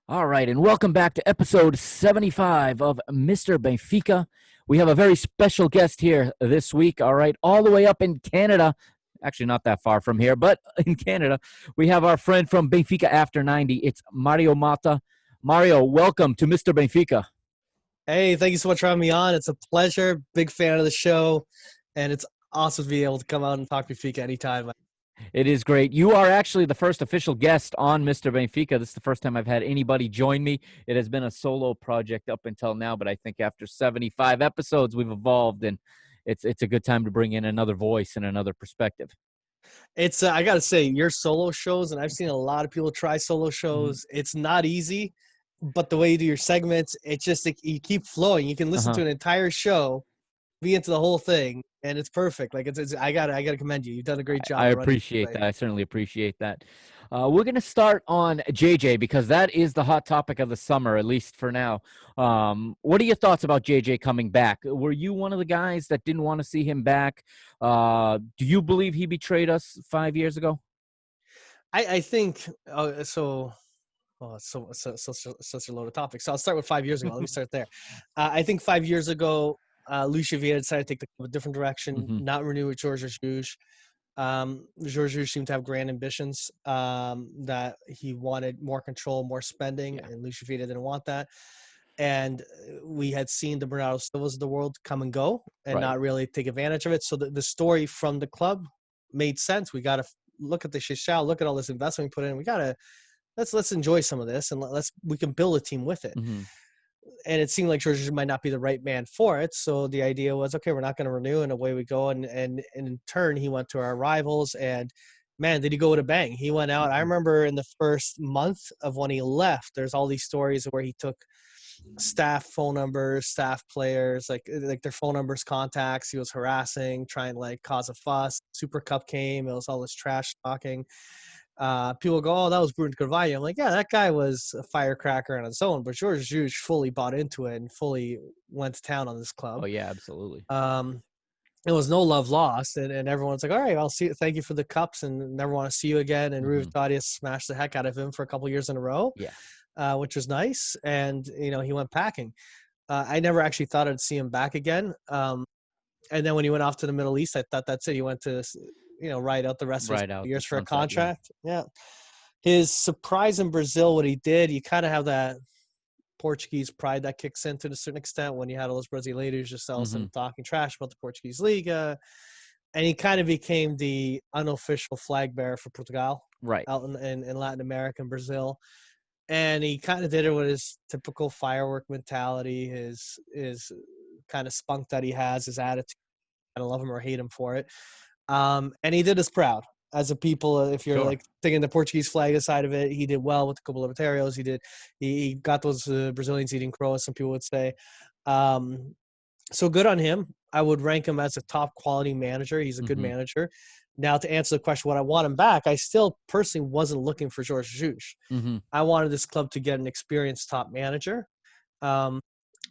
All right, and welcome back to episode 75 of Mr. Benfica. We have a very special guest here this week, all right, all the way up in Canada. Actually, not that far from here, but in Canada, we have our friend from Benfica After 90. It's Mario Mata. Mario, welcome to Mr. Benfica. Hey, thank you so much for having me on. It's a pleasure. Big fan of the show, and it's awesome to be able to come out and talk Benfica anytime. It is great. You are actually the first official guest on Mr. Benfica. This is the first time I've had anybody join me. It has been a solo project up until now, but I think after 75 episodes, we've evolved, and it's a good time to bring in another voice and another perspective. It's I gotta say, your solo shows, and I've seen a lot of people try solo shows. It's not easy, but the way you do your segments, you keep flowing. You can listen to an entire show, be into the whole thing, and it's perfect. Like it's I gotta commend you. You've done a great I job of running the appreciate thing. that. I certainly appreciate that. We're going to start on JJ because that is the hot topic of the summer, at least for now. What are your thoughts about JJ coming back? Were you one of the guys that didn't want to see him back? Do you believe he betrayed us 5 years ago? I think so. Oh, it's such a loaded topic. So I'll start with 5 years ago. Let me start there. I think 5 years ago, Lucia Vieira decided to take a different direction, Mm-hmm. not renew with George Jesus. George Jesus seemed to have grand ambitions, that he wanted more control, more spending, Yeah. and Lucia Vieira didn't want that. And we had seen the Bernardo Silvas of the world come and go and Right. not really take advantage of it. So the story from the club made sense. We got to look at the Shishao, look at all this investment we put in. We got to let's enjoy some of this and we can build a team with it. Mm-hmm. And it seemed like George might not be the right man for it. So the idea was, okay, we're not going to renew, and away we go. And in turn, he went to our rivals, and man, did he go with a bang? He went out. I Mm-hmm. remember in the first month of when he left, there's all these stories where he took staff phone numbers, staff players, like their phone numbers, contacts. He was harassing, trying to like cause a fuss. Super Cup came. It was all this trash talking. People go, "Oh, that was Bruno Carvalho." I'm like, "Yeah, that guy was a firecracker on his own," but George Jesus fully bought into it and fully went to town on this Oh, club. yeah, absolutely. Um, it was no love lost, and everyone's like, "All right, I'll see you. Thank you for the cups, and never want to see you again." And Mm-hmm. Rui Tadius smashed the heck out of him for a couple years in a row, Yeah. which was nice. And he went packing. I never actually thought I'd see him back again. And then when he went off to the Middle East, I thought that's it. He went to ride out the rest of his Right out the years for a sunset. Yeah. contract. Yeah. His surprise in Brazil, what he did, you kind of have that Portuguese pride that kicks in to a certain extent when you had all those Brazilians just all of a Mm-hmm. sudden talking trash about the Portuguese Liga. And he kind of became the unofficial flag bearer for Portugal Right. out in Latin America and Brazil. And he kind of did it with his typical firework mentality, his kind of spunk that he has, his attitude. I love him or hate him for it. And he did us proud as a people. If you're Sure. like taking the Portuguese flag aside of it, he did well with the couple Libertarios. He got those Brazilians eating crows, some people would say. Um, so good on him. I would rank him as a top quality manager. He's a good Mm-hmm. manager. Now, to answer the question, what I want him back, I still personally wasn't looking for George Jesus. Mm-hmm. I wanted this club to get an experienced top manager. Um,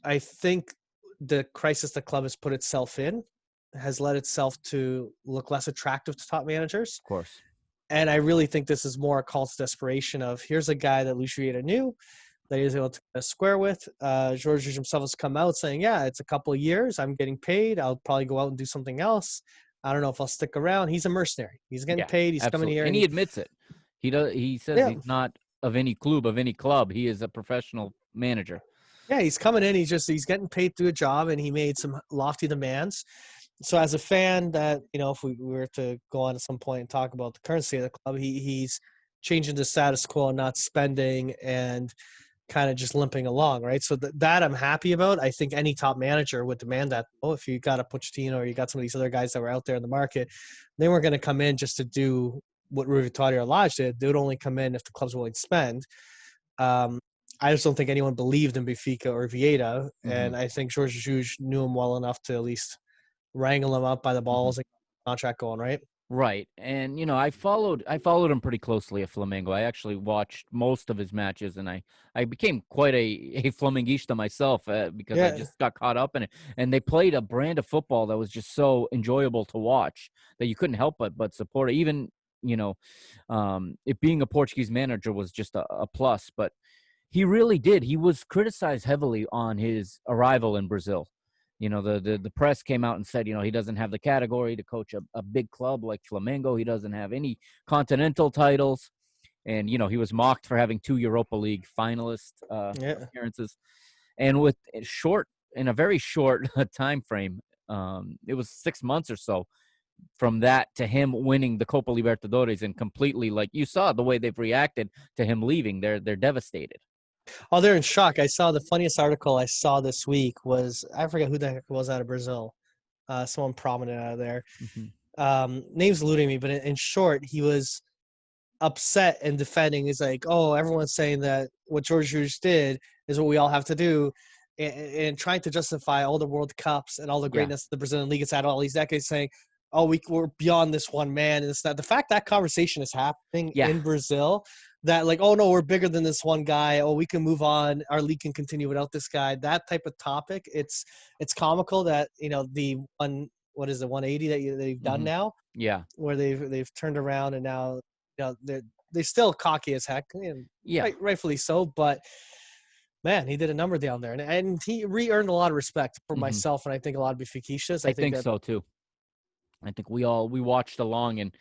I think the crisis the club has put itself in has led itself to look less attractive to top managers. Of course. And I really think this is more a call to desperation of here's a guy that Luis Vieira knew that he was able to square with. George himself has come out saying, yeah, it's a couple of years. I'm getting paid. I'll probably go out and do something else. I don't know if I'll stick around. He's a mercenary. He's getting Yeah, paid. He's coming absolutely. here And and he admits it. He does. He says yeah, he's not of any club. He is a professional manager. yeah, he's coming in. He's getting paid to do a job, and he made some lofty demands. So as a fan, that if we were to go on at some point and talk about the currency of the club, he's changing the status quo, not spending, and kind of just limping along, right? So that I'm happy about. I think any top manager would demand that. Oh, if you got a Pochettino or you got some of these other guys that were out there in the market, they weren't going to come in just to do what Rui Vitória or Lage did. They would only come in if the club's willing to spend. Um, I just don't think anyone believed in Benfica or Vieira, Mm-hmm. and I think Jorge Jesus knew him well enough to at least wrangle him up by the Mm-hmm. balls and contract going, right? Right, and I followed him pretty closely at Flamengo. I actually watched most of his matches, and I became quite a Flamenguista myself because I Yeah, just got caught up in it. And they played a brand of football that was just so enjoyable to watch that you couldn't help but support it. Even it being a Portuguese manager was just a plus. But He really did. He was criticized heavily on his arrival in Brazil. The press came out and said, he doesn't have the category to coach a big club like Flamengo. He doesn't have any continental titles. And, he was mocked for having 2 Europa League finalist Yeah. appearances. And in a very short time frame, it was 6 months or so from that to him winning the Copa Libertadores, and completely, like you saw the way they've reacted to him leaving. They're devastated. Oh, they're in shock. I saw the funniest article I saw this week was, I forget who the heck it was out of Brazil. Someone prominent out of there. Name's eluding me, but in short, he was upset and defending. He's like, oh, everyone's saying that what George Jesus did is what we all have to do, and trying to justify all the World Cups and all the Yeah. greatness the Brazilian league has had all these decades, saying, oh, we're beyond this one man. And it's not the fact that conversation is happening Yeah. in Brazil, that like, oh no, we're bigger than this one guy. Oh, we can move on. Our league can continue without this guy. That type of topic. It's comical that, the 180 that they've done now, Yeah. where they've turned around, and now they're still cocky as heck, and Yeah. rightfully so. But man, he did a number down there, and he re-earned a lot of respect for myself, and I think a lot of Benfiquistas. I think so too. I think we watched along, and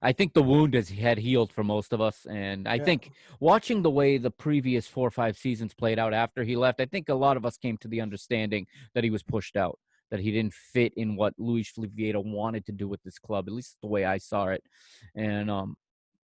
I think the wound had healed for most of us. And I think watching the way the previous 4 or 5 seasons played out after he left, I think a lot of us came to the understanding that he was pushed out, that he didn't fit in what Luis Felipe Vieira wanted to do with this club, at least the way I saw it. And,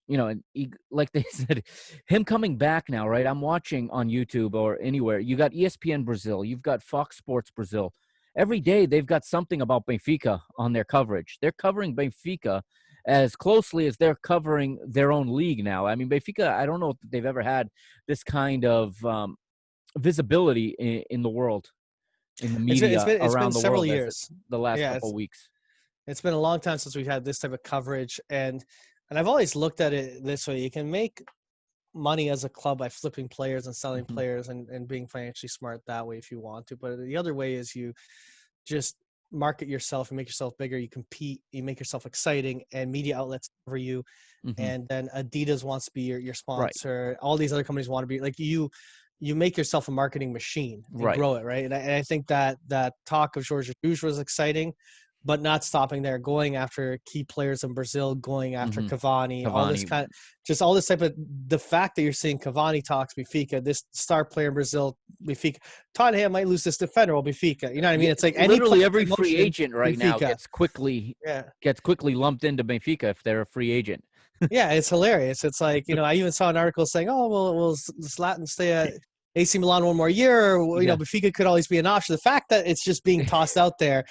and he, like they said, him coming back now, right? I'm watching on YouTube or anywhere. You got ESPN Brazil. You've got Fox Sports Brazil. Every day they've got something about Benfica on their coverage. They're covering Benfica as closely as they're covering their own league now. I mean, Benfica, I don't know if they've ever had this kind of visibility in the world, in the media it's around been the several world years. the last couple of weeks. It's been a long time since we've had this type of coverage, and I've always looked at it this way: you can make money as a club by flipping players and selling players, and being financially smart that way if you want to. But the other way is you just market yourself and make yourself bigger. You compete, you make yourself exciting, and media outlets cover you. And then Adidas wants to be your sponsor. Right. All these other companies want to be like you. You make yourself a marketing machine and grow it, right? And I think that talk of Jorge Jesus was exciting, but not stopping there, going after key players in Brazil, going after Cavani, all this kind of, just all this type of, the fact that you're seeing Cavani talks Benfica, this star player in Brazil, Benfica, Tottenham might lose this defender, well, Benfica, you know what I mean? It's like literally every free agent right Benfica now gets quickly lumped into Benfica if they're a free agent. Yeah, it's hilarious. It's like, I even saw an article saying, oh, well, will Zlatan stay at AC Milan one more year? Or, Benfica could always be an option. The fact that it's just being tossed out there,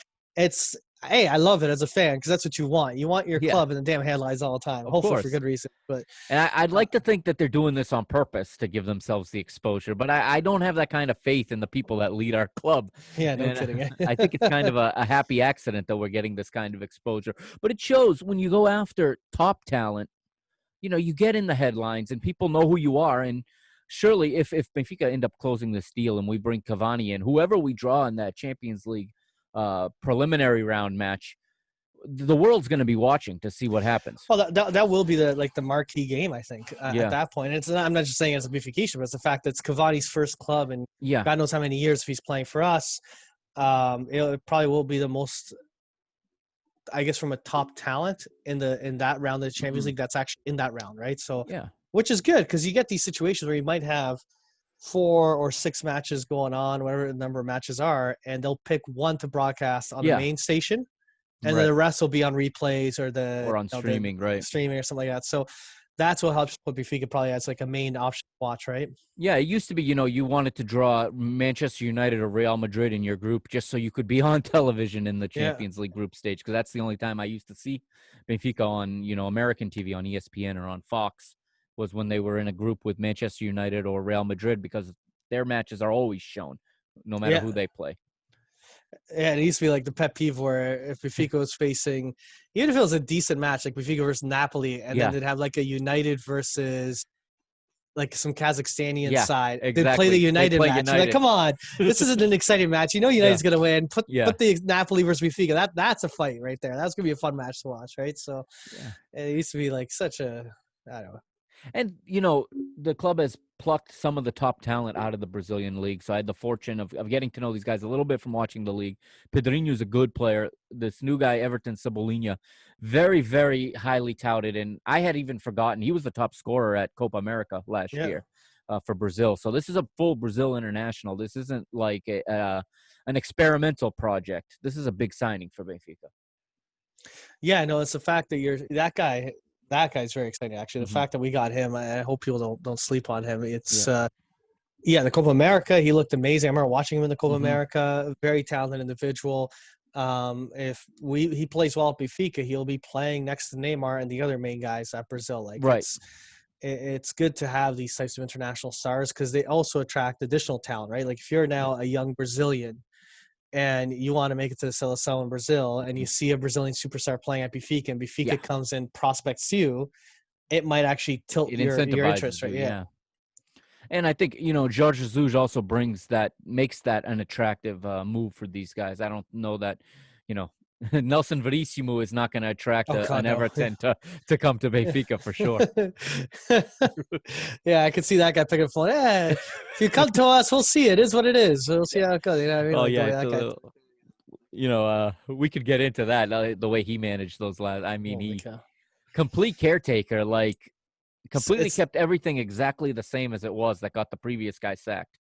hey, I love it as a fan, because that's what you want. You want your club in the damn headlines all the time. Hopefully for good reason. But I'd like to think that they're doing this on purpose to give themselves the exposure, but I don't have that kind of faith in the people that lead our club. Yeah, no kidding. I think it's kind of a happy accident that we're getting this kind of exposure. But it shows when you go after top talent, you get in the headlines and people know who you are. And surely if Benfica end up closing this deal and we bring Cavani in, whoever we draw in that Champions League preliminary round match, the world's going to be watching to see what happens. Well, that will be the marquee game, I think, at that point. I'm not just saying it's a Benfica, but it's the fact that it's Cavani's first club, and God knows how many years if he's playing for us. It probably will be the most, I guess, from a top talent in that round of the Champions League that's actually in that round, right? So which is good, because you get these situations where you might have 4 or 6 matches going on, whatever the number of matches are, and they'll pick one to broadcast on the main station, and then the rest will be on replays or on streaming, streaming or something like that. So that's what helps put Benfica probably as like a main option to watch, right? Yeah, it used to be, you wanted to draw Manchester United or Real Madrid in your group just so you could be on television in the Champions League group stage, because that's the only time I used to see Benfica on, American TV, on ESPN or on Fox, was when they were in a group with Manchester United or Real Madrid, because their matches are always shown, no matter who they play. Yeah, it used to be like the pet peeve where if Benfica was facing, even if it was a decent match, like Benfica versus Napoli, and then they'd have like a United versus like some Kazakhstanian side. Exactly. They'd play the United match. You're like, come on, this isn't an exciting match. United's going to win. Put the Napoli versus Benfica. That's a fight right there. That's going to be a fun match to watch, right? So it used to be like such a, I don't know. And, the club has plucked some of the top talent out of the Brazilian league. So I had the fortune of getting to know these guys a little bit from watching the league. Pedrinho's a good player. This new guy, Everton Cebolinha, very, very highly touted. And I had even forgotten he was the top scorer at Copa America last Yeah. year for Brazil. So this is a full Brazil international. This isn't like an experimental project. This is a big signing for Benfica. Yeah, no, it's the fact that you're that guy. That guy's very exciting, actually. The Mm-hmm. fact that we got him, I hope people don't sleep on him. It's Yeah. yeah, the Copa America, he looked amazing. I remember watching him in the Copa Mm-hmm. America. Very talented individual. If he plays well at Benfica, he'll be playing next to Neymar and the other main guys at Brazil. Like Right. it's good to have these types of international stars because they also attract additional talent, right? Like if you're now a young Brazilian and you want to make it to the Seleção in Brazil and you see a Brazilian superstar playing at Benfica and Benfica Yeah. comes and prospects you, it might actually tilt It your incentivizes interest, right? you, Yeah. yeah. And I think, Jorge Jesus also makes that an attractive move for these guys. I don't know that, Nelson Verissimo is not going to attract Oh an God, no. Everton to come to Benfica for sure. Yeah, I could see that guy picking up the phone. Yeah, if you come to us, we'll see. It is what it is. We'll see how it goes. You know what I mean? Oh Like the yeah, way that guy. we could get into that the way he managed those lads. I mean, Oh my he God. complete caretaker, like completely It's kept everything exactly the same as it was that got the previous guy sacked.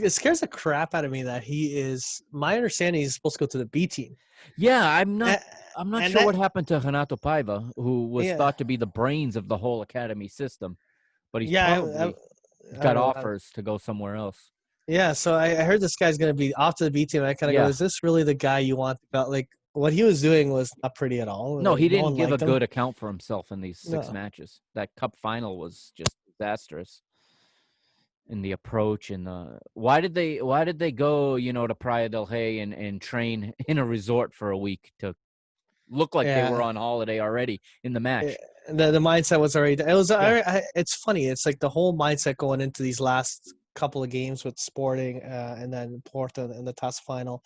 it scares the crap out of me that he is. My understanding, he's supposed to go to the B team. Yeah, And, I'm not and sure that, what happened to Renato Paiva, who was yeah, thought to be the brains of the whole academy system, but he's yeah. probably I don't got know. offers to go somewhere else. Yeah, so I heard this guy's going to be off to the B team. I kind of go, Yeah. is this really the guy you want? Like what he was doing was not pretty at all. No, he No didn't one give a liked him. good account for himself in these 6 No. matches. That cup final was just disastrous in the approach and why did they go, to Praia del Rey and train in a resort for a week to look like they were Yeah. on holiday already in the match? The mindset was already. It was. Yeah. It's funny. It's like the whole mindset going into these last couple of games with Sporting and then Porto in the TAS final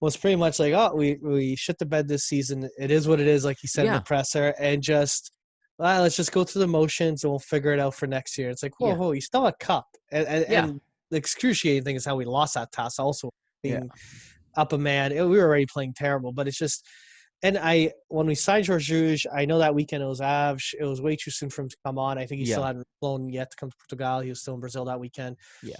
was pretty much like, oh, we shit the bed this season. It is what it is, like he said in the Yeah. presser, and just let's just go through the motions and we'll figure it out for next year. It's like, Yeah. whoa, you still have a cup, Yeah. and the excruciating thing is how we lost that TAS also Yeah. being up a man. We were already playing terrible, but it's just. And when we signed Jorge Jesus, I know that weekend it was Aves. It was way too soon for him to come on. I think he still Yeah. hadn't flown yet to come to Portugal. He was still in Brazil that weekend. Yeah.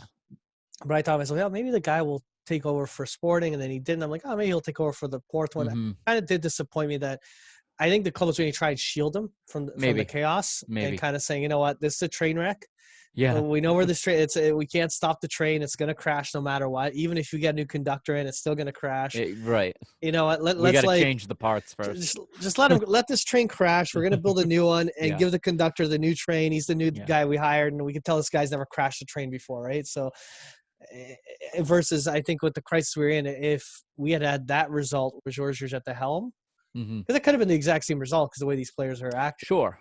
But I thought to myself, yeah, maybe the guy will take over for Sporting, and then he didn't. I'm like, oh, maybe he'll take over for the Porto one. Mm-hmm. Kind of did disappoint me that I think the club was going to try and shield him from the chaos and kind of saying, you know what, this is a train wreck. Yeah. We know where this train. We can't stop the train. It's going to crash no matter what. Even if you get a new conductor in, it's still going to crash. Right. You know what? We got to change the parts first. Just let this train crash. We're gonna build a new one and give the conductor the new train. He's the new guy we hired, and we can tell this guy's never crashed a train before, right? So, versus I think with the crisis we're in, if we had that result with George at the helm, because it could have been the exact same result because the way these players are acting. Sure.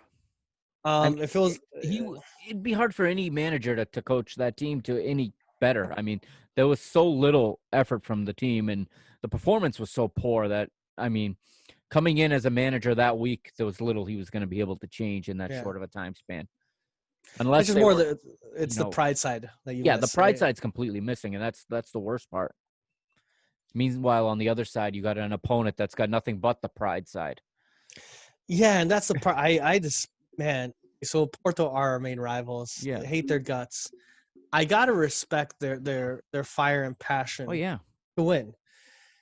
If it was, it'd be hard for any manager to coach that team to any better. I mean, there was so little effort from the team, and the performance was so poor that, I mean, coming in as a manager that week, there was little he was going to be able to change in that short of a time span. Unless it's more the pride side that you miss, the pride side's completely missing, and that's the worst part. Meanwhile, on the other side, you got an opponent that's got nothing but the pride side. Yeah, and that's the part I just, man, so Porto are our main rivals. Yeah. I hate their guts. I gotta respect their fire and passion. Oh yeah, to win,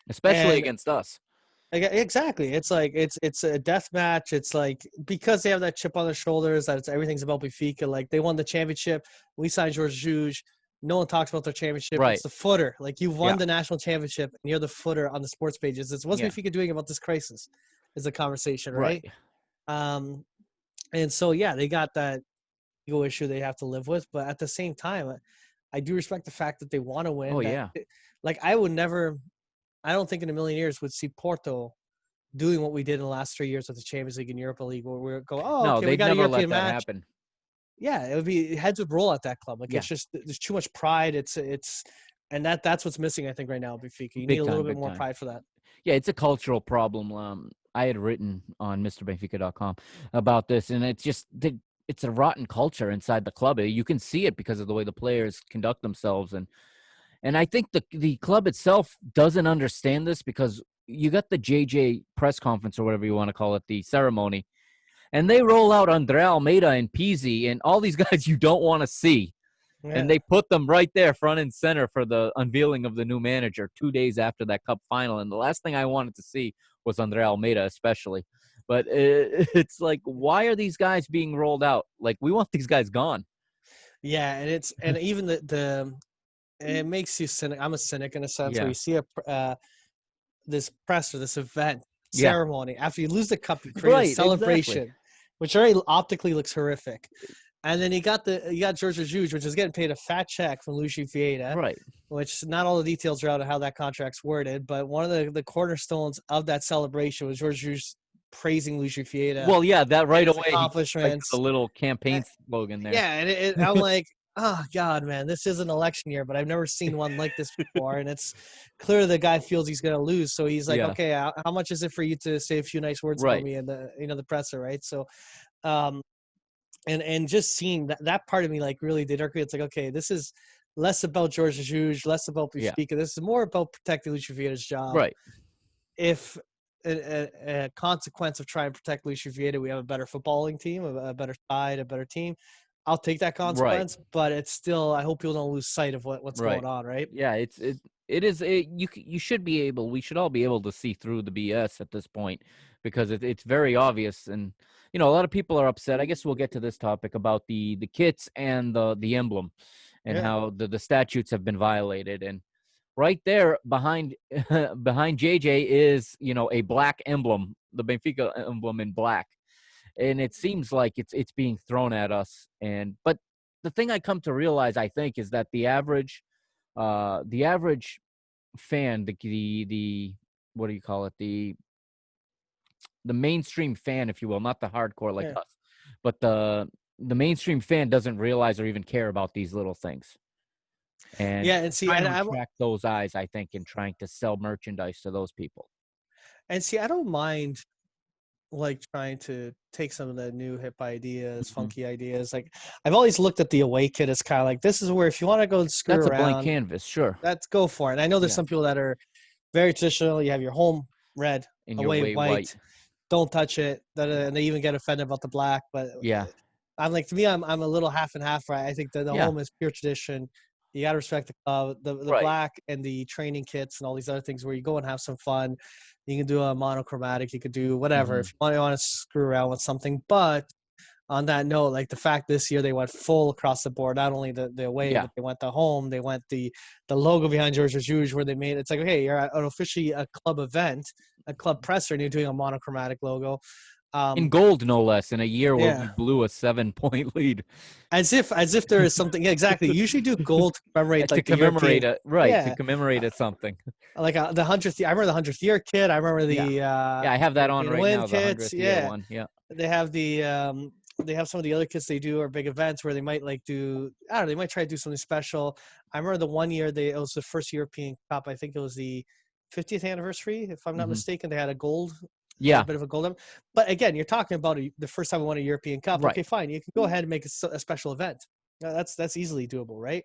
especially against us. Exactly. It's like it's a death match. It's like because they have that chip on their shoulders that everything's about Benfica. Like they won the championship. We signed Jorge Jesus. No one talks about their championship. Right. It's the footer. Like you won the national championship and you're the footer on the sports pages. It's what's Benfica doing about this crisis? Is the conversation, right? And so they got that ego issue they have to live with, but at the same time, I do respect the fact that they want to win. Oh yeah. Like I would never. I don't think in a million years would see Porto doing what we did in the last 3 years with the Champions League and Europa League, where we go, okay, we got a European match. Happen. Yeah, it would be heads would roll at that club. Like it's just there's too much pride. And that's what's missing, I think, right now, Benfica. You need a little bit more pride for that. Yeah, it's a cultural problem. I had written on MrBenfica.com about this, and it's just it's a rotten culture inside the club. You can see it because of the way the players conduct themselves, and I think the club itself doesn't understand this because you got the JJ press conference or whatever you want to call it, the ceremony, and they roll out Andre Almeida and Pizzi and all these guys you don't want to see. And Yeah. they put them right there front and center for the unveiling of the new manager 2 days after that cup final. And the last thing I wanted to see was Andre Almeida, especially. But it's like, why are these guys being rolled out? Like, we want these guys gone. Yeah, and even the it makes you cynic. I'm a cynic in a sense where Yeah. you see this press or this event Yeah. ceremony after you lose the cup, you create a Right. Exactly. celebration, which already optically looks horrific. And then you got George Jesus, which is getting paid a fat check from Lucio Fieta, Right. which not all the details are out of how that contract's worded, but one of the cornerstones of that celebration was George Jesus praising Lucio Fieta Well, yeah, that and right his away, he right to the accomplishments. little campaign slogan there. Yeah, and I'm like, oh God, man, this is an election year, but I've never seen one like this before, and it's clear the guy feels he's going to lose, so he's like, Yeah. okay, how much is it for you to say a few nice words about Right. me and the presser, right? So, um, and just seeing that part of me like really did agree. It's like, okay, this is less about George Jesus, less about Yeah. Benfica. This is more about protecting Lucio Vieira's job. Right. If a consequence of trying to protect Lucio Vieira, we have a better footballing team, a better side, a better team. I'll take that Right. consequence, but it's still. I hope people don't lose sight of what's Right. going on, right? Yeah, it is you should be able we should all be able to see through the BS at this point because it's very obvious, and a lot of people are upset. I guess we'll get to this topic about the kits and the emblem and Yeah, how the statutes have been violated, and right there behind behind JJ is, a black emblem, the Benfica emblem in black. And it seems like it's being thrown at us, but the thing I come to realize, I think, is that the average fan, the what do you call it, the mainstream fan, if you will, not the hardcore like yeah, us, but the mainstream fan doesn't realize or even care about these little things, and yeah. And see, trying and to I attract those eyes, I think, in trying to sell merchandise to those people. I don't mind like trying to take some of the new hip ideas, Mhm. funky ideas. Like I've always looked at the away kit as kind of like this is where if you want to go and screw That's a blank around, canvas, sure. let's go for it. And I know there's Yeah, some people that are very traditional. You have your home red, in your away way white. white, don't touch it. And they even get offended about the black. But Yeah, I'm like, to me, I'm a little half and half. Right? I think that the yeah, home is pure tradition. You got to respect the club, the right. black and the training kits and all these other things where you go and have some fun. You can do a monochromatic. You could do whatever Hmm. if you want to screw around with something. But on that note, like the fact this year they went full across the board, not only the away, Yeah, but they went the home, they went the logo behind George Jesus where they made it's like, okay, you're at an officially a club event, a club presser, and you're doing a monochromatic logo. in Um, gold, no less, in a year where we yeah. blew a 7-point lead. As if there is something, yeah, exactly. You usually do gold to commemorate To like the commemorate European, it, right, to yeah, commemorate uh, it something. like the 100th. I remember the 100th year kit. I remember Yeah. the Yeah, I have that on European right win now, the kits. 100th year Yeah, one. Yeah. they have some of the other kits they do or big events where they might like do I don't know, they might try to do something special. I remember the one year it was the first European Cup. I think it was the 50th anniversary, if I'm not Mhm. mistaken. They had a Yeah, bit of a gold. But again, you're talking about the first time we won a European Cup. right. Okay, fine, you can go ahead and make a special event. That's easily doable, right?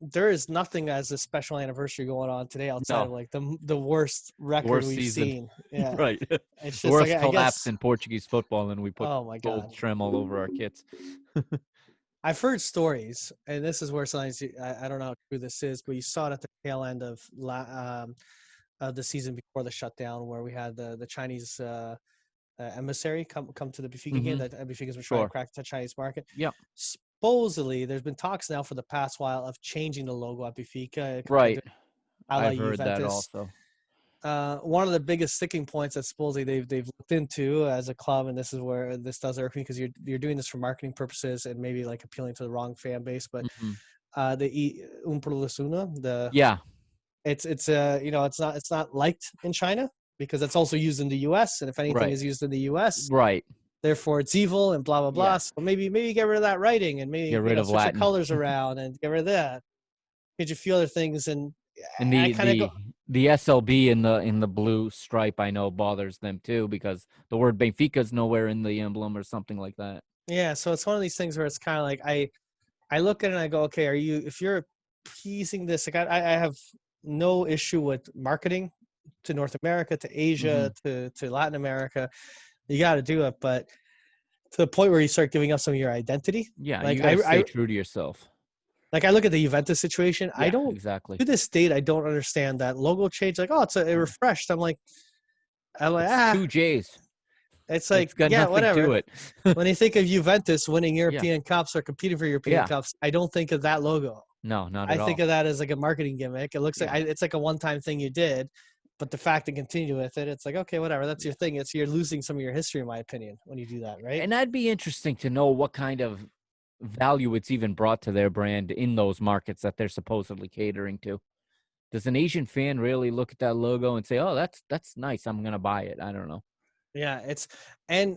There is nothing as a special anniversary going on today outside of No, like the worst record worst we've season. seen. Yeah, Right. The it's just like worst I collapse guess. in Portuguese football, and we put Oh my gold god. trim all over our kits. I've heard stories, and this is where sometimes I don't know how true this is, but you saw it at the tail end of the season before the shutdown, where we had the Chinese emissary come to the Benfica game. Mhm. That Benfica's been trying to Sure. crack the Chinese market. Yeah. Supposedly, there's been talks now for the past while of changing the logo at Benfica, kind of Right. doing a la I've heard that Juventus. also. One of the biggest sticking points that supposedly they've looked into as a club, and this is where this does irk me because you're doing this for marketing purposes and maybe like appealing to the wrong fan base, but Mhm. the un por los uno, Yeah. it's it's not liked in China because it's also used in the U.S. and if anything Right. is used in the U.S. Right. therefore it's evil and blah blah blah. Yeah. So maybe get rid of that writing and Get maybe rid of switch the Latin. colors around and get rid of that. Change a few other things and And I the kind of go. the the SLB in the blue stripe, I know, bothers them too because the word Benfica is nowhere in the emblem or something like that. Yeah, so it's one of these things where it's kind of like I look at it and I go, okay, if you're appeasing this, like I have no issue with marketing to North America, to Hmm. Asia, to Latin America. You got to do it, but to the point where you start giving up some of your identity. Yeah, you Like got to stay true to yourself. I look at the Juventus situation. I Yeah, don't exactly. to this date I don't understand that logo change. Like, oh, it Yeah. refreshed. I'm like, It's two J's. it's like, It's got yeah, nothing to whatever. it. When you think of Juventus winning Yeah. European Cups or competing for European Yeah. Cups, I don't think of that logo. No, not I at think all. of that as like a marketing gimmick. It looks like Yeah. it's like a one-time thing you did, but the fact to continue with it, it's like, okay, whatever. That's your Yeah. thing. It's you're losing some of your history, in my opinion, when you do that, right? And that'd be interesting to know what kind of value it's even brought to their brand in those markets that they're supposedly catering to. Does an Asian fan really look at that logo and say, "Oh, that's nice. I'm gonna buy it"? I don't know. Yeah, and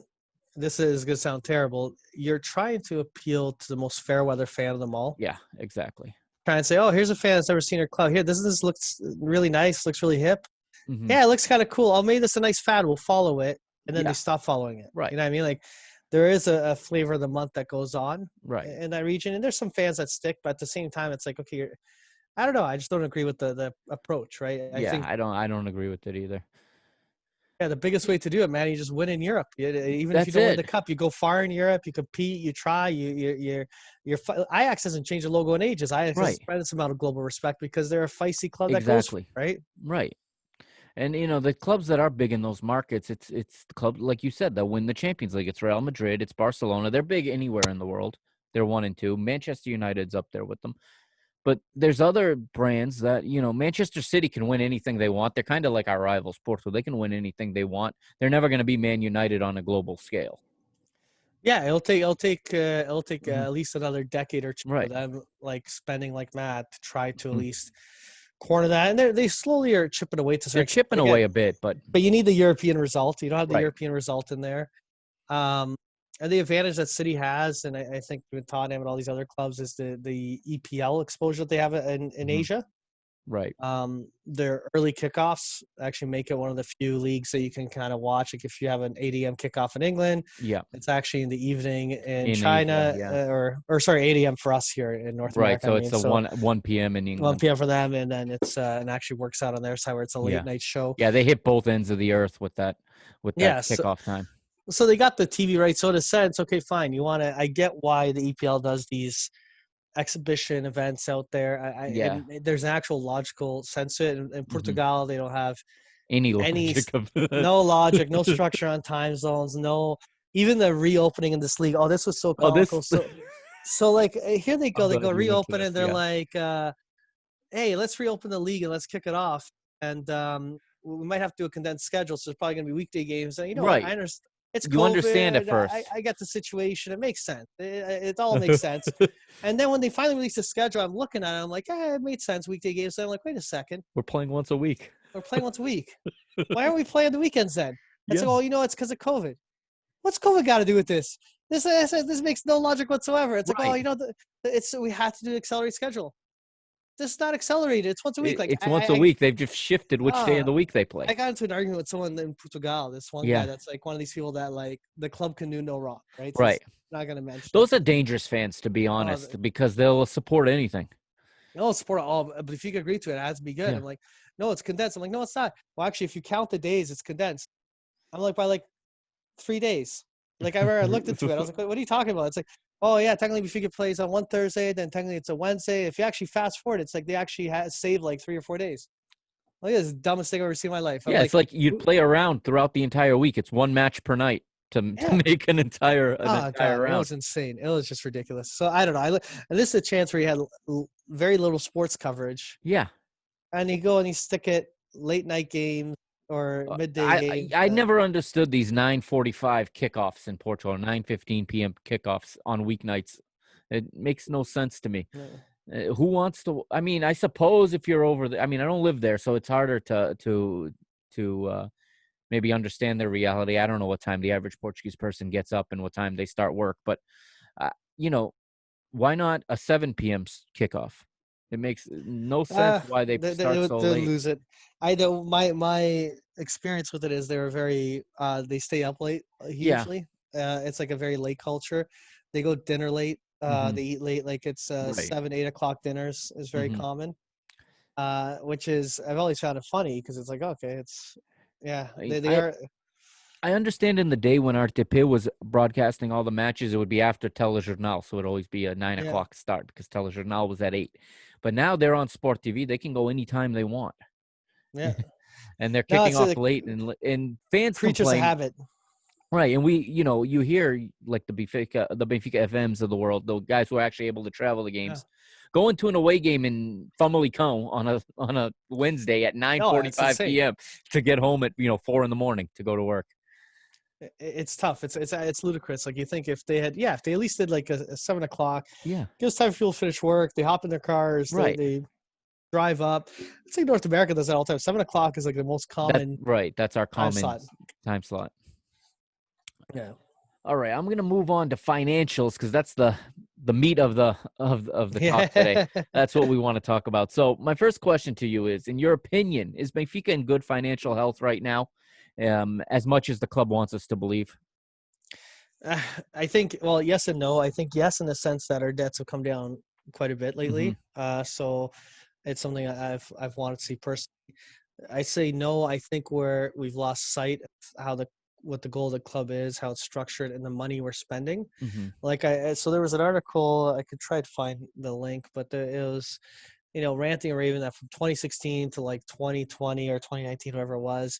this is gonna sound terrible. You're trying to appeal to the most fair weather fan of them all. Yeah, exactly. Trying to say, oh, here's a fan that's never seen our club. Here, this looks really nice, looks really hip. Hmm. Yeah, it looks kind of cool. I'll make this a nice fad. We'll follow it, and then they Yeah, stop following it. right, You know what I mean? Like there is a flavor of the month that goes on right. in that region, and there's some fans that stick, but at the same time, it's like, okay, I don't know. I just don't agree with the approach, right? I Yeah, think I don't agree with it either. yeah, the biggest way to do it, man, you just win in Europe. Even if you That's don't win the it. cup, you go far in Europe. You compete, you try. Ajax hasn't changed the logo in ages. Ajax has Right. spread its amount of global respect because they're a feisty club that goes for Exactly. it, right. Right. And the clubs that are big in those markets, it's the club like you said that win the Champions League. It's Real Madrid, it's Barcelona. They're big anywhere in the world. They're 1 and 2. Manchester United's up there with them. But there's other brands that, Manchester City can win anything they want. They're kind of like our rivals, Porto. They can win anything they want. They're never going to be Man United on a global scale. Yeah, it'll take Hmm. at least another decade or two of Right. them like spending like mad to try to at Hmm. least corner that, and they slowly are chipping away to a They're certain extent. chipping But again, away a bit, but but you need the European result. You don't have the right. European result in there. Um, and the advantage that City has, and I think with Tottenham and all these other clubs, is the EPL exposure that they have in Hmm. Asia. Right. Their early kickoffs actually make it one of the few leagues that you can kind of watch. Like if you have an 8 a.m. kickoff in England, Yeah. it's actually in the evening in In Asia. China, Yeah. or sorry, 8 a.m. for us here in North Right. America. I So it's mean, the so 1 p.m. in 1 England. p.m. for them, and then it's and actually works out on their side where it's a late Yeah. night show. Yeah, they hit both ends of the earth with that Yeah, so kickoff time. so they got the TV rights. So in a sense, okay, fine. You want to? I get why the EPL does these exhibition events out there. Yeah. And there's an actual logical sense to it. In Hmm. Portugal, they don't have Any any logic of that. no logic, no structure on time zones, no even the reopening in this league. Oh, this was so Oh, comical. So like here they I'm go, glad you went to reopen this. and they're Yeah. like, hey, let's reopen the league and let's kick it off. And we might have to do a condensed schedule, so it's probably gonna be weekday games. And you know what? I Right. understand. It's You understand at COVID. first. I get the situation. It makes sense. It all makes sense. And then when they finally released the schedule, I'm looking at it. I'm like, it made sense. Weekday games. So I'm like, wait a second. We're playing once a week. We're playing once a week. Why aren't we playing the weekends then? It's Yeah. like, oh, it's because of COVID. What's COVID got to do with this? This makes no logic whatsoever. It's like, oh, Right. it's we have to do an accelerated schedule. This is not accelerated. It's once a week. Like It's once a week. They've just shifted which day of uh, the week they I play. got into an argument with someone in Portugal. This one guy Yeah. that's like one of these people that like the club can do no wrong, right? So Right. it's not gonna mention it. Those are dangerous fans, to be Oh, honest, because they'll support anything. no support at all. But if you can agree to it, it has to be good. Yeah. I'm like, no, it's condensed. I'm like, no, it's not. Well, actually, if you count the days, it's condensed. I'm like, by like 3 days. Like I remember I looked into it. I was like, what are you talking about? It's like, oh yeah, technically Benfica plays on one Thursday, then technically it's a Wednesday. If you actually fast forward, it's like they actually saved like 3 or 4 days. Like this is the dumbest thing I've ever seen in my life. I'm Yeah, like, it's like you'd play around throughout the entire week. It's one match per night to yeah. make an entire Oh god, it round. was insane. It was just ridiculous. So I don't know. And this is a chance where you had very little sports coverage, Yeah. and you go and you stick it late night games or midday games. I never understood these 9:45 kickoffs in Portugal, 9:15 p.m. kickoffs on weeknights. It makes no sense to me. Who wants to? I mean, I suppose if you're over I mean, I don't live there, so it's harder to maybe understand their reality. I don't know what time the average Portuguese person gets up and what time they start work, but uh, you know, why not a 7 p.m. kickoff? It makes no sense why they start so They late. lose it. I know my experience with it is they were very they stay up late Yeah, usually. It's like a very late culture. They go dinner late. Hmm. They eat late. Like it's Right. 7, 8 o'clock dinners is very Hmm. common. Which is I've always found it funny because it's like okay, it's yeah I, they I are I understand in the day when RTP was broadcasting all the matches, it would be after Telejournal, so it'd always be a 9 yeah o'clock start because Telejournal was at 8. But now they're on Sport TV; they can go anytime they want, yeah and they're no kicking it's off late, and fans creatures of complain. habit. Right, and you hear like the Benfica FMs of the world, the guys who are actually able to travel the Yeah. games, going to an away game in Famalicão on a Wednesday at nine No, forty it's five insane. p.m. to get home at 4 in the morning to go to work. It's tough. It's ludicrous. Like you think if they had if they at least did like a 7 o'clock, Yeah, gives time for people to finish work. They hop in their cars. right. They drive up. I'd say North America does that all the time. 7 o'clock is like the most common That's our time common slot. time slot. Yeah. All right, I'm gonna move on to financials because that's the meat of the talk today. Yeah. That's what we want to talk about. So my first question to you is, in your opinion, is Benfica in good financial health right now, as much as the club wants us to believe? I think well, yes and no. I think yes in the sense that our debts have come down quite a bit Hmm. lately. So it's something I've wanted to see personally. I say no. I think we've lost sight of how the what the goal of the club is, how it's structured, and the money we're spending. Hmm. Like so there was an article I could try to find the link, but it was ranting and raving that from 2016 to like 2020 or 2019, whoever it was,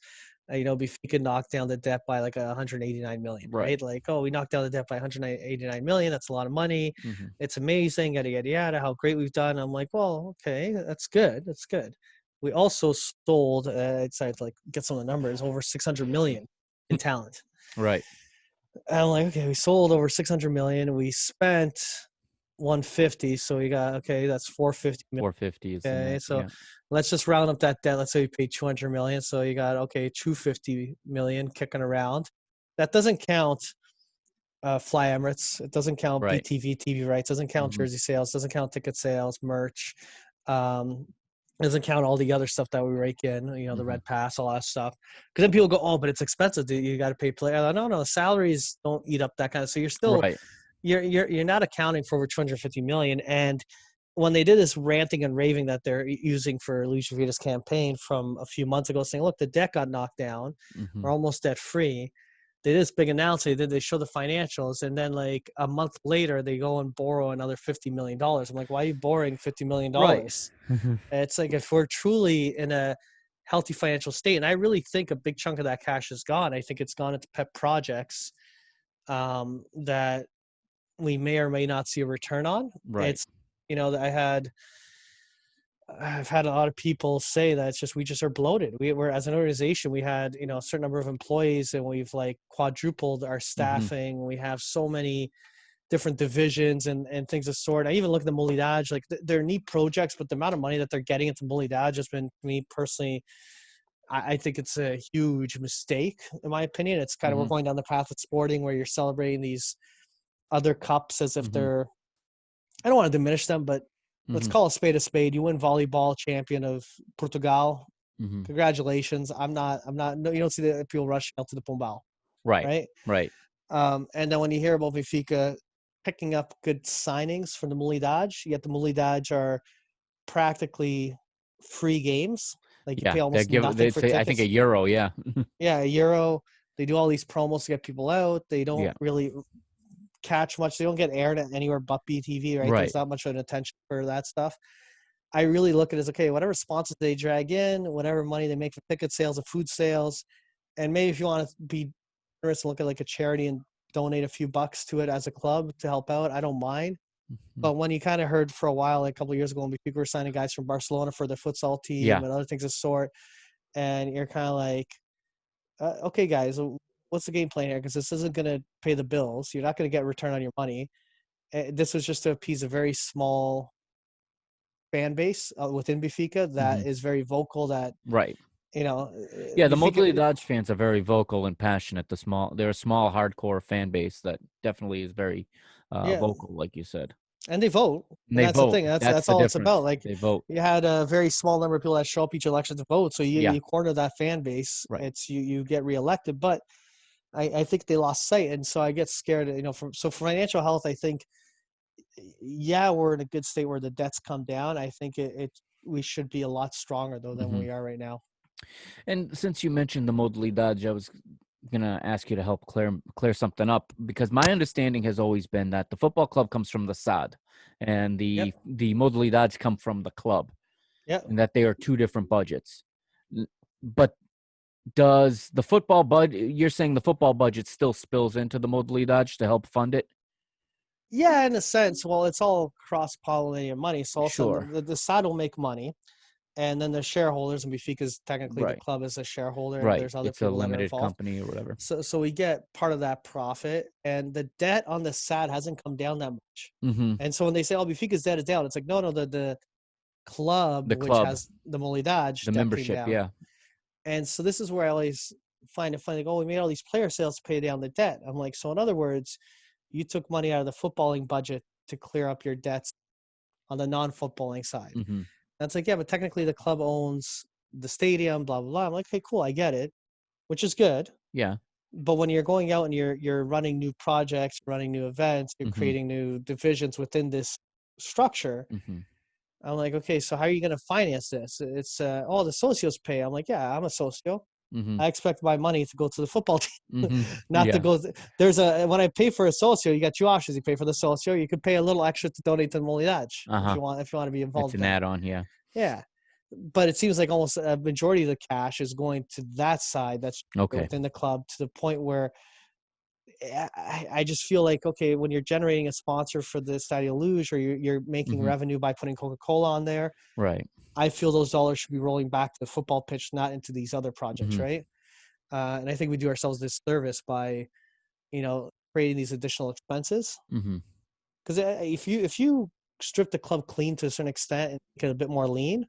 Benfica knocked down the debt by like 189 million, Right. right? Like, oh, we knocked down the debt by 189 million. That's a lot of money. Hmm. It's amazing, yada yada yada. How great we've done. I'm like, well, okay, that's good. That's good. We also sold. I'd say like get some of the numbers over 600 million in talent. Right. And I'm like, okay, we sold over 600 million. We spent 150, so we got okay. That's 450 million. 450 is the Okay, net. so Yeah. let's just round up that debt. Let's say we paid 200 million. So you got okay, 250 million kicking around. That doesn't count Fly Emirates. It doesn't count Right. BTV TV rights. Doesn't count Hmm. jersey sales. Doesn't count ticket sales, merch. Um, doesn't count all the other stuff that we rake in. The Hmm. red pass, all that stuff. Because then people go, oh, but it's expensive. You got to pay player. No, salaries don't eat up that kind of. So you're still Right. you're not accounting for over 250 million. And when they did this ranting and raving that they're using for Luis Vita's campaign from a few months ago, saying, look, the debt got knocked down, Hmm. we're almost debt free. They did this big announcement. They show the financials, and then like a month later, they go and borrow another $50 million. I'm like, why are you borrowing Right. $50 million? It's like if we're truly in a healthy financial state, and I really think a big chunk of that cash is gone. I think it's gone into pet projects that we may or may not see a return on. Right. It's I've had a lot of people say that it's just we just are bloated. We're as an organization, we had a certain number of employees, and we've like quadrupled our Hmm. staffing. We have so many different divisions and things of sort. I even look at the Mulidaj, like they're neat projects, but the amount of money that they're getting into Mulidaj has been, me personally, I think it's a huge mistake in my opinion. It's kind of we're Hmm. going down the path of sporting where you're celebrating these other cups as if Hmm. they're, I don't want to diminish them, but let's Hmm. call a spade a spade. You win volleyball champion of Portugal. Hmm. Congratulations. I'm not, no, you don't see the people rushing out to the Pombal, Right. right? Right. And then when you hear about Benfica picking up good signings from the Mulidaj, yet the Mulidaj are practically free games. Like you Yeah. pay They almost give. nothing They for say I think a tickets. euro. Yeah. Yeah, a euro. They do all these promos to get people out. They don't Yeah. really catch much. They don't get aired anywhere but BTV, right? There's Right. not much of an attention for that stuff. I really look at it as okay, whatever sponsors they drag in, whatever money they make for ticket sales and food sales, and maybe if you want to be generous and look at like a charity and donate a few bucks to it as a club to help out, I don't mind. Mhm. But when you kind of heard for a while, like a couple of years ago, when people were signing guys from Barcelona for the futsal team Yeah. and other things of sort, and you're kind of like, okay, guys, what's the game plan here? Because this isn't going to pay the bills. You're not going to get return on your money. This was just to appease a very small fan base within Benfica Hmm. that is very vocal. That Right. you know, Yeah, the Motherly Benfica, Dodge fans are very vocal and passionate. They're a small, hardcore fan base that definitely is very yeah, vocal, like you said. and they vote, And and they that's the vote. thing. That's That's that's the all it's about. difference. Like They vote. you had a very small number of people that show up each election to vote, so you Yeah. you corner that fan base. Right. It's you get reelected, but I think they lost sight, and so I get scared. For financial health, I think yeah, we're in a good state where the debts come down. I think we should be a lot stronger though than Hmm. we are right now. And since you mentioned the modalidade, I was gonna ask you to help clear something up, because my understanding has always been that the football club comes from the SAD, and Yep. the modalidades come from the club, Yep. and that they are two different budgets. But does the football budget? You're saying the football budget still spills into the modalidades to help fund it? Yeah, in a sense. Well, it's all cross-pollinating money. So all of a sudden, Sure. the side will make money, and then the shareholders, and Benfica is technically the Right. club is a shareholder, and Right. there's other It's a people that are limited involved. company or whatever. So we get part of that profit, and the debt on the SAD hasn't come down that much. Mm-hmm. And so when they say, "Oh, Benfica's debt is down," it's like, no, no, the club, The which club, has the Molidage, the debt came membership. down. Yeah. And so this is where I always find it funny. Like, oh, we made all these player sales to pay down the debt. I'm like, so in other words, you took money out of the footballing budget to clear up your debts on the non-footballing side. Mm-hmm. That's like, yeah, but technically the club owns the stadium, blah blah blah. I'm like, okay, cool, I get it, which is good. Yeah. But when you're going out and you're running new projects, running new events, you're Mm-hmm. creating new divisions within this structure. Mm-hmm. I'm like, okay, so how are you going to finance this? It's all the socios pay. I'm like, yeah, I'm a socio. Mm-hmm. I expect my money to go to the football team, Mm-hmm. not to Yeah. go. There's when I pay for a socio, you got two options. You pay for the socio. You could pay a little extra to donate to the Molidage Uh-huh. if you want to be It's involved an in that. add-on. Yeah. Yeah, but it seems like almost a majority of the cash is going to that side. That's Okay. within the club to the point where I just feel like, okay, when you're generating a sponsor for the Stadio Luge, or you're making Mm-hmm. revenue by putting Coca-Cola on there, Right. I feel those dollars should be rolling back to the football pitch, not into these other projects, Mm-hmm. right? And I think we do ourselves this service by, creating these additional expenses. Mm-hmm. Because if you strip the club clean to a certain extent and make it a bit more lean,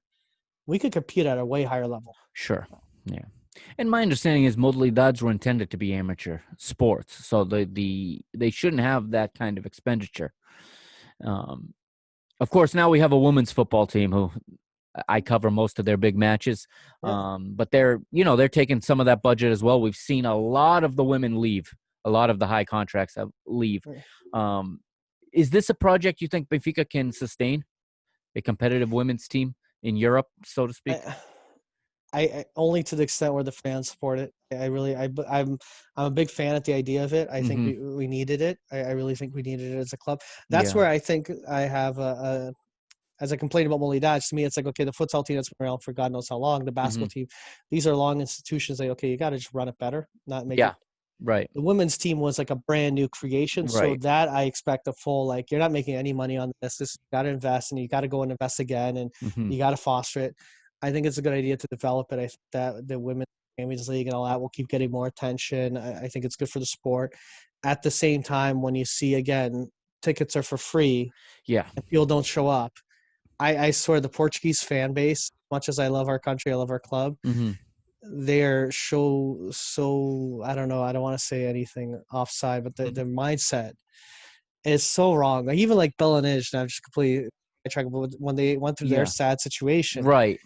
we could compete at a way higher level. Sure. Yeah. And my understanding is modalidades were intended to be amateur sports, so they shouldn't have that kind of expenditure. Um, of course, now we have a women's football team who I cover most of their big matches, Yeah. but they're taking some of that budget as well. We've seen a lot of the women leave, a lot of the high contracts leave. Right. Is this a project you think Benfica can sustain, a competitive women's team in Europe, so to speak? I only to the extent where the fans support it. I'm a big fan at the idea of it. I think Mm-hmm. we needed it. I really think we needed it as a club. That's Yeah. where I think I have as I complain about Molidad, to me, it's like, okay, the futsal team that's been around for God knows how long, the Mm-hmm. basketball team, these are long institutions. Like, okay, you got to just run it better, not make Yeah. it. Right. The women's team was like a brand new creation. So Right. that I expect a full, like, you're not making any money on this. This you got to invest, and you got to go and invest again, and Mm-hmm. you got to foster it. I think it's a good idea to develop it. I think that the women's Champions League and all that will keep getting more attention. I think it's good for the sport. At the same time, when you see again, tickets are for free Yeah. and people don't show up, I swear the Portuguese fan base, much as I love our country, I love our club, Mm-hmm. they're so I don't know, I don't want to say anything offside, but their mindset is so wrong. Like even like Belenij, and I'm just completely track when they went through their Yeah. sad situation, Right.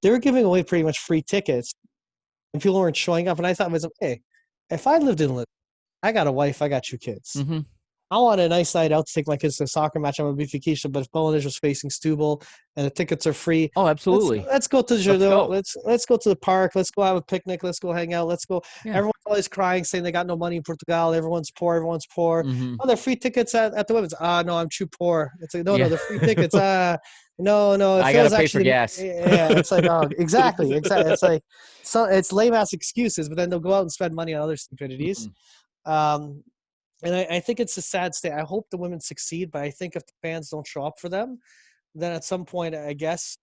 they were giving away pretty much free tickets and people weren't showing up. And I thought to myself, hey, if I lived in Lisbon, I got a wife, I got two kids. Mm-hmm. I want a nice night out to take my kids to a soccer match. I'm a Benfica, but if Belenij was facing Stubble and the tickets are free, Oh, absolutely. let's go to the Let's Jardin. go. Let's go to the park. Let's go have a picnic. Let's go hang out. Let's go. Yeah. Everyone's always crying, saying they got no money in Portugal. Everyone's poor. Everyone's poor. Mm-hmm. Oh, they're free tickets at the women's. No, I'm too poor. It's like, no, Yeah. the free tickets. No. If I it gotta was pay for actually, gas. yeah, it's like, oh, exactly. It's like, so it's lame ass excuses, but then they'll go out and spend money on other stupidities. Mm-hmm. And I think it's a sad state. I hope the women succeed, but I think if the fans don't show up for them, then at some point, I guess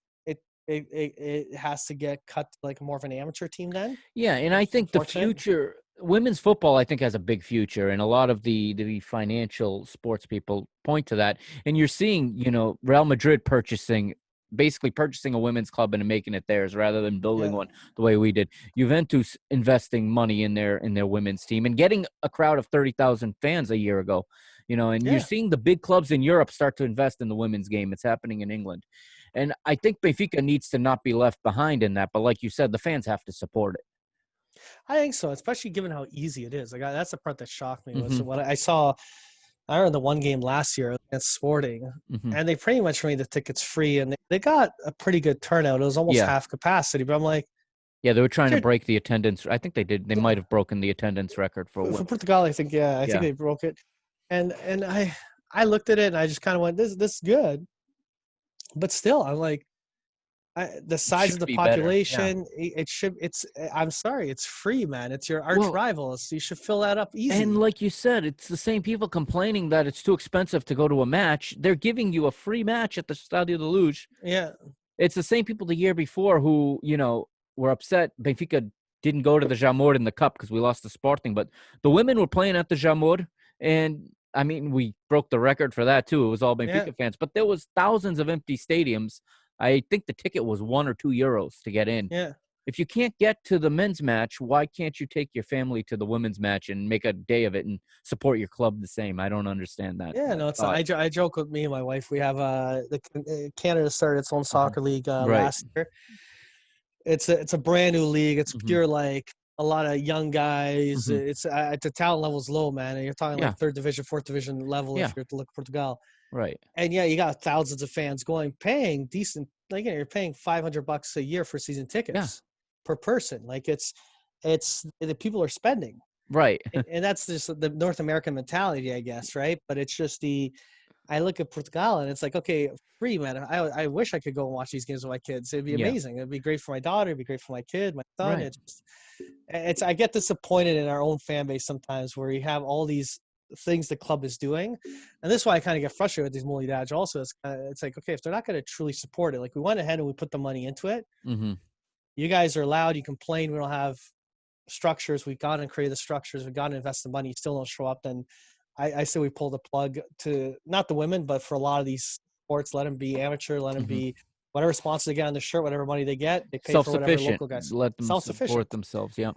it has to get cut to like more of an amateur team then. Yeah, and I It's think the unfortunate. future women's football, I think, has a big future, and a lot of the financial sports people point to that. And you're seeing, Real Madrid basically purchasing a women's club and making it theirs rather than building Yeah. one the way we did. Juventus investing money in their women's team and getting a crowd of 30,000 fans a year ago. And you're Yeah. seeing the big clubs in Europe start to invest in the women's game. It's happening in England. And I think Benfica needs to not be left behind in that. But like you said, the fans have to support it. I think so, especially given how easy it is. Like that's the part that shocked me was Mm-hmm. what I saw. I remember the one game last year against Sporting, Mm-hmm. and they pretty much made the tickets free, and they got a pretty good turnout. It was almost Yeah. half capacity, but I'm like, Yeah, they were trying to dude, break the attendance. I think they did. They might have broken the attendance record for for what. Portugal, I think I think Yeah. they broke it, and I looked at it and I just kind of went, this is good, but still, I'm like, the It size of should the be better. Yeah. population, it should. I'm sorry, it's free, man. It's your arch Well, rivals. You should fill that up and easy. like you said, it's the same people complaining that it's too expensive to go to a match. They're giving you a free match at the Stadio de Luz. Yeah, It's the same people the year before who, were upset Benfica didn't go to the Jamor in the cup because we lost the Sporting. But the women were playing at the Jamor, and I mean, we broke the record for that too. It was all yeah, Benfica fans, but there was thousands of empty stadiums. I think the ticket was €1 or €2 to get in. yeah. If you can't get to the men's match, why can't you take your family to the women's match and make a day of it and support your club the same? I don't understand that Yeah, that no, it's thought. I joke with me and my wife. We have Canada started its own Mhm. soccer league Right. last year. It's a brand new league. It's Hmm. pure like a lot of young guys. Hmm. It's the talent level's low, man. And you're talking Yeah. like third division, fourth division level if Yeah. you're to look at Portugal. Right. And yeah, you got thousands of fans going, paying decent. Like you're paying $500 a year for season Yeah. tickets per person. Like it's the people are spending, Right. and that's just the North American mentality, I guess, right? But it's just I look at Portugal and it's like, okay, free, man. I wish I could go and watch these games with my kids. It'd be Yeah. amazing. It'd be great for my daughter. It'd be great for my kid, my son. Right. It's I get disappointed in our own fan base sometimes where you have all these things the club is doing, and this is why I kind of get frustrated with these multi-dads. Also, it's like, okay, if they're not going to truly support it, like we went ahead and we put the money into it. Hmm. You guys are loud. You complain. We don't have structures. We've gone and created the structures. We've gone and invested the money. You still don't show up. Then I say we pull the plug to not the women, but for a lot of these sports, let them be amateur. Let them Hmm. be whatever sponsor they get on the shirt, whatever money they get, they pay for whatever Self-sufficient. local guys. Let them Self-sufficient. support themselves. Yeah.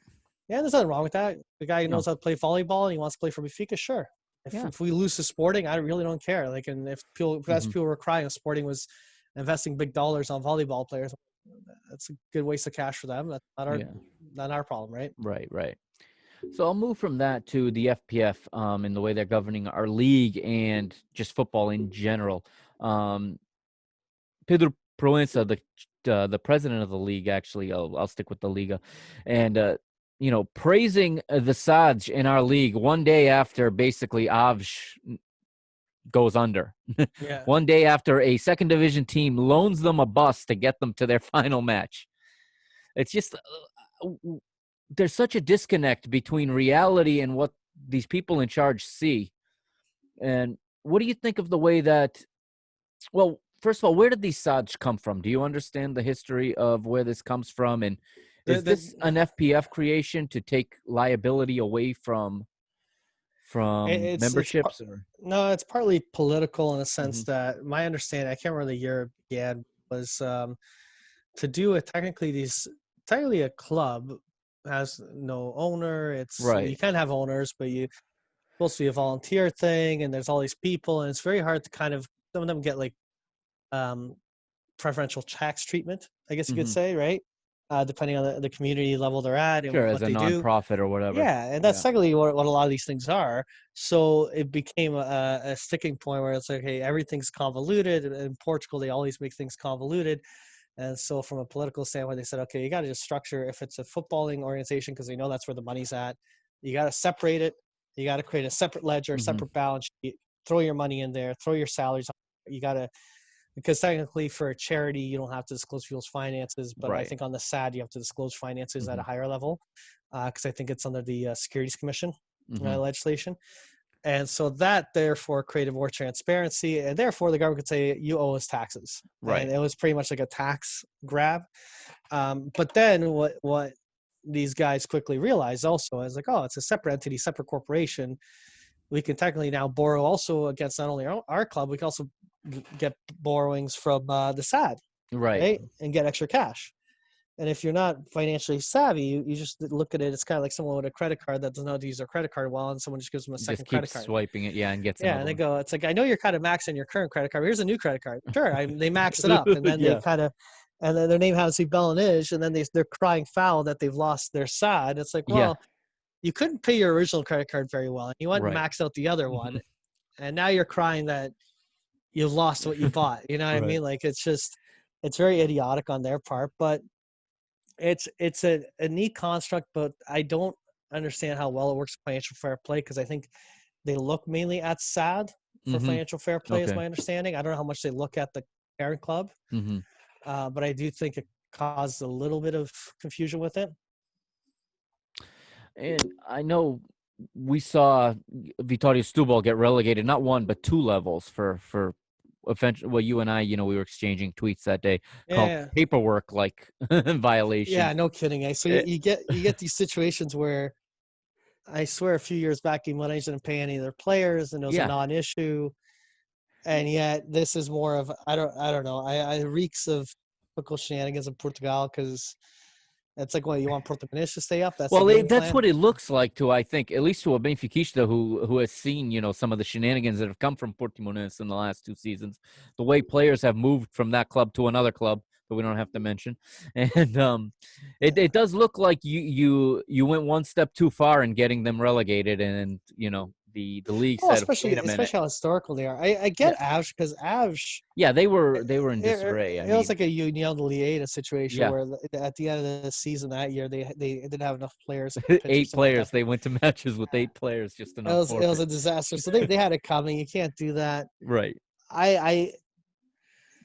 Yeah, there's nothing wrong with that. The guy who No. knows how to play volleyball and he wants to play for Benfica, sure. If, Yeah. if we lose to Sporting, I really don't care. Like, and if that's Hmm. people were crying, if Sporting was investing big dollars on volleyball players, that's a good waste of cash for them. That's Yeah. not our problem, right? Right. Right. So I'll move from that to the FPF and the way they're governing our league and just football in general. Pedro Proença, the president of the league, actually, I'll stick with the Liga, and praising the Saj in our league one day after basically Avj goes under, Yeah. one day after a second division team loans them a bus to get them to their final match. It's just there's such a disconnect between reality and what these people in charge see. And what do you think of the way that? Well, first of all, where did these Saj come from? Do you understand the history of where this comes from? And The, is the, this an FPF creation to take liability away from it's memberships? Or no, it's partly political in the hmm. sense that my understanding, I can't remember the year it began, was to do with technically a club has no owner. It's Right. you can have owners, but you supposed to be a volunteer thing, and there's all these people, and it's very hard to kind of some of them get like um, preferential tax treatment, I guess you could Hmm. say, right? Depending on the community level they're at and Sure, as what a they do. nonprofit or whatever. Yeah, and that's Yeah. technically what a lot of these things are. So it became a sticking point where it's like, hey, everything's convoluted. In Portugal, they always make things convoluted. And so, from a political standpoint, they said, okay, you got to just structure if it's a footballing organization because they know that's where the money's at. You got to separate it. You got to create a separate ledger, Hmm. separate balance sheet. Throw your money in there. Throw your salaries. You got to because technically for a charity you don't have to disclose people's finances, but I Right. think on the SAD you have to disclose finances at Hmm. a higher level because I think it's under the Securities Commission Hmm. legislation. And so that therefore created more transparency, and therefore the government could say you owe us taxes, and Right. it was pretty much like a tax grab. But then what these guys quickly realized also is like, oh, it's a separate entity, separate corporation. We can technically now borrow also against not only our club, we can also get borrowings from the SAD, Right. right, and get extra cash. And if you're not financially savvy, you just look at it. It's kind of like someone with a credit card that doesn't know how to use their credit card well, and someone just gives them a Just second keeps credit card. swiping it, yeah, and gets Yeah, another and they one. go, it's like, I know you're kind of maxing your current credit card. Here's a new credit card. Sure, they maxed it up, and then they Yeah. kind of, and then their name happens to be Belenige, and then they're crying foul that they've lost their SAD. It's like, Yeah. well, you couldn't pay your original credit card very well, and you went and Right. maxed out the other Mhm. one, and now you're crying that you've lost what you bought. You know what I Right. mean? Like it's very idiotic on their part, but it's a neat construct, but I don't understand how well it works with financial fair play because I think they look mainly at SAD for Mhm. financial fair play, is Okay. my understanding. I don't know how much they look at the parent club, Mhm. but I do think it caused a little bit of confusion with it. And I know we saw Vitória Setúbal get relegated not one but two levels for offense. Well, you and I, we were exchanging tweets that day called Yeah, paperwork like yeah, violations. no kidding. So Eh, you get these situations where I swear a few years back, Guimarães didn't pay any of their players, and it was a yeah. non-issue. And yet, this is more of I don't know. I reeks of typical shenanigans in Portugal because it's like, well, you want Portimonense to stay up? That's the Well, game that's plan. what it looks like to, I think, at least to a Benfiquista who has seen, some of the shenanigans that have come from Portimonense in the last two seasons. The way players have moved from that club to another club that we don't have to mention, and it does look like you went one step too far in getting them relegated, and the league Oh, said, wait especially a minute, especially how historical they are. I yeah, get Avs because Avs yeah, they it, were they were in it, disarray. I it was mean, like a Union de Liège situation yeah, where at the end of the season that year they didn't have enough players on the pitch or eight something like that. players. They went to matches with eight players just It enough was forfeit. a disaster. So they had it coming. You can't do that. Right. I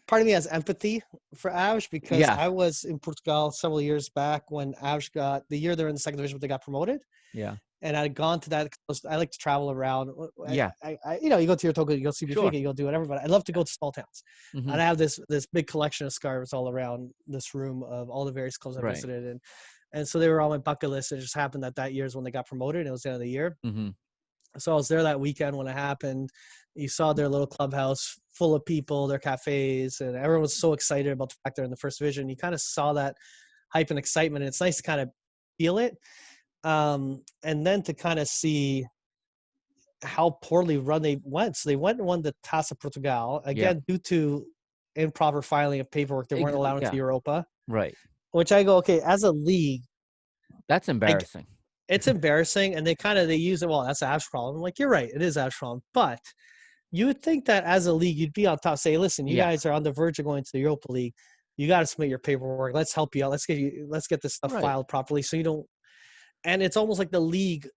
part of me has empathy for Avs because Yeah. I was in Portugal several years back when Avs got the year they're in the second division, but they got promoted. Yeah. And I'd gone to that. I like to travel around. Yeah. You go to your Togo, you go see Benfica, Sure. you go do whatever. But I love to Yeah. go to small towns, Hmm. and I have this big collection of scarves all around this room of all the various clubs I Right. visited, and so they were on my bucket list. It just happened that year is when they got promoted, and it was the end of the year. Hmm. So I was there that weekend when it happened. You saw their little clubhouse full of people, their cafes, and everyone was so excited about the fact they're in the first division. You kind of saw that hype and excitement, and it's nice to kind of feel it. And then to kind of see how poorly run they went. So they went and won the Taça Portugal Yeah. again due to improper filing of paperwork. They weren't allowed into Yeah. Europa, Right. which I go, okay, as a league, That's I, embarrassing. it's embarrassing. And they use it. Well, that's the Avs problem. I'm like, you're right, it is Avs problem, but you would think that as a league, you'd be on top. Say, listen, you Yeah. guys are on the verge of going to the Europa League. You got to submit your paperwork. Let's help you out. Let's get this stuff Right. filed properly, so you don't. And it's almost like the league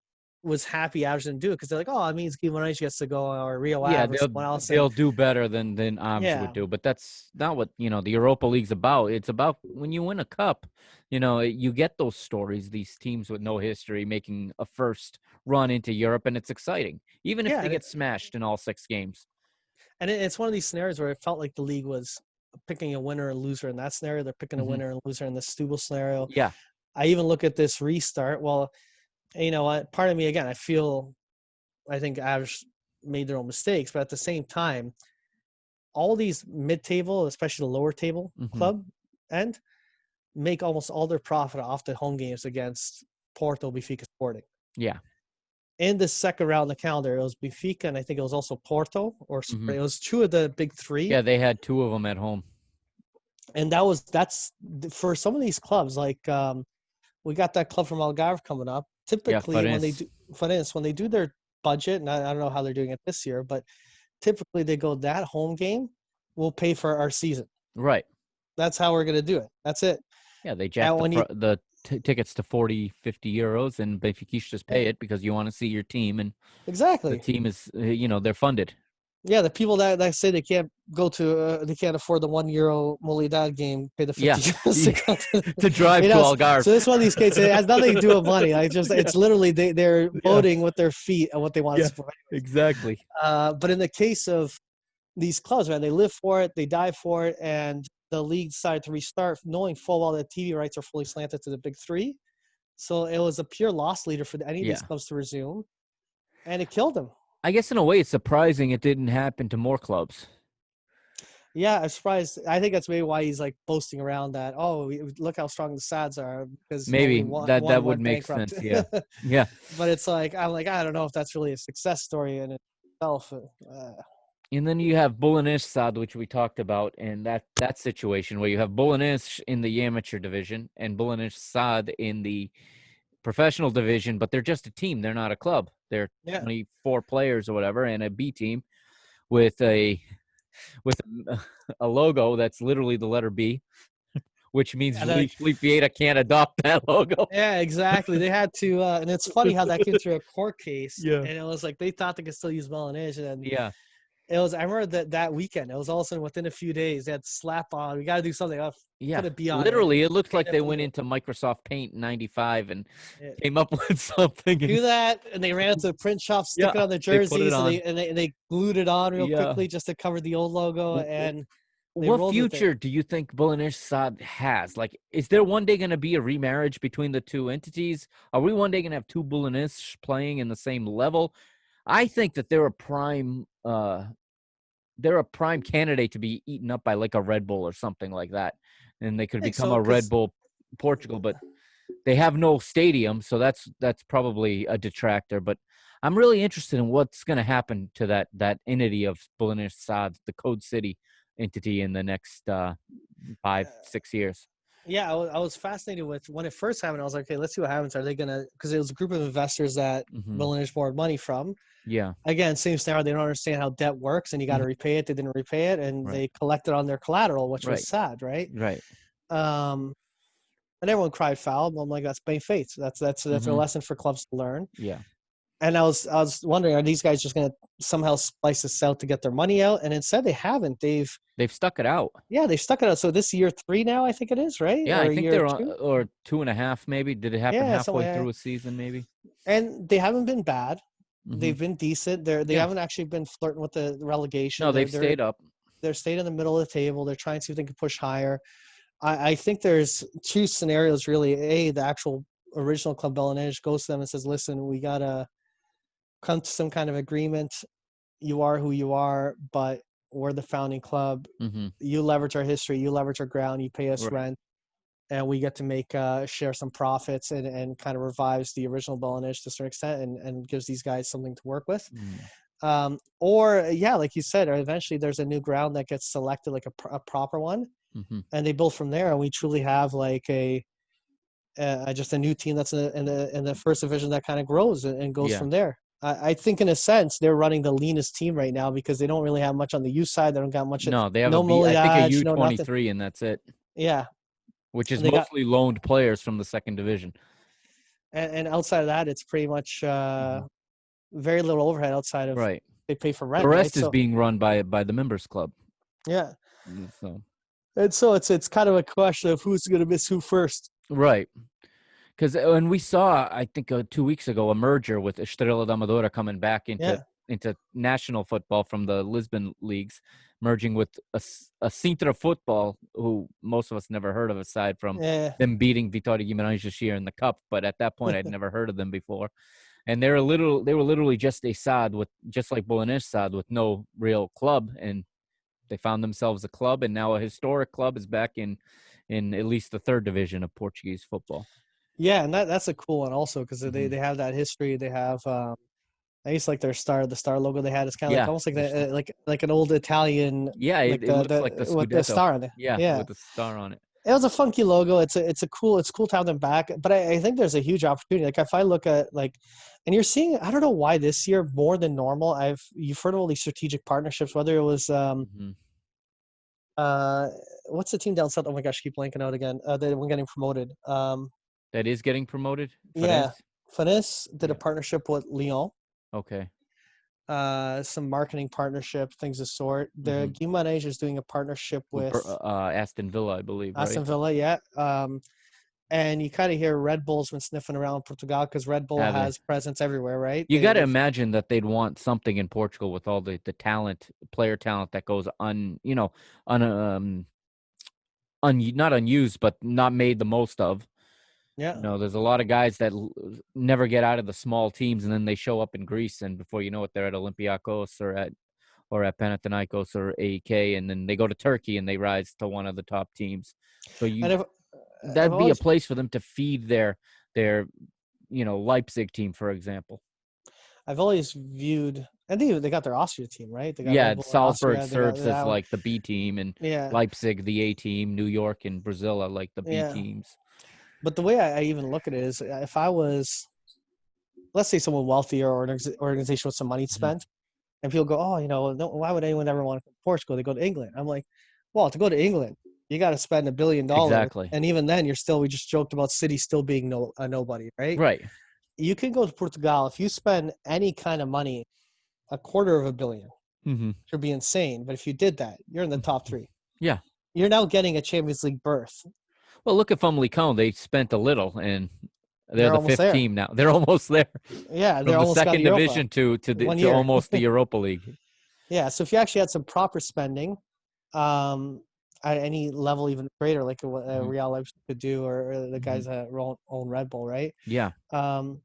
was happy Avs didn't do it because they're like, oh, it means Guimarães gets to go or Rio Yeah, Ave or they'll someone else. And they'll do better than Arms would yeah, do, but that's not what the Europa League's about. It's about when you win a cup, you get those stories. These teams with no history making a first run into Europe, and it's exciting, even if yeah, they get smashed in all six games. it's one of these scenarios where it felt like the league was picking a winner and loser in that scenario. They're picking a Hmm. winner and loser in the Stubble scenario. Yeah. I even look at this restart. Well, you know what? Part of me again, I think Avs made their own mistakes, but at the same time, all these mid-table, especially the lower table Hmm. club end, make almost all their profit off the home games against Porto, Benfica, Sporting. Yeah. In the second round of the calendar, it was Benfica, and I think it was also Porto, Hmm. it was two of the big three. Yeah, they had two of them at home. And that's for some of these clubs. Like we got that club from Algarve coming up. Yeah, Typically, when they Farense. do, for instance, when they do their budget, and I don't know how they're doing it this year, but typically they go that home game will pay for our season. Right. That's how we're going to do it. That's it. Yeah, they And jacked when you the tickets to 40, 50 euros, and Benfica just yeah, pay it because you want to see your team, and the exactly. team is, they're funded. Yeah, the people that say they can't go to they can't afford the €1 Molidad game, pay the Yeah. 50 euros to go to. To drive to Algarve. So this one of these cases it has nothing to do with money. Like just Yeah. it's literally they're Yeah. voting with their feet on what they want to Yeah. support. Exactly. But in the case of these clubs, man, they live for it, they die for it, and the league decided to restart, knowing full well that TV rights are fully slanted to the big three. So it was a pure loss leader for any of these Yeah. clubs to resume, and it killed them. I guess in a way it's surprising it didn't happen to more clubs. Yeah, I'm surprised. I think that's maybe why he's like boasting around that. Oh, look how strong the Sads are because only Maybe that one would went make bankrupt. sense. Yeah. Yeah. But it's like I'm like I don't know if that's really a success story in itself. And then you have Bulanish Sad, which we talked about, and that situation where you have Bulanish in the amateur division and Bulanish Sad in the professional division, but they're just a team. They're not a club. They're Yeah. 24 players or whatever, and a B team with with a logo that's literally the letter B, which means And then, Luis Felipe Vieira can't adopt that logo. yeah, exactly. They had to, and it's funny how that came through a court case, Yeah. and it was like they thought they could still use Melanage, and Yeah. it was. I remember that weekend. It was all of a sudden within a few days they had slap on. We got to do something. Oh, Yeah. put a B on it. Literally, it looked Can't like they went do into Microsoft Paint in 95 and it. came up with something. And, Do that, and they ran to the print shop, stick yeah. it on the They put it jerseys, and on. they glued it on real Yeah. quickly just to cover the old logo, and they What rolled with it. future do you think Bulanish Sad has? Like, is there one day going to be a remarriage between the two entities? Are we one day going to have two Bulanish playing in the same level? I think that they're a prime candidate to be eaten up by like a Red Bull or something like that, and they could I think become so a Red because Bull Portugal. But they have no stadium, so that's probably a detractor. But I'm really interested in what's going to happen to that entity of Bulanish Sad, the Code City entity, in the next 5-6 years. yeah, I was fascinated with when it first happened. I was like, okay, let's see what happens. Are they gonna? Because it was a group of investors that Hmm. Melanage borrowed money from. Yeah. Again, same scenario. They don't understand how debt works, and you got to Mhm. repay it. They didn't repay it, and Right. they collected on their collateral, which was Right. sad, right? Right. Um, and everyone cried foul. But I'm like, that's plain faith. That's a Hmm. lesson for clubs to learn. Yeah. And I was wondering, are these guys just going to somehow splice this out to get their money out? And instead, they haven't. They've stuck it out. They stuck it out. So this year 3 now, I think it is, right? Yeah, I Or think year they're on, 2? or 2.5 maybe. Did it happen Yeah, something halfway like that. through a season? Maybe. And they haven't been bad. Hmm. They've been decent. They Yeah. haven't actually been flirting with the relegation. No, they've stayed up. They're staying in the middle of the table. They're trying to see if they can push higher. I think there's two scenarios really. The actual original Club Belenenses goes to them and says, "Listen, we gotta come to some kind of agreement. You are who you are, but we're the founding club. Hmm. You leverage our history. You leverage our ground. You pay us Right. rent, and we get to make share some profits and kind of revives the original Belenenses to a certain extent and gives these guys something to work with." Mm. Or yeah, like you said, or eventually there's a new ground that gets selected, like a proper one, Hmm. and they build from there, and we truly have like a just a new team that's in the first division that kind of grows and goes Yeah. from there. I think in a sense they're running the leanest team right now because they don't really have much on the youth side. They don't got much, No, they have a no B. I think a Miliage, no nothing. U23, and that's it. Yeah, Which is and they got mostly loaned players from the second division. and outside of that, it's pretty much Hmm. very little overhead outside of Right. they pay for The rent, right? rest is So being run by the members club. yeah, So and so it's kind of a question of who's going to miss who first. right. Because when we saw, I think 2 weeks ago, a merger with Estrela da Amadora coming back Yeah, into national football from the Lisbon leagues, merging with a Sintra football, who most of us never heard of, aside from yeah. them beating Vitória Guimarães this year in the cup. But at that point, I'd never heard of them before. And they were literally just a SAD with, just like Belenenses SAD, with no real club, and they found themselves a club, and now a historic club is back in at least the third division of Portuguese football. Yeah, and that's a cool one also because Hmm. they have that history. They have I used to like the star logo they had. It's kind of like Yeah, almost like like an old Italian yeah, like it looks like the the with the Scudetto. star on it. Yeah, Yeah, with the star on it. it was a funky logo. It's cool to have them back. But I think there's a huge opportunity. Like if I look at like, and you're seeing I don't know why this year more than normal. You've heard of all these strategic partnerships. Whether it was Hmm. uh what's the team down south? Oh my gosh, I keep blanking out again. They were getting promoted. That is getting promoted. Yeah, Fares. Finis did a Yeah. partnership with Lyon. Okay. Some marketing partnership, things of sort. The Hmm. Guimarães is doing a partnership With with Aston Villa, I believe, right? Aston Villa, yeah. And you kind of hear Red Bull's been sniffing around Portugal because Red Bull Have they? has presence everywhere, right? You got to imagine that they'd want something in Portugal with all the talent, player talent that goes un not unused, but not made the most of. Yeah. There's a lot of guys that never get out of the small teams, and then they show up in Greece, and before you know it, they're at Olympiacos or at Panathinaikos or AEK, and then they go to Turkey and they rise to one of the top teams. So And I've that'd be a always place for them to feed their Leipzig team, for example. I've always viewed And they got their Austria team, right? They got Yeah, Red Bull in Salzburg Austria. They got serves as that. like the B team, and Yeah, Leipzig the A team. New York and Brazil are like the B yeah. teams. But the way I even look at it is, if I was, let's say, someone wealthier or an organization with some money to Mhm. spend, and people go, oh, no, why would anyone ever want to go to Portugal? They go to England. I'm like, well, to go to England, you got to spend $1 billion, Exactly. and even then, you're still. We just joked about City still being a nobody, right? Right. You can go to Portugal if you spend any kind of money, $250 million. Hmm. Should be insane, but if you did that, you're in the top three. Yeah. You're now getting a Champions League berth. Well, look at Famalicão. They spent a little, and they're They're the almost fifth there. team now. They're almost there Yeah, they're from the almost got a second Europa division to 1 year. almost the Europa League. Yeah, so if you actually had some proper spending, um, at any level even greater, like what Mhm. Real Leipzig could do, or the Mhm. guys that own Red Bull, right? Yeah. Um,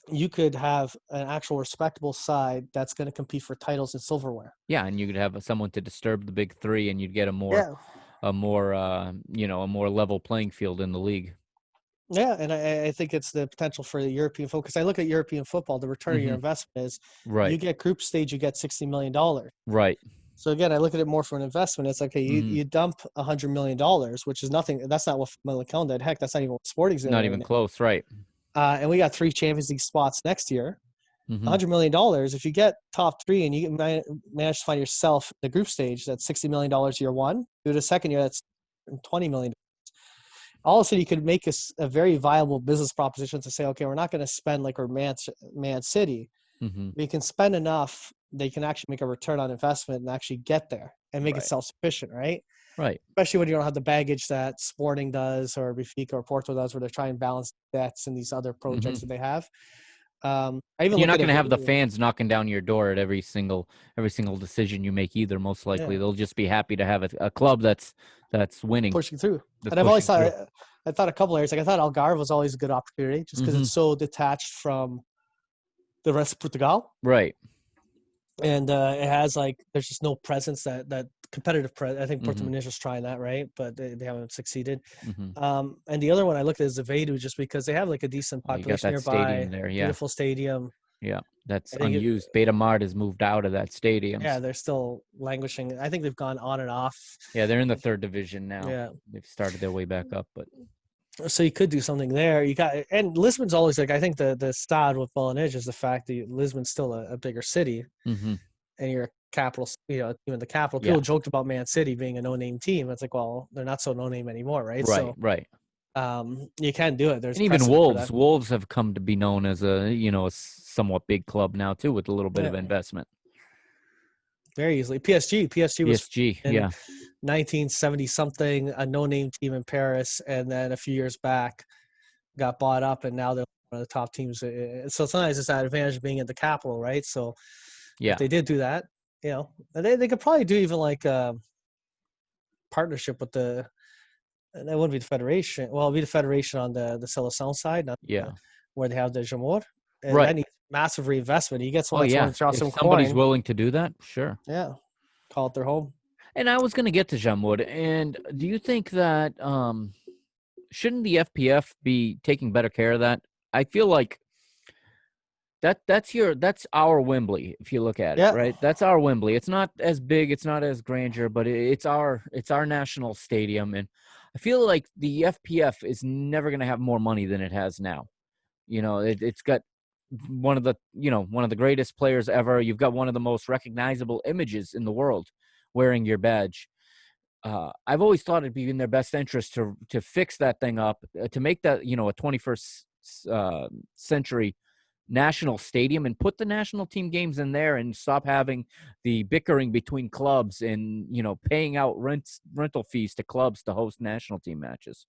you could have an actual respectable side that's going to compete for titles and silverware. Yeah, and you could have someone to disturb the big three, and you'd get Yeah, a more level playing field in the league. yeah, and I think it's the potential for the European football. Because I look at European football, the return of your Hmm. investment is you Right. get group stage, you get $60 million. Right. So again, I look at it more for an investment. It's like, okay, Hmm. you dump $100 million, which is nothing. That's not what Milan did. Heck, that's not even what Sporting's doing Not right even now. close. Right. And we got 3 Champions League spots next year. Hmm. $100 million. If you get top three and you manage to find yourself in the group stage, that's $60 million year one. Do it a second year, that's $20 million. All of a sudden, you could make a very viable business proposition to say, okay, we're not going to spend like we're Man City. Hmm. We can spend enough they can actually make a return on investment and actually get there and make it Right. self-sufficient, right? Right. Especially when you don't have the baggage that Sporting does or Benfica or Porto does, where they're trying to balance debts and these other projects Hmm. that they have. I even You're look not at going to have the it. fans knocking down your door at every single decision you make either. Most likely, Yeah, they'll just be happy to have a club that's winning, pushing through. that's And I've always pushing through. thought, I thought a couple areas, like I thought Algarve was always a good opportunity just because Hmm. it's so detached from the rest of Portugal. Right. And it has like, there's just no presence that competitive. I think Porto Hmm. Muniz was trying that, right? But they haven't succeeded. Hmm. And the other one I looked at is the Vedu, just because they have like a decent Well, you got population that stadium nearby, there. Yeah. beautiful stadium. Yeah. That's I think unused. Beta Mart has moved out of that yeah, stadiums. they're still languishing. I think they've gone on and off. Yeah, they're in the third division now. Yeah. They've started their way back up, but So you could do something there. You got, and Lisbon's always like, I think the sad with Belenidge is the fact that Lisbon's still a bigger city hmm and you're a capital, even the capital. yeah. People joked about Man City being a no-name team. It's like, well, they're not so no-name anymore, right? Right, So right. you can do it. There's And even precedent for Wolves. that. Wolves have come to be known as a somewhat big club now too, with a little bit of Yeah, investment. very easily. PSG was PSG, in yeah. 1970 something, a no-name team in Paris, and then a few years back got bought up, and now they're one of the top teams. So sometimes it's that advantage of being in the capital, right? So if Yeah. they did do that, they could probably do even like a partnership with the. And that wouldn't be the federation. Well, it'd be the federation on the Seleção side, not Yeah. where they have the Jamor. And that Right. needs massive reinvestment. You get Oh someone that's willing yeah. to drop If some somebody's coin, willing to do that, sure. yeah, call it their home. And I was gonna get to Jamwood. And do you think that shouldn't the FPF be taking better care of that? I feel like that's our Wembley, if you look at it, Yeah, right? That's our Wembley. It's not as big, it's not as grandeur, but it's our national stadium. And I feel like the FPF is never gonna have more money than it has now. It's got one of the greatest players ever. You've got one of the most recognizable images in the world wearing your badge. I've always thought it'd be in their best interest to fix that thing up, to make that a 21st century national stadium, and put the national team games in there, and stop having the bickering between clubs, and paying out rental fees to clubs to host national team matches.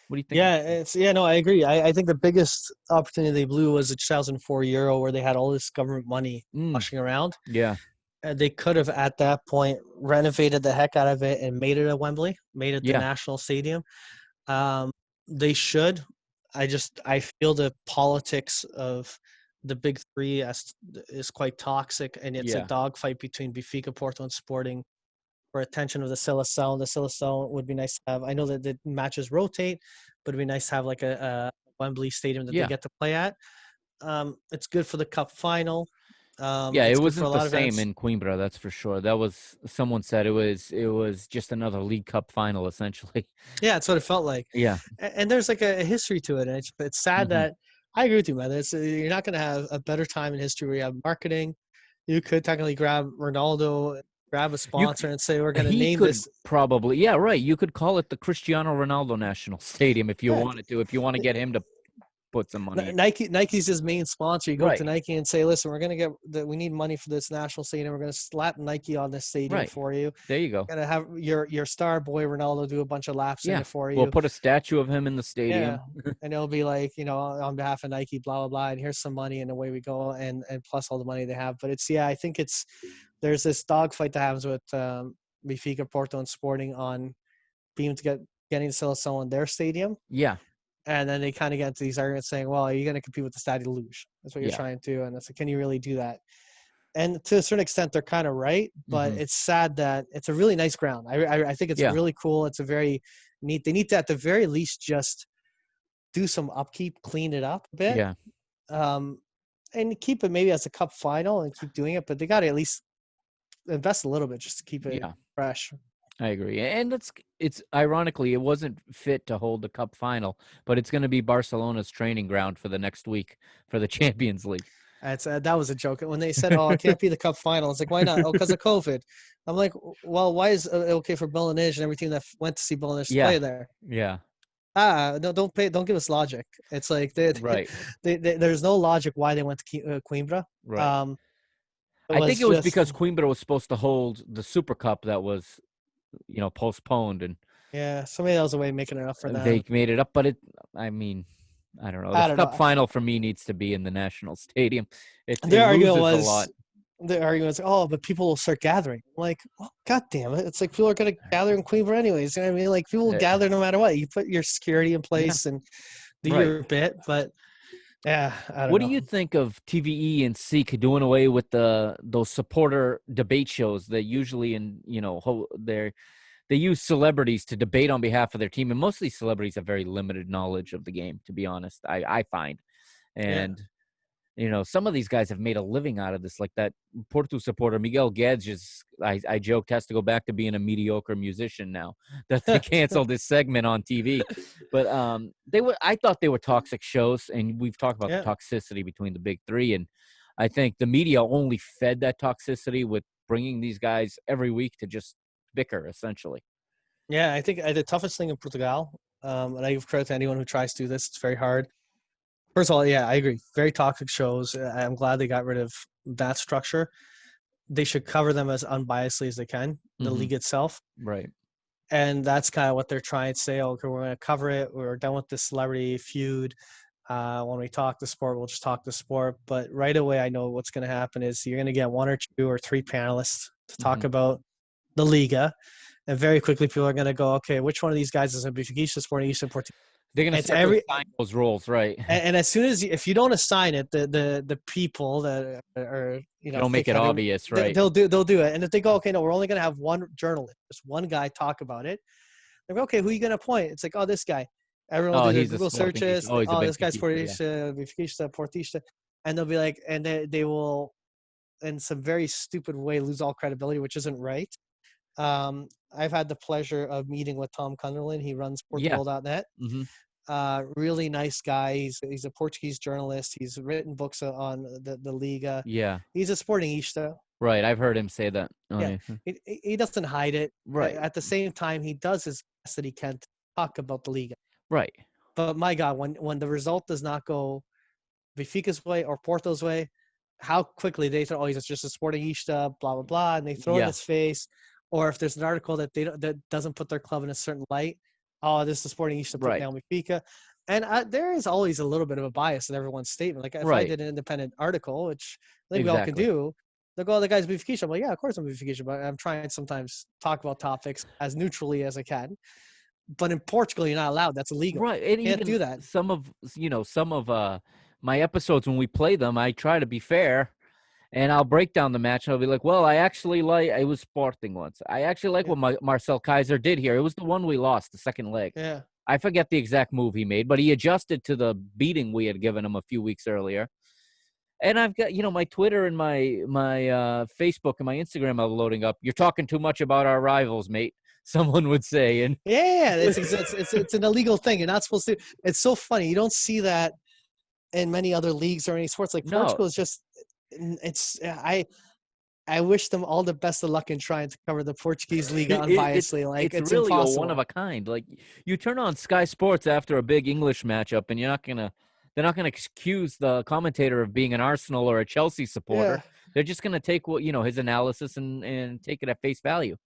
What do you think? no, I agree. I think the biggest opportunity they blew was the 2004 Euro, where they had all this government money Mm, washing around. yeah, And they could have at that point renovated the heck out of it and made it a Wembley, made it the yeah, national stadium. They should. I feel the politics of the big three is quite toxic, and it's a yeah, dogfight between Benfica, Porto, and Sporting for attention of the Seleção. The Seleção would be nice to have. I know that the matches rotate, but it'd be nice to have like a Wembley stadium that they yeah. get to play at. It's good for the cup final. Yeah, it It's good for a wasn't the lot of same events. in Coimbra, that's for sure. That was someone said it was just another League Cup final essentially. Yeah, it's what it felt like. Yeah. And there's like a history to it, and it's sad Hmm. that I agree with you, man. You're not going to have a better time in history where you have marketing. You could technically grab Ronaldo, grab a You sponsor, and say we're going to he name could this. probably, yeah, right. You could call it the Cristiano Ronaldo National Stadium if you Yeah, wanted to, if you want to get him to put some money in. Nike's his main sponsor. You go to Right. Nike and say, listen, we're going to get that. We need money for this national stadium. We're going to slap Nike on this stadium Right. for you. There you go. Going to have your star boy Ronaldo do a bunch of laps in Yeah. it for We'll you. put a statue of him in the Yeah. stadium. And it'll be like, on behalf of Nike, blah, blah, blah. And here's some money and away we go. And plus all the money they have. But I think there's this dogfight that happens with Benfica, Porto, and Sporting on being getting to sell someone their stadium. Yeah. And then they kind of get into these arguments saying, well, are you going to compete with the Stade Luge? That's what you're Yeah. trying to do. And it's like, can you really do that? And to a certain extent, they're kind of right, but it's sad that it's a really nice ground. I think it's really cool. It's a very neat. They need to, at the very least, just do some upkeep, clean it up a bit, Yeah. And keep it maybe as a cup final and keep doing it. But they got to at least invest a little bit just to keep it fresh. I agree. And it's ironically, it wasn't fit to hold the cup final, but it's going to be Barcelona's training ground for the next week for the Champions League. That was a joke. When they said, "Oh, it can't be the cup final," it's like, why not? Oh, because of COVID. I'm like, well, why is it okay for Belenige and every team that went to see Belenige play there? Yeah. No, don't give us logic. It's like Right. there's no logic why they went to Coimbra. Right. I think it was because Coimbra was supposed to hold the Super Cup that was, postponed, and somebody else was a way of making it up for them. they made it up. But I don't know. The cup final for me needs to be in the National Stadium. It loses a lot. The argument was, oh, but people will start gathering. I'm like, well, God damn it. It's like people are going to gather in Coimbra anyways. You know what I mean? Like people will gather no matter what. You put your security in place and do your bit. But yeah, I don't know. What do you think of TVE and Seek doing away with those supporter debate shows that usually they use celebrities to debate on behalf of their team, and most of these celebrities have very limited knowledge of the game, to be honest, I find. And some of these guys have made a living out of this, like that Porto supporter Miguel Guedes I joked, has to go back to being a mediocre musician now that they canceled this segment on TV. But I thought they were toxic shows, and we've talked about the toxicity between the big three, and I think the media only fed that toxicity with bringing these guys every week to just bicker, essentially. Yeah, I think the toughest thing in Portugal, and I give credit to anyone who tries to do this, it's very hard. First of all, yeah, I agree. Very toxic shows. I'm glad they got rid of that structure. They should cover them as unbiasedly as they can, the league itself. Right. And that's kind of what they're trying to say. Okay, we're going to cover it. We're done with this celebrity feud. When we talk the sport, we'll just talk the sport. But right away, I know what's going to happen is you're going to get one or two or three panelists to talk about the Liga. And very quickly, people are going to go, okay, which one of these guys is a Benfica Sporting Eastern Portuguese? They're going to start to assign those roles, right? And as soon as if you don't assign it, the people that are don't make it obvious, right? They'll do it. And if they go, okay, no, we're only going to have one journalist, just one guy talk about it. They're like, okay, who are you going to appoint? It's like, oh, this guy. Everyone will do their Google searches. Oh, this guy's Portista, and they'll be like, and they will, in some very stupid way, lose all credibility, which isn't right. I've had the pleasure of meeting with Tom Cunderland. He runs Portugal.net. Really nice guy. He's a Portuguese journalist. He's written books on the Liga. Yeah. He's a Sportingista. Right. I've heard him say that. He doesn't hide it. Right. At the same time, he does his best that he can to talk about the Liga. Right. But my God, when the result does not go Benfica's way or Porto's way, how quickly they throw, oh, he's just a Sportingista, blah, blah, blah, and they throw in his face. Or if there's an article that that doesn't put their club in a certain light, oh, this is Sportingista put down Benfica. And there is always a little bit of a bias in everyone's statement. Like if I did an independent article, which I think we all can do, they'll go, oh, the guy's Benfica. I'm like, yeah, of course I'm Benfica, but I'm trying to sometimes talk about topics as neutrally as I can. But in Portugal, you're not allowed. That's illegal. Right. And you can't do that. Some of my episodes, when we play them, I try to be fair. And I'll break down the match, and I'll be like, well, I actually it was Sporting once. I actually like what Marcel Kaiser did here. It was the one we lost, the second leg. Yeah. I forget the exact move he made, but he adjusted to the beating we had given him a few weeks earlier. And I've got, my Twitter and my Facebook and my Instagram are loading up. You're talking too much about our rivals, mate. Someone would say, and Yeah, it's an illegal thing. You're not supposed to. It's so funny. You don't see that in many other leagues or any sports. Like no, Portugal is just. It's I wish them all the best of luck in trying to cover the Portuguese Liga it's unbiasedly. Like it's it's really a one of impossible. a kind. Like you turn on Sky Sports after a big English matchup, and they're not gonna excuse the commentator of being an Arsenal or a Chelsea supporter. Yeah, They're just gonna take what his analysis and take it at face value.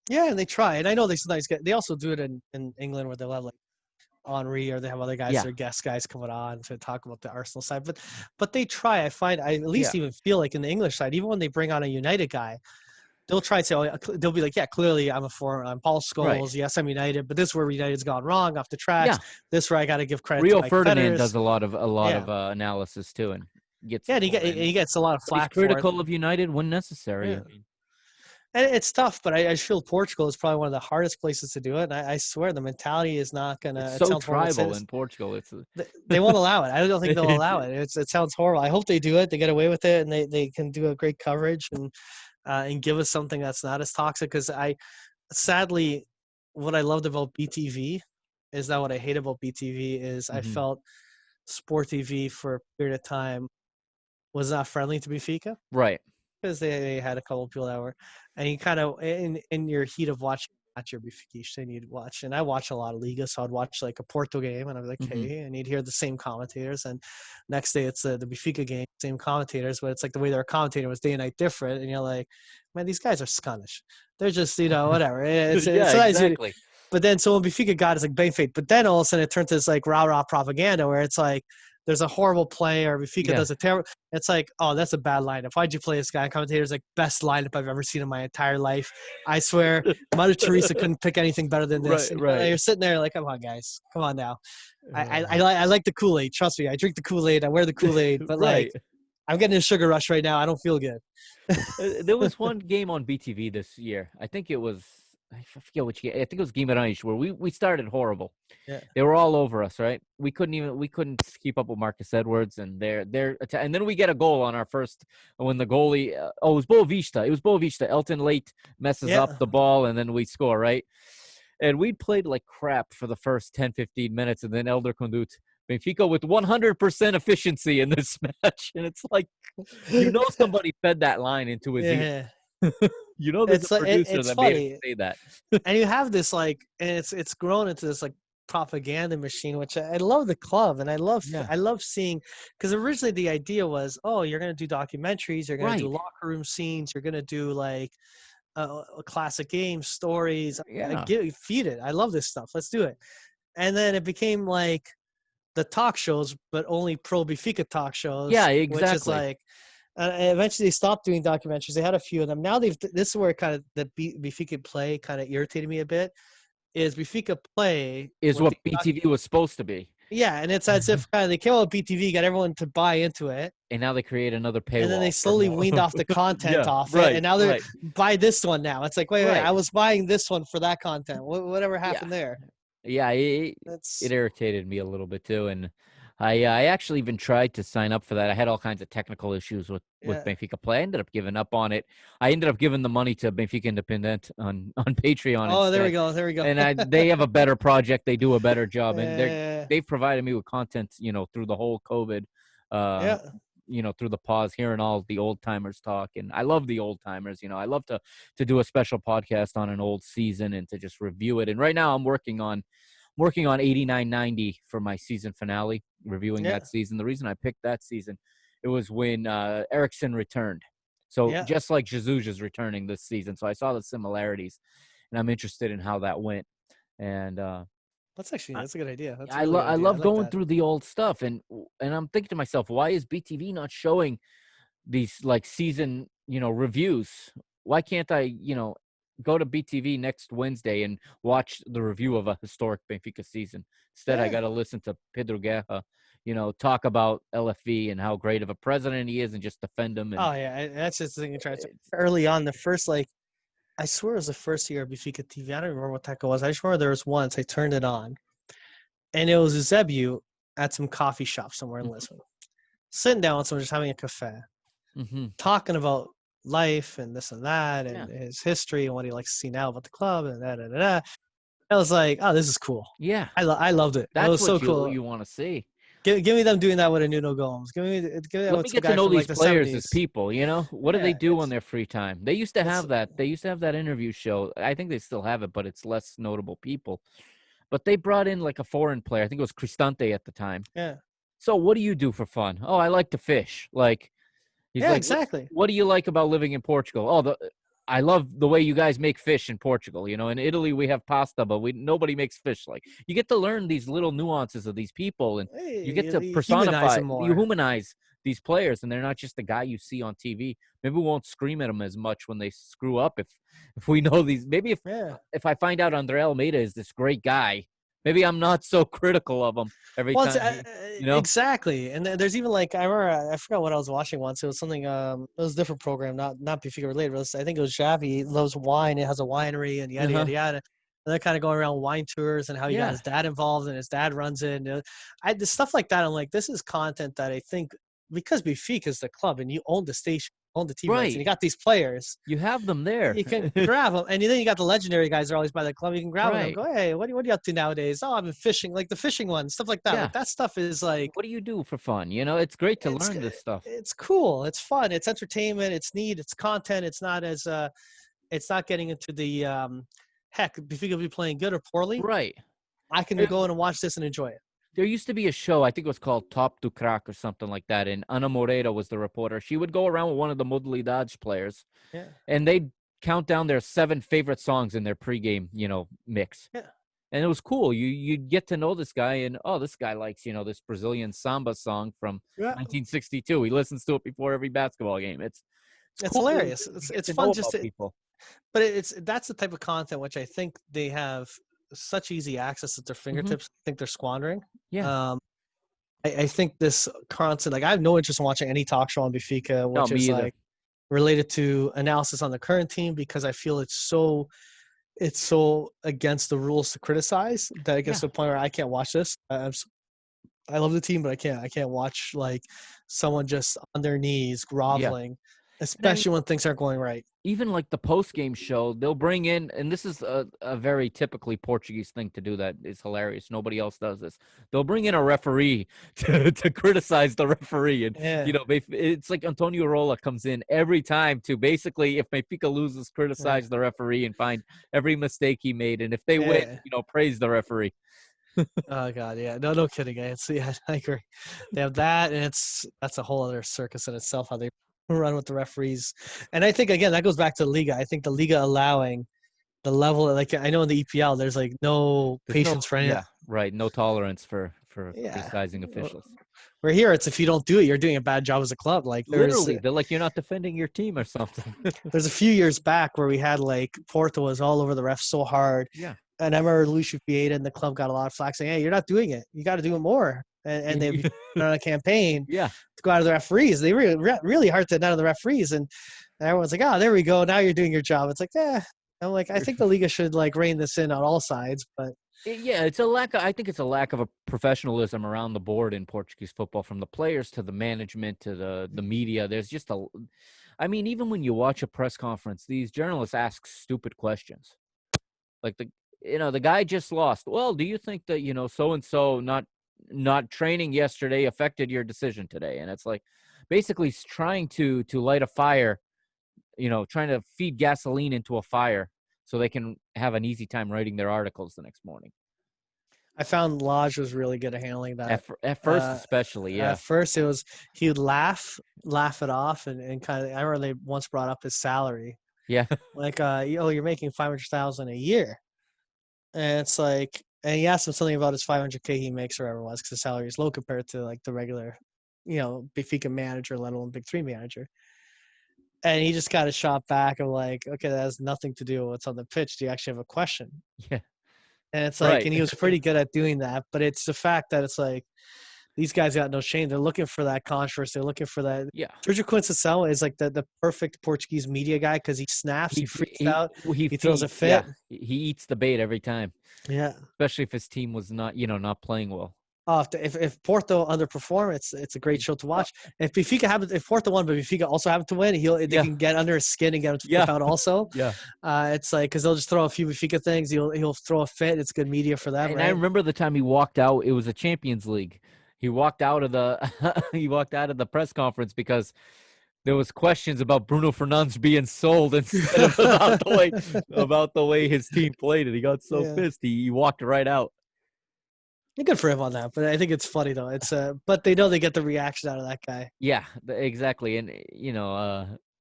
yeah, and they try. And I know they sometimes get. They also do it in England where they'll have like Henri or they have other guys, Yeah, their guest guys coming on to talk about the Arsenal side. But they try. I find I at yeah, least even feel like in the English side, even when they bring on a United guy, they'll try to say, they'll be like, yeah, clearly I'm Paul right. Scholes. Yes, I'm United, but this is where United's gone wrong off the tracks. Yeah, This is where I got to give credit to Rio my Ferdinand does competitors. a lot of Yeah. analysis too, and gets Yeah. And people in. he gets a lot of But he's flack for it. critical of United when necessary. Yeah. I mean, And it's tough, but I feel Portugal is probably one of the hardest places to do it. And I swear the mentality is not going it's to, it so sounds horrible to say tribal this. in Portugal. It's They won't allow it. I don't think they'll it's allow it. It sounds horrible. I hope they do it. They get away with it and they can do a great coverage and give us something that's not as toxic. Because sadly, what I loved about BTV is that what I hate about BTV is I mhm. felt Sport TV for a period of time was not friendly to Benfica Right. because they had a couple of people that were, and you kind of in your heat of watching match your Benfica, you'd watch, and I watch a lot of Liga, so I'd watch like a Porto game, and I'd be like, Hmm. hey, and you'd hear the same commentators, and next day it's the Benfica game, same commentators, but it's like the way they're commentating was day and night different, and you're like, man, these guys are Scottish. They're just whatever. It's Yeah, sometimes you, exactly. but then so when Benfica got it's like Benfica, but then all of a sudden it turns to this like rah rah propaganda where it's like there's a horrible play or Benfica Yeah. does a terrible. It's like, oh, that's a bad lineup. Why'd you play this guy? Commentator's like best lineup I've ever seen in my entire life. I swear, Mother Teresa couldn't pick anything better than this. Right, And right. you're sitting there like, come on, guys, come on now. Uh, I like the Kool Aid. Trust me, I drink the Kool Aid. I wear the Kool Aid, but like right. I'm getting a sugar rush right now. I don't feel good. There was one game on BTV this year. I think it was. I forget which game. I think it was Guimarães where we started horrible. Yeah, They were all over us, right? We couldn't keep up with Marcus Edwards and and then we get a goal on our first when the goalie it was Boavista. It was Boavista. Elton Late messes up yeah. the ball and then we score, right? And we played like crap for the first 10, 15 minutes and then Elder Condut Benfica with 100% efficiency in this match. And it's like, somebody fed that line into his ear. Yeah, There's a producer it's that made him funny. say that. And you have this like, and it's grown into this like propaganda machine, which I love the club, and Yeah. I love seeing because originally the idea was, oh, you're gonna do documentaries, you're gonna do Right. locker room scenes, you're gonna do like a classic game stories. Yeah. Feed it. I love this stuff. Let's do it. And then it became like the talk shows, but only pro Benfica talk Yeah, shows, which is exactly. like. And eventually they stopped doing documentaries. They had a few of them. Now this is where kind of the Benfica play kind of irritated me a bit. Is Benfica play Is with what the BTV was supposed to be. yeah, and it's as if kind of they came out with BTV, got everyone to buy into it, And now they create another and then they paywall for slowly more. weaned off the content Yeah, off it, and right, now they're right, buy this one now. It's like wait, right. I was buying this one for that content. Whatever Yeah, happened there? yeah. It That's irritated me a little bit too, and I actually even tried to sign up for that. I had all kinds of technical issues with yeah. Benfica Play. I ended up giving up on it. I ended up giving the money to Benfica Independent on Patreon Oh, there we instead, go. There we go. and they have a better project. They do a better job, and uh, they've provided me with content, through the whole COVID, uh, yeah, through the pause, hearing all the old timers talk, and I love the old timers. I love to do a special podcast on an old season and to just review it. And right now, I'm working on 89-90 for my season finale, reviewing yeah, that season. The reason I picked that season, it was when Eriksson returned. So yeah. just like Jesus is returning this season, so I saw the similarities, and I'm interested in how that went. And That's a good idea. That's a I really love good I idea. I love like going that. through the old stuff, and I'm thinking to myself, why is BTV not showing these like season reviews? Why can't I go to BTV next Wednesday and watch the review of a historic Benfica season? Instead, I Yeah. got to listen to Pedro Guerra, talk about LFV and how great of a president he is, and just defend him. And Oh yeah, that's just the thing. it's, Early on, the first like I swear it was the first year of Benfica TV. I don't remember what that was. I just remember there was once I turned it on, and it was Zebu at some coffee shop somewhere in mhm, Lisbon. sitting down with someone, just having a cafe, Mm-hmm. talking about life and this and that, Yeah. and his history and what he likes to see now about the club and da da da. Da. I was like, oh, this is cool. Yeah. I loved it. It That's was so what you cool. you want to see. Give me them doing that with a Nuno Gomes. Give me that Let with me some get to guy know from these like the players as 70s. people, you know? What do they Yeah, do on their free time? They used to it's have that. They used to have that interview show. I think they still have it, but it's less notable people. But they brought in like a foreign player. I think it was Cristante at the time. yeah, So what do you do for fun? Oh, I like to fish. Like he's yeah, like, exactly. what do you like about living in Portugal? Oh, I love the way you guys make fish in Portugal. You know, in Italy we have pasta, but nobody makes fish. Like you get to learn these little nuances of these people, and you get Hey, to you humanize personify, him you more. humanize these players, and they're not just the guy you see on TV. Maybe we won't scream at them as much when they screw up if we know these. Maybe Yeah. if I find out Andre Almeida is this great guy, maybe I'm not so critical of him every Well, it's, time he, you know. exactly, and there's even like I remember I forgot what I was watching once. It was something it was a different program, not Benfica related. It was, I think it was Xavi. He loves wine. It has a winery and Uh yada huh. yada yada. And they're kind of going around wine tours and how he got Yeah. his dad involved and his dad runs it. And, the stuff like that. I'm like, this is content that I think because Benfica is the club and you own the station, own the TV rights, and you Right. got these players. You have them there. You can grab them, and then you got the legendary guys that are always by the club. You can grab them and Right. go, "Hey, what are you up to nowadays?" Oh, I've been fishing, like the fishing one, stuff like that. Yeah. Like that stuff is like What do you do for fun? You know, it's great to it's learn this stuff. it's cool, it's fun, it's entertainment, it's neat, it's content. It's not getting into the heck. If you could be playing good or poorly, Right. I can There go in and watch this and enjoy it. there used to be a show, I think it was called Top to Crack or something like that, and Ana Moreira was the reporter. She would go around with one of the Modalidades players, Yeah, and they'd count down their 7 favorite songs in their pregame, mix. yeah, And it was cool. You'd get to know this guy, and oh, this guy likes, this Brazilian samba song from yeah. 1962. He listens to it before every basketball game. It's It's cool. hilarious. You get It's to know fun just about to, people. but it's that's the type of content which I think they have such easy access at their Hmm. fingertips. I think they're squandering. Yeah. Um, I think this constant, like, I have no interest in watching any talk show on Benfica, No, which me is either. like related to analysis on the current team, because I feel it's so against the rules to criticize that it gets Yeah. to the point where I can't watch this. I love the team, but I can't watch like someone just on their knees Yeah. groveling, And I mean, especially when things aren't going right. even like the post game show, they'll bring in, and this is a very typically Portuguese thing to do that is hilarious. Nobody else does this. They'll bring in a referee to criticize the referee. And, Yeah, it's like Antonio Rola comes in every time to basically, if Benfica loses, yeah, criticize the referee and find every mistake he made. And if they win, yeah. praise the referee. Oh god, yeah. No, no kidding. Yeah, I agree. They have that, and that's a whole other circus in itself how they run with the referees. And I think again that goes back to the Liga. I think the Liga allowing the level, like I know in the EPL, there's like no There's no, patience for any. yeah, right. No tolerance for Yeah, criticizing officials. we're here. It's if you don't do it, you're doing a bad job as a club. Like Literally, they're like, you're not defending your team or something. there's a few years back where we had like Porto was all over the refs so hard, Yeah. and I remember Lucio Vieira and the club got a lot of flack saying, "Hey, you're not doing it. You got to do it more." And they've been on a campaign Yeah. to go out of the referees. They really hard to out of the referees, and everyone's like, "Oh, there we go. Now you're doing your job." It's like, yeah. I'm like, I think the Liga should like rein this in on all sides, but Yeah, it's a lack of, I think it's a lack of a professionalism around the board in Portuguese football, from the players to the management to the media. There's just I mean, even when you watch a press conference, these journalists ask stupid questions. Like the guy just lost. Well, do you think that, so and so not training yesterday affected your decision today? And it's like basically trying to light a fire, trying to feed gasoline into a fire so they can have an easy time writing their articles the next morning. I found Lodge was really good at handling that. At first, Uh, especially, at yeah. first, it was he would laugh it off, and kind of. I remember they once brought up his salary, Yeah. like, "Oh, you're making 500,000 a year," and it's like, and he asked him something about his 500K he makes or whatever it was, because his salary is low compared to like the regular, Benfica manager, let alone Big Three manager. And he just got a shot back of like, okay, that has nothing to do with what's on the pitch. Do you actually have a question? Yeah. And it's like, Right. and he was pretty good at doing that. But it's the fact that it's like these guys got no shame. They're looking for that controversy. They're looking for that. Yeah. Sergio Conceição is like the perfect Portuguese media guy because he snaps, he freaks out, he throws a Yeah. fit. He eats the bait every time, Yeah. especially if his team was not playing well. If Porto underperform, it's a great show to watch. If Porto won, but Benfica also happen to win, they Yeah, can get under his skin and get him to yeah, flip out also. yeah. It's like because they'll just throw a few Benfica things. He'll throw a fit. It's good media for them, And I right? remember the time he walked out. It was a Champions League. He walked out of the he walked out of the press conference because there was questions about Bruno Fernandes being sold instead of about the way his team played it. He got so Yeah. pissed. He walked right out. Good for him on that, but I think it's funny though. It's but they know they get the reaction out of that guy. Yeah, exactly. And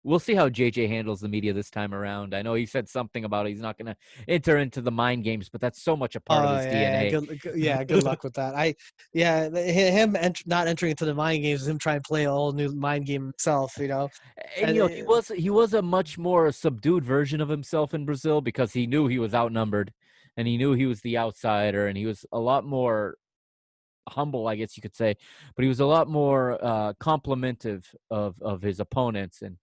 we'll see how JJ handles the media this time around. I know he said something about he's not going to enter into the mind games, but that's so much a part of Oh his yeah, DNA. good luck with that. Not entering into the mind games is him trying to play a whole new mind game himself. And And he was a much more subdued version of himself in Brazil because he knew he was outnumbered and he knew he was the outsider and he was a lot more humble, I guess you could say, but he was a lot more complimentive of his opponents. And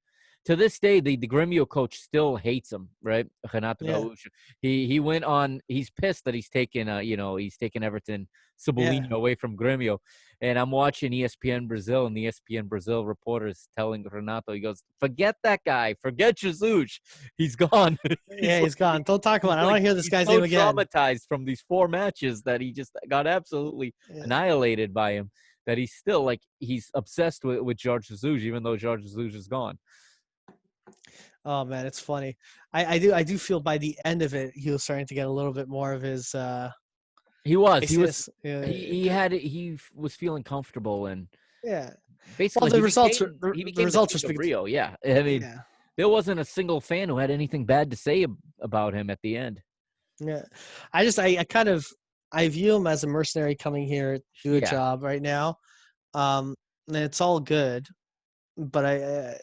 to this day, the Grêmio coach still hates him, right? Renato yeah, Gaúcho. He went on. He's pissed that he's taken he's taken Everton yeah, Cebolinha away from Grêmio. And I'm watching ESPN Brazil, and the ESPN Brazil reporters telling Renato, he goes, "Forget that guy. Forget Jesus. He's gone." yeah. He's gone. Don't talk about it. I don't want to hear this He's guy's so name again. traumatized from these 4 matches that he just got absolutely Yeah. annihilated by him that he's still he's obsessed with George Jesus, even though George Jesus is gone. Oh man, it's funny. I do feel by the end of it, he was starting to get a little bit more of his He was he was iciness. Yeah, he was feeling comfortable and yeah. Well, basically the results are he the became the results are king of speaking. Rio. Yeah, I mean Yeah, there wasn't a single fan who had anything bad to say about him at the end. yeah. I kind of I view him as a mercenary coming here to do a Yeah, job right now. And it's all good, but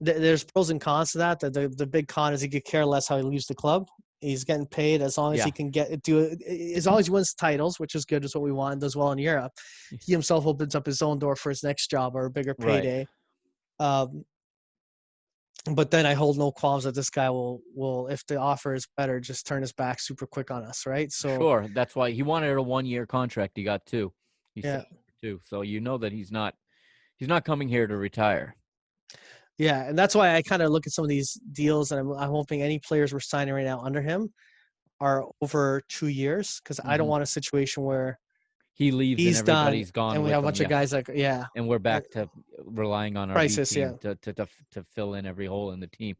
there's pros and cons to that. The big con is he could care less how he leaves the club. He's getting paid as long as yeah, he can as long as he wins titles, which is good, is what we want, and does well in Europe. He himself opens up his own door for his next job or a bigger right. payday. Um, but then I hold no qualms that this guy will if the offer is better, just turn his back super quick on us, right? So Sure, that's why he wanted a 1-year contract. He got 2. He yeah, signed for 2, so you know that he's not coming here to retire. yeah, and that's why I kind of look at some of these deals, and I'm hoping any players we're signing right now under him are over 2 years because I don't Mhm. want a situation where He leaves and he's done everybody's gone and we with have a him. bunch of Yeah, guys like and we're uh, back to relying on our B crisis. Yeah, team to fill in every hole in the team.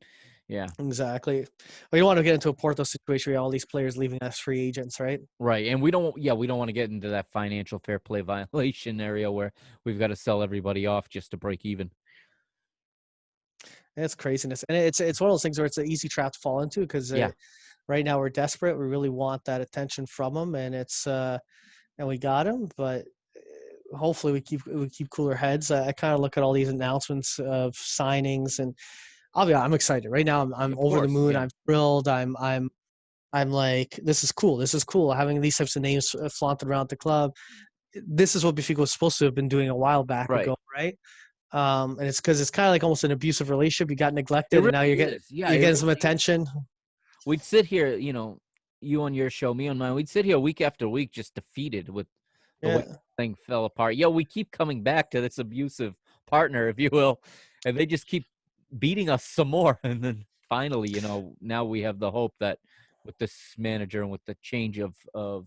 Yeah, exactly. We don't want to get into a Porto situation where all these players leaving as free agents, right? right. And we don't. Yeah, we don't want to get into that financial fair play violation area where we've got to sell everybody off just to break even. It's craziness, and it's one of those things where it's an easy trap to fall into because Yeah, right now we're desperate. We really want that attention from him, and and we got him, but hopefully we keep cooler heads. I kind of look at all these announcements of signings, and I'm excited right now. I'm of over the course. moon. Yeah. I'm thrilled. I'm like, this is cool. This is cool. Having these types of names flaunted around the club. This is what Benfica was supposed to have been doing a while back Right. ago, right? And it's because it's kind of like almost an abusive relationship. You got It neglected, and really now is. Yeah, you're it getting some really is. attention. We'd sit here, you on your show, me on mine. We'd sit here week after week just defeated with the way Yeah. the thing fell apart. Yeah, we keep coming back to this abusive partner, if you will, and they just keep beating us some more. And then finally, now we have the hope that with this manager and with uh,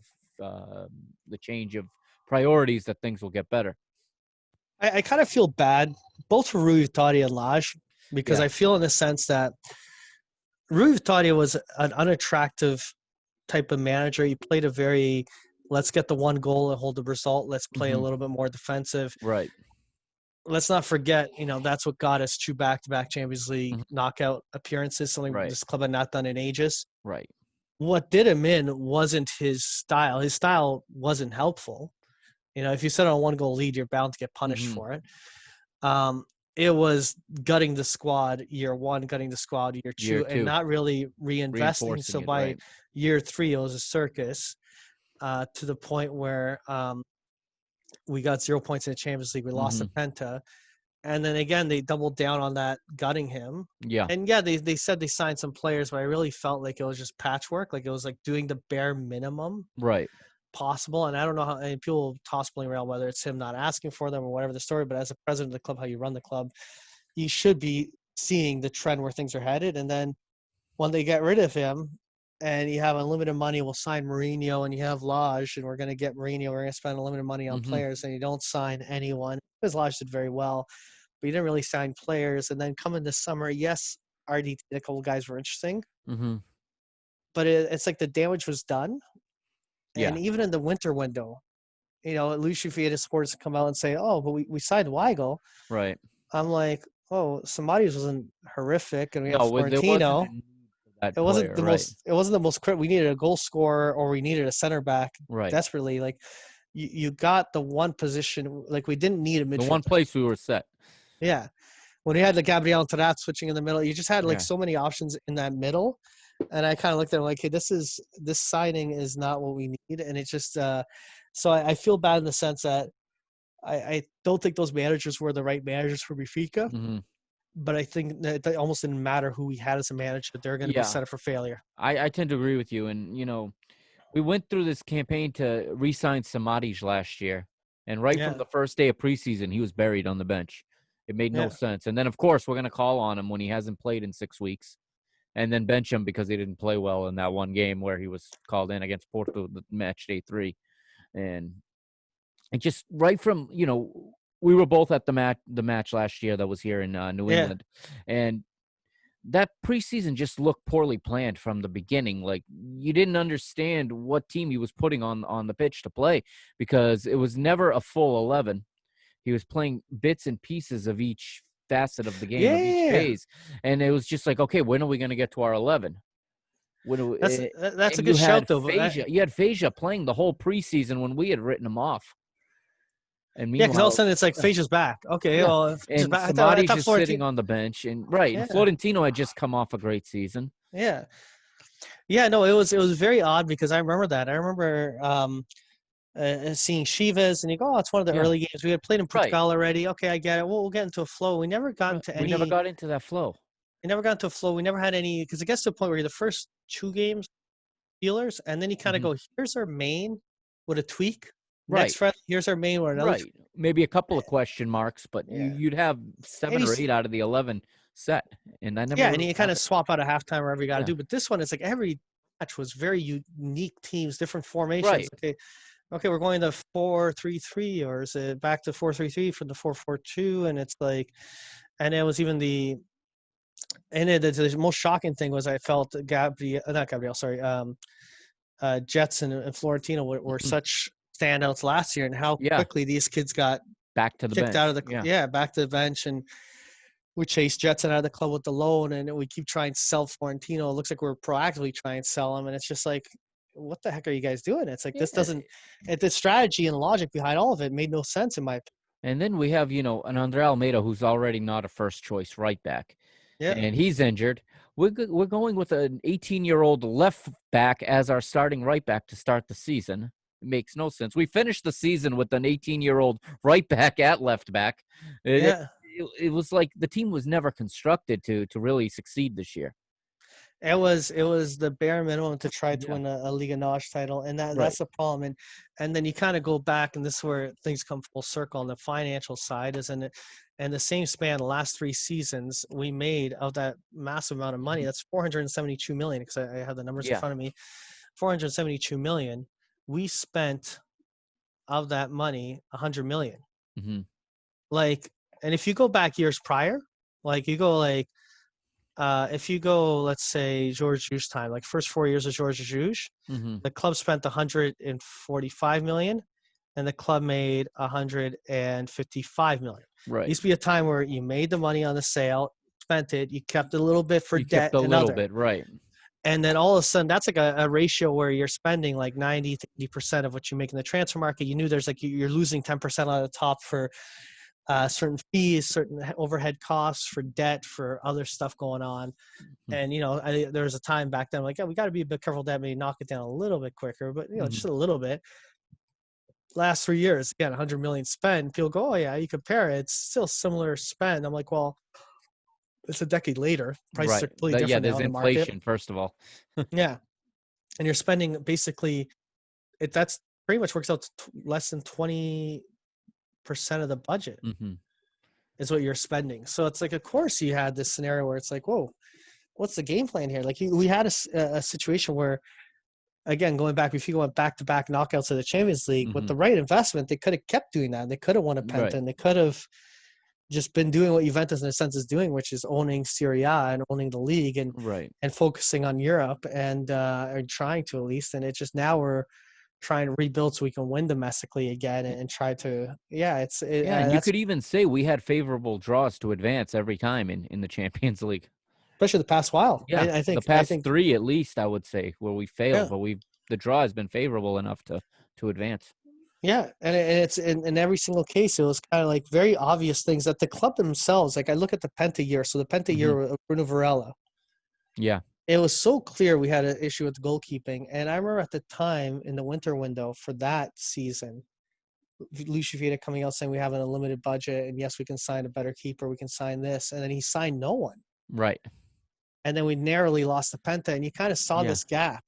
the change of priorities, that things will get better. I kind of feel bad both for Rui Vitória and Lage because Yeah. I feel in the sense that Rui Vitória was an unattractive type of manager. He played a very let's get the one goal and hold the result. Let's play a Hmm. little bit more defensive. Right. Let's not forget, that's what got us 2 back-to-back Champions League Hmm. knockout appearances, something Right. this club had not done in ages. Right. What did him in wasn't his style. His style wasn't helpful. If you set on a one-goal lead, you're bound to get punished Hmm. for it. Um, it was gutting the squad year one, gutting the squad year Year two, and 2, not really reinvesting. reinforcing So it. by Right. year three, it was a circus to the point where we got 0 points in the Champions League. We lost Hmm. the Penta. And then again, they doubled down on that, gutting him. Yeah. And yeah, they said they signed some players, but I really felt like it was just patchwork. Like it was like doing the bare minimum. Right. possible. And I don't know how, and people toss blame around whether it's him not asking for them or whatever the story, but as a president of the club, how you run the club, you should be seeing the trend where things are headed. And then when they get rid of him and you have unlimited money, we'll sign Mourinho and you have Lodge and we're going to get Mourinho. We're going to spend unlimited money on players and you don't sign anyone because Lodge did very well, but you didn't really sign players. And then coming this summer, yes, RDT, a couple of guys were interesting, but it's like the damage was done. And Yeah. even in the winter window, Lucio Fiat Sports come out and say, oh, but we signed Weigl. Right. I'm like, oh, Somebody's wasn't horrific. And we have No, there wasn't a Florentino. need for that It wasn't player. the Right. most. It wasn't the most critical. We needed a goal scorer or we needed a center back Right. desperately. Like you got the one position. Like we didn't need a midfield. The one place we were set. Yeah, when you had the Gabriel Tarat switching in the middle, you just had like Yeah. so many options in that middle. And I kind of looked at it like, hey, this signing is not what we need. And it just so I feel bad in the sense that I don't think those managers were the right managers for Benfica. But I think that it almost didn't matter who we had as a manager. They're going to be set up for failure. I tend to agree with you. And, we went through this campaign to re-sign Samadij last year. And right from the first day of preseason, he was buried on the bench. It made no sense. And then, of course, we're going to call on him when he hasn't played in 6 weeks and then bench him because he didn't play well in that one game where he was called in against Porto, the match day 3. And just right from, we were both at the match last year that was here in New England. And that preseason just looked poorly planned from the beginning. Like you didn't understand what team he was putting on the pitch to play because it was never a full 11. He was playing bits and pieces of each facet of the game, of each phase. And it was just like, okay, when are we going to get to our 11? That's a good shout, though. You had Feja playing the whole preseason when we had written him off. And Yeah, because all of a meanwhile, sudden it's like Feja's back. Okay, well, and back. somebody's just sitting on the bench, and and Florentino had just come off a great season. Yeah, no, it was very odd because I remember that. I remember seeing Chivas, and you go, oh, it's one of the early games. We had played in Portugal already. Okay, I get it. We'll get into a flow. We never got into any. We never got into that flow. We never got into a flow. We never had any because it gets to a point where the first 2 games, Steelers, and then you kind of go, here's our main with a tweak. Next Friday, here's our main one. Right. Maybe a couple of question marks, but you'd have 7 or 8 out of the 11 set. And I never. Yeah, and you kind of swap out a halftime wherever you got to do. But this one, it's like every match was very unique teams, different formations. Right. Okay, we're going to 4-3-3, or is it back to 4-3-3 from the 4-4-2? And it's like, and it was even the most shocking thing was I felt Jetson and Florentino were such standouts last year, and how quickly these kids got back to the kicked bench. out of the back to the bench, and we chased Jetson out of the club with the loan, and we keep trying to sell Florentino. It looks like we're proactively trying to sell him, and it's just like, what the heck are you guys doing? It's like this doesn't. The strategy and logic behind all of it made no sense in my opinion. And then we have an Andre Almeida who's already not a first choice right back. Yeah. And he's injured. We're going with an 18-year-old left back as our starting right back to start the season. It makes no sense. We finished the season with an 18-year-old right back at left back. It was like the team was never constructed to really succeed this year. It was the bare minimum to try to win a Liga NOS title, and that's the problem. And then you kind of go back, and this is where things come full circle on the financial side, isn't it? And the same span, the last 3 seasons, we made of that massive amount of money. That's 472 million, because I have the numbers in front of me. 472 million. We spent of that money 100 million. Like, and if you go back years prior, like you go like. If you go, let's say, George Juge time, like first 4 years of George Juge, the club spent 145 million, and the club made 155 million. Right. It used to be a time where you made the money on the sale, spent it, you kept a little bit for debt. Kept a little bit, right. And then all of a sudden, that's like a ratio where you're spending like 90 to 80% of what you make in the transfer market. You knew there's like you're losing 10% on the top for certain fees, certain overhead costs, for debt, for other stuff going on. And, there was a time back then, like, we got to be a bit careful that maybe knock it down a little bit quicker, but, just a little bit. Last 3 years, again, 100 million spent. People go, oh, yeah, you compare it. It's still similar spend. I'm like, well, it's a decade later. Prices are completely different there's now in the inflation, market. first of all. Yeah. And you're spending basically, that's pretty much works out to less than 20% of the budget Mm-hmm. is what you're spending. So it's like, of course, you had this scenario where it's like, whoa, what's the game plan here? Like we had a situation where, again, going back, if you went back-to-back knockouts of the Champions League with Mm-hmm. the right investment, they could have kept doing that. They could have won a penta, Right. and they could have just been doing what Juventus in a sense is doing, which is owning Serie A and owning the league Right. and focusing on Europe and or trying to at least. And it's just now we're trying to rebuild so we can win domestically again and try to Yeah, and you that's could even say we had favorable draws to advance every time in the Champions League. especially the past while. Yeah, the I past think 3 at least, I would say, where we failed, yeah. but the draw has been favorable enough to advance. Yeah, and it's in every single case, it was kind of like very obvious things that the club themselves, like I look at the Penta year, so the Penta Mhm. year of Bruno Varela, Yeah. it was so clear we had an issue with goalkeeping. And I remember at the time in the winter window for that season, Lucio Vieira coming out saying we have an unlimited budget and yes, we can sign a better keeper, we can sign this. And then he signed no one. Right. And then we narrowly lost the Penta, and you kind of saw Yeah. this gap.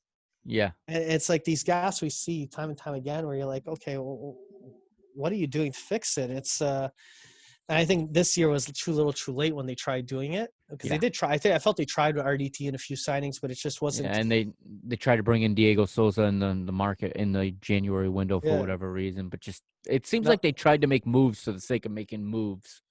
Yeah. And it's like these gaps we see time and time again where you're like, okay, well, what are you doing to fix it? It's and I think this year was too little too late when they tried doing it because they Yeah. did try. I felt they tried with RDT in a few signings, but it just Yeah, wasn't. and they tried to bring in Diego Souza in the market in the January window for Yeah, whatever reason, but just it seems no, like they tried to make moves for the sake of making moves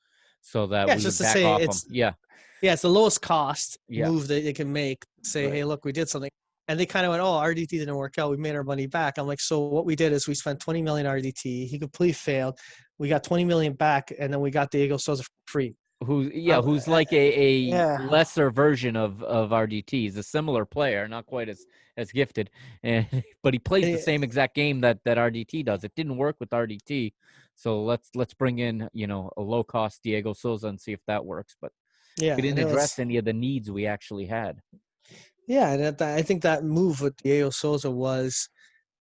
so that yeah. we It's just would to back say off them. it's Yeah. yeah, it's the lowest cost Yeah. move that they can make. Say, Right. hey, look, we did something, and they kind of went, oh, RDT didn't work out. We made our money back. I'm like, so what we did is we spent 20 million RDT. He completely failed. We got 20 million back, and then we got Diego Souza for free. Who's like a Yeah, lesser version of RDT. He's a similar player, not quite as gifted, and but he plays the and same exact game that RDT does. It didn't work with RDT, so let's bring in a low cost Diego Souza and see if that works. But we yeah, and didn't it was address any of the needs we actually had. yeah, and I think that move with Diego Souza was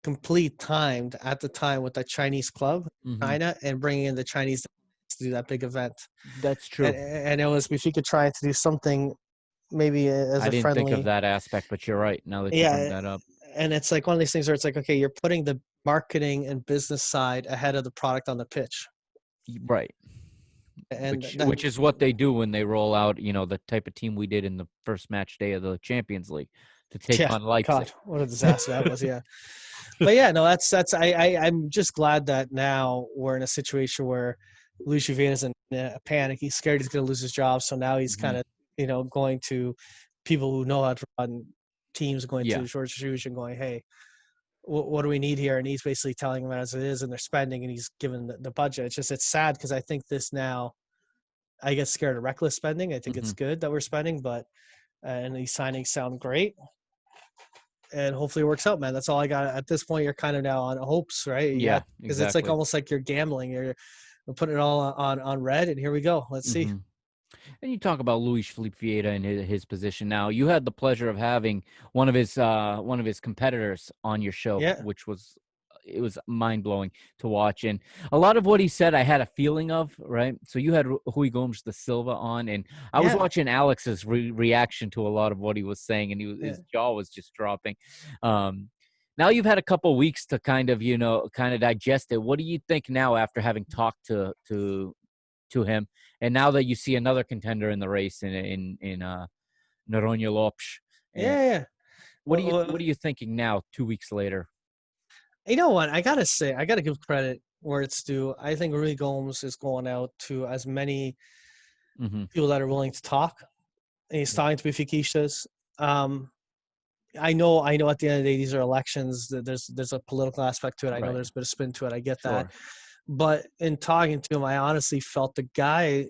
complete timed at the time with the Chinese club, Hmm. China, and bringing in the Chinese to do that big event. That's true. And it was if you could try to do something maybe as I a didn't think of friendly, that aspect, but you're right. Now that you bring yeah. that up, And it's like one of these things where it's like, okay, you're putting the marketing and business side ahead of the product on the pitch, right. and that Which is what they do when they roll out, the type of team we did in the first match day of the Champions League to take yeah, on Leipzig. God, what a disaster that was, yeah. But yeah, no, that's I'm just glad that now we're in a situation where Lucio Vieira's in a panic. He's scared he's going to lose his job, so now he's Hmm. kind of going to people who know how to run teams, going Yeah. to George Jesus and going, hey, what do we need here? And he's basically telling them as it is, and they're spending, and he's given the budget. It's sad because I think this now I get scared of reckless spending. I think Hmm. it's good that we're spending, but and these signings sound great and hopefully it works out, man. That's all I got at this point. You're kind of now on hopes, right? Yeah, Yeah, because it's like exactly. almost like you're gambling. You're putting it all on red, and here we go. Let's see. Hmm. And you talk about Luis Felipe Vieira and his position. Now, you had the pleasure of having one of his competitors on your show, Yeah, which was it was mind blowing to watch. And a lot of what he said, I had a feeling of, right? So you had Rui Gomes da Silva on, and I was yeah, watching Alex's reaction to a lot of what he was saying, and yeah, his jaw was just dropping. Um, Now you've had a couple weeks to kind of digest it. What do you think now after having talked to him, and now that you see another contender in the race in Noronha Lopes, and yeah. what are you thinking now 2 weeks later? You know what? I gotta say, I gotta give credit where it's due. I think Rui Gomes is going out to as many Hmm. people that are willing to talk. And he's Yeah. talking to Bifikishas. Um, I know. At the end of the day, these are elections. There's a political aspect to it. I know Right. there's a bit of spin to it. I get that. Sure. But in talking to him, I honestly felt the guy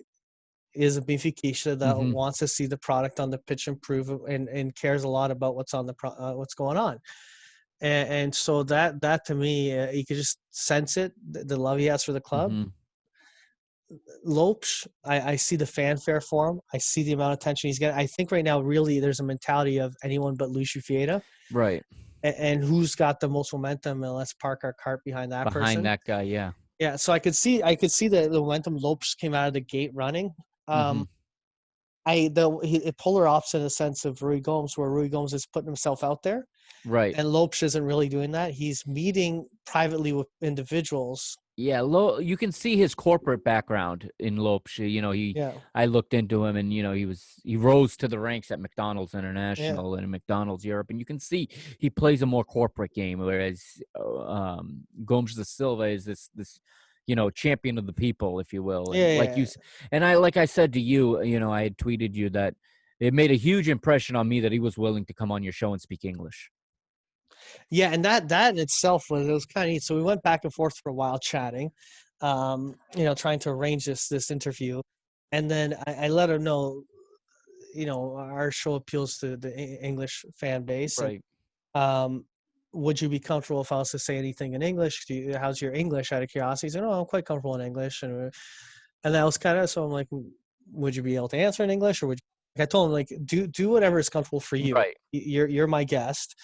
is a Benfica that Hmm. wants to see the product on the pitch improve and cares a lot about what's on what's going on. And so that to me, you could just sense it, the love he has for the club. Hmm. Lopes, I see the fanfare for him. I see the amount of attention he's getting. I think right now, really, there's a mentality of anyone but Lucio Fieta, Right. and who's got the most momentum, and let's park our cart behind that Behind person. that guy, yeah. Yeah, so I could see the momentum. Lopes came out of the gate running. Hmm. Um, polar opposite in the sense of Rui Gomes, where Rui Gomes is putting himself out there, Right. and Lopes isn't really doing that. He's meeting privately with individuals. Yeah, you can see his corporate background in Lopes. You know, Yeah, I looked into him, and he rose to the ranks at McDonald's yeah, International and McDonald's Europe, and you can see he plays a more corporate game, whereas Gomes da Silva is this champion of the people, if you will, and yeah. like I said to you, I had tweeted you that it made a huge impression on me that he was willing to come on your show and speak English. Yeah, and that in itself was kind of neat. So we went back and forth for a while chatting, trying to arrange this interview, and then I let her know, our show appeals to the English fan base, and Right. um, would you be comfortable if I was to say anything in English? How's your English? Out of curiosity, he said, "Oh, I'm quite comfortable in English," and that was kind of so. I'm like, would you be able to answer in English, or would you, I told him like do whatever is comfortable for you. Right. You're my guest.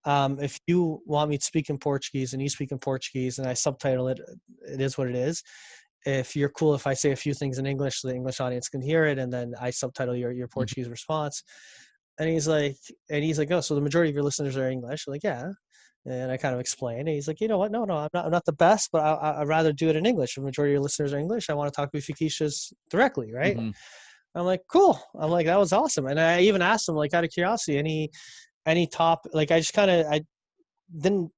If you want me to speak in Portuguese and you speak in Portuguese and I subtitle it, it is what it is. If you're cool if I say a few things in English so the English audience can hear it, and then I subtitle your Mhm. Portuguese response. And he's like, oh, so the majority of your listeners are English? I'm like, yeah. And I kind of explain. And he's like, you know what? No, I'm not the best, but I'd rather do it in English. The majority of your listeners are English. I want to talk to Benfiquistas directly, right? Mhm. I'm like, cool. I'm like, that was awesome. And I even asked him, like, out of curiosity, any top, like, I didn't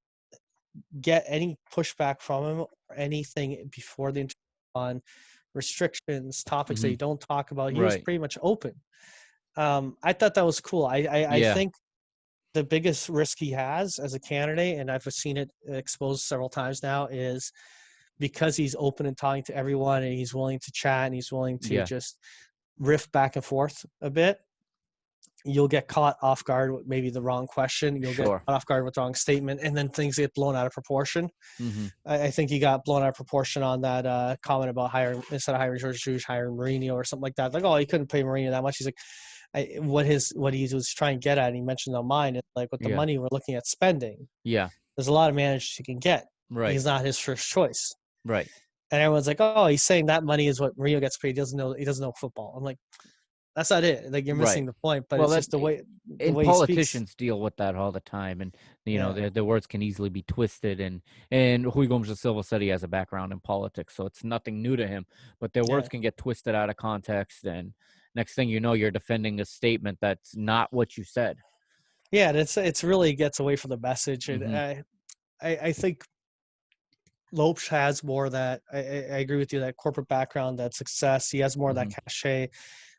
get any pushback from him or anything before the interview on restrictions, topics that you Mhm. don't talk about. He was Right. pretty much open. I thought that was cool. I Yeah. think the biggest risk he has as a candidate, and I've seen it exposed several times now, is because he's open and talking to everyone, and he's willing to chat, and he's willing to Yeah. just riff back and forth a bit. You'll get caught off guard with maybe the wrong question. You'll get Sure. caught off guard with the wrong statement, and then things get blown out of proportion. Mhm. I think he got blown out of proportion on that comment about hiring, instead of hiring George Jewish, hiring Mourinho or something like that. Like, oh, he couldn't pay Mourinho that much. He's like, what he was trying to get at, and he mentioned on mine, is like with the Yeah. money we're looking at spending, Yeah. there's a lot of managers he can get. Right. He's not his first choice. Right. And everyone's like, oh, he's saying that money is what Mourinho gets paid. He doesn't know football. I'm like, that's not it. Like, you're Right. missing the point, but Well, it's just the and way he speaks. politicians deal with that all the time, and Yeah. their words can easily be twisted. And Rui Gomes da Silva said he has a background in politics, so it's nothing new to him. But their words Yeah. can get twisted out of context, and next thing you know, you're defending a statement that's not what you said. Yeah, it's really gets away from the message, and Hmm. I think Lopes has more of that. I agree with you, that corporate background, that success. He has more of that Hmm. cachet.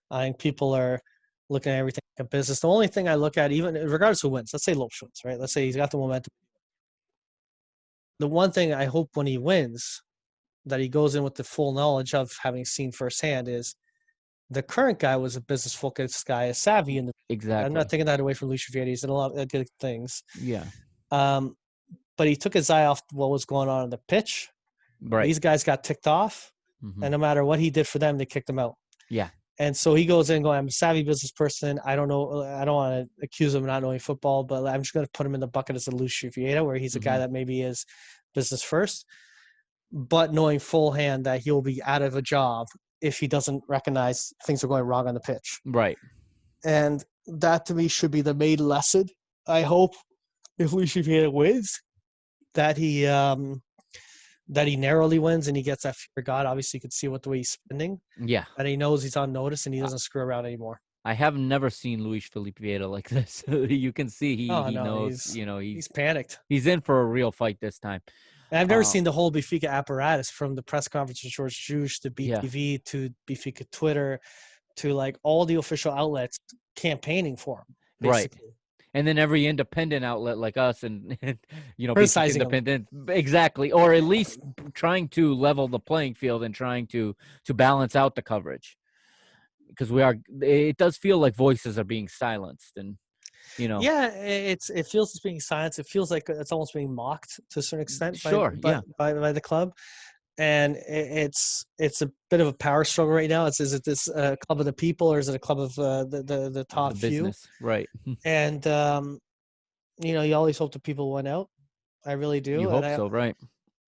I think people are looking at everything like a business. The only thing I look at, even regardless of who wins, let's say Lopes wins, right? Let's say he's got the momentum. The one thing I hope when he wins, that he goes in with the full knowledge of having seen firsthand, is the current guy was a business focused guy, a savvy in the. I'm not Exactly. taking that away from Luis Vieira. He's done a lot of good things. Yeah. Um, but he took his eye off what was going on the pitch. Right. These guys got ticked off, Hmm. and no matter what he did for them, they kicked him out. Yeah. And so he goes in going, I'm a savvy business person. I don't know. I don't want to accuse him of not knowing football, but I'm just going to put him in the bucket as a Luis Vieira, where he's a guy Hmm. that maybe is business first, but knowing full hand that he'll be out of a job if he doesn't recognize things are going wrong on the pitch. Right. And that to me should be the main lesson. I hope if Luis Vieira wins, that he narrowly wins and he gets that fear of God. Obviously, you can see what the way he's spending, Yeah. and he knows he's on notice and he doesn't screw around anymore. I have never seen Luis Felipe Vieira like this. You can see Oh he no, knows, he's panicked. he's in for a real fight this time. And I've never Uh, seen the whole Benfica apparatus, from the press conference with George Juice to yeah, BTV to Benfica Twitter to like all the official outlets campaigning for him, right. basically And then every independent outlet like us and Basic criticizing him. Independent, exactly, or at least trying to level the playing field and trying to balance out the coverage, because it does feel like voices are being silenced, and you know, Yeah, it feels it's being silenced. It feels like it's almost being mocked to a certain extent by sure, by yeah, by the club, and it's a bit of a power struggle right now. Is it this club of the people, or is it a club of the the top few? business, right. And you always hope the people win out. I really You do, hope so, right.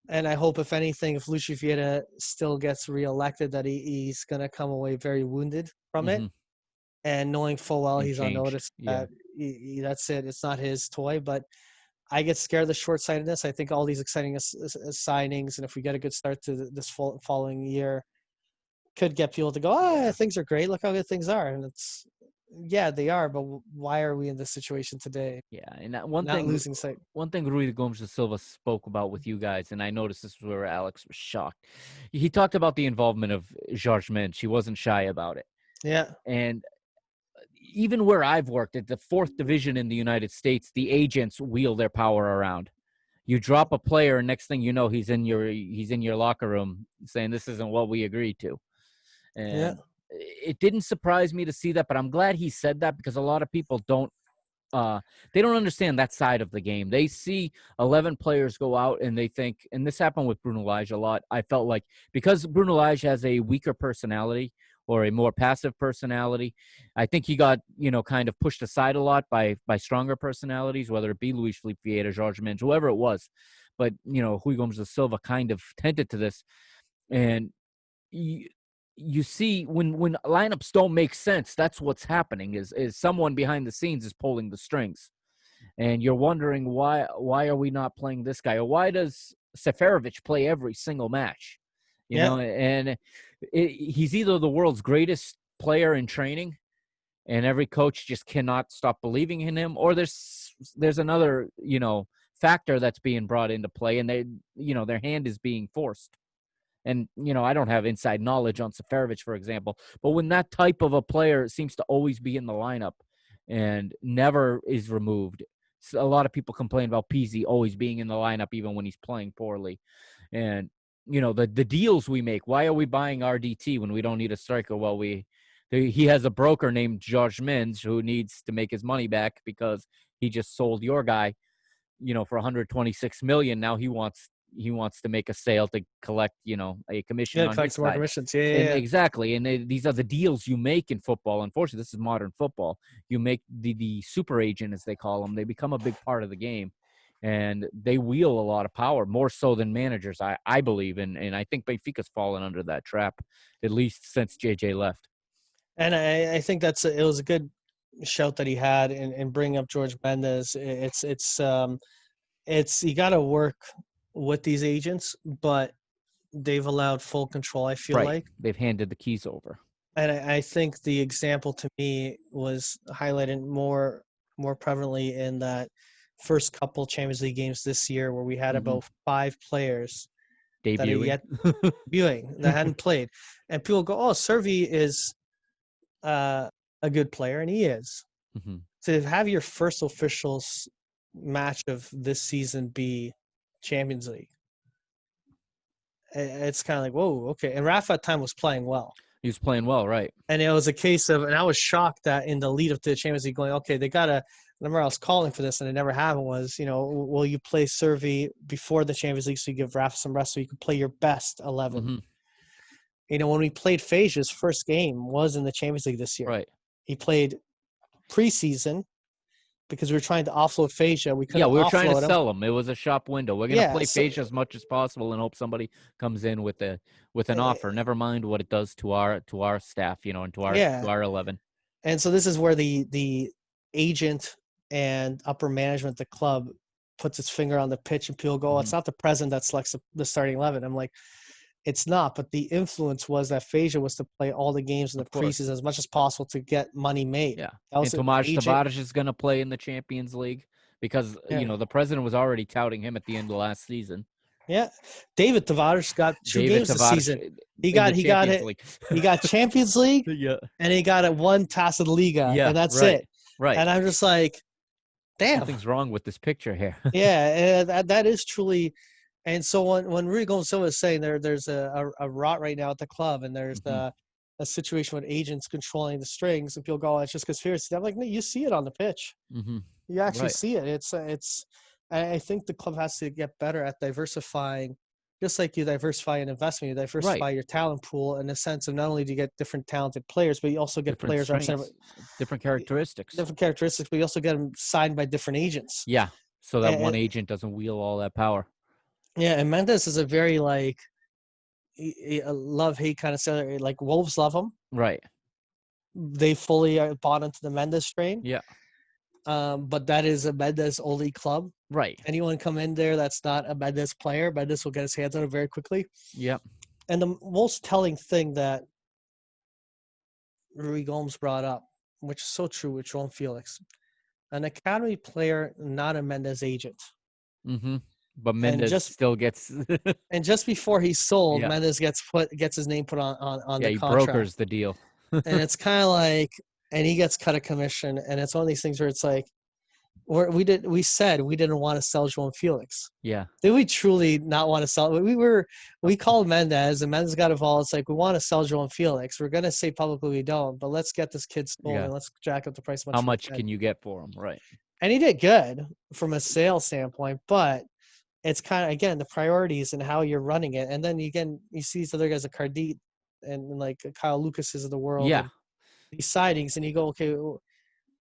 and I hope, if anything, if Lucio Vieira still gets reelected, that he's gonna come away very wounded from it. Hmm. and knowing full well and he's on change. notice Yeah. that that's it. It's not his toy, but I get scared of the short sightedness. I think all these exciting signings, and if we get a good start to this following year, could get people to go, Yeah. things are great. Look how good things are. And it's, yeah, they are. But why are we in this situation today? Yeah. And Not losing sight. one thing Rui Gomes da Silva spoke about with you guys, and I noticed this is where Alex was shocked. He talked about the involvement of George Mendes. He wasn't shy about it. Yeah. And even where I've worked at the fourth division in the United States, the agents wheel their power around. You drop a player, and next thing you know, he's in your locker room saying this isn't what we agreed to. Yeah. And it didn't surprise me to see that, but I'm glad he said that because a lot of people they don't understand that side of the game. They see 11 players go out and they think, and this happened with Bruno Lage a lot. I felt like because Bruno Lage has a weaker personality or a more passive personality, I think he got, kind of pushed aside a lot by stronger personalities, whether it be Luis Felipe Vieira, Jorge Mendes, whoever it was. But, Rui Gomes da Silva kind of tended to this. And you see when lineups don't make sense, that's what's happening is someone behind the scenes is pulling the strings, and you're wondering why are we not playing this guy, or why does Seferovic play every single match, Yeah. and he's either the world's greatest player in training and every coach just cannot stop believing in him, or there's another factor that's being brought into play, and their hand is being forced. And, I don't have inside knowledge on Seferovic, for example, but when that type of a player seems to always be in the lineup and never is removed, a lot of people complain about Pizzi always being in the lineup even when he's playing poorly. And, the deals we make, why are we buying RDT when we don't need a striker? Well, he has a broker named George Mendes who needs to make his money back because he just sold your guy, for 126 million. Now he wants to make a sale to collect, a commission Yeah. on Collect his some more side. commissions. Yeah. And Yeah. exactly. And these are the deals you make in football. Unfortunately, this is modern football. You make the super agent, as they call them. They become a big part of the game, and they wield a lot of power, more so than managers, I believe. And I think Benfica's fallen under that trap, at least since JJ left. And I think it was a good shout that he had in bringing up George Mendes. It's you got to work with these agents, but they've allowed full control, I feel Right. like. They've handed the keys over. And I think the example to me was highlighted more prevalently in that first couple Champions League games this year where we had about 5 players that are Debuting. yet viewing that hadn't played. And people go, oh, Servi is a good player, and he is. Mm-hmm. To have your first official match of this season be Champions League, it's kind of like, whoa, okay. And Rafa at time was playing well. He was playing well, right? And it was a case of, and I was shocked that in the lead up to the Champions League, going, okay, they got to. Remember, I was calling for this, and it never happened. Was, will you play Servi before the Champions League so you give Rafa some rest so you can play your best 11? Mm-hmm. When we played Faja's first game was in the Champions League this year. Right. He played preseason because we were trying to offload Faja. We couldn't. Yeah, we were offload trying to him. sell him. It was a shop window. We're gonna play Faja as much as possible and hope somebody comes in with an offer. Never mind what it does to our staff, and to our 11. And so this is where the agent and upper management, the club, puts its finger on the pitch, and people go, it's not the president that selects the starting 11. I'm like, it's not, but the influence was that Faja was to play all the games in the preseason as much as possible to get money made. Yeah, and Tomáš Tavares is going to play in the Champions League because, the president was already touting him at the end of last season. Yeah, David Tavares got 2 games this season. He got Champions League, yeah, and he got one Taça de Liga, yeah, and that's right, it. Right. And I'm just like, damn, something's wrong with this picture here. Yeah, and that is truly. And so when Rui Gomes was saying there's a rot right now at the club, and there's a situation with agents controlling the strings, and people go, it's just conspiracy. I'm like, no, you see it on the pitch. Mm-hmm. You actually see it. It's. I think the club has to get better at diversifying, just like you diversify an investment, you diversify your talent pool in the sense of not only do you get different talented players, but you also get different players different characteristics. But you also get them signed by different agents. Yeah, so that one agent doesn't wield all that power. Yeah, and Mendes is a very a love-hate kind of seller. Like Wolves love him, right? they fully are bought into the Mendes train. Yeah. But that is a Mendes only club. Right. Anyone come in there that's not a Mendes player, Mendes will get his hands on it very quickly. Yep. And the most telling thing that Rui Gomes brought up, which is so true with João Felix, an academy player, not a Mendes agent. Mm-hmm. But And Mendez just still gets. and just before he's sold, Yeah. Mendes gets his name put on Yeah. the He contract. brokers the deal. And it's kind of like, and he gets cut a commission, and it's one of these things where it's like, we said we didn't want to sell João Felix. Yeah. Did we truly not want to sell? We called Mendez, and Mendez got involved. It's like, we want to sell João Felix. We're gonna say publicly we don't, but let's get this kid sold Yeah. and let's jack up the price How much we much can. can you get for him? Right. And he did good from a sales standpoint, but it's kind of, again, the priorities and how you're running it. And then you see these other guys like Cardit and like Kyle Lucases of the world Yeah. and these sightings, and you go, okay,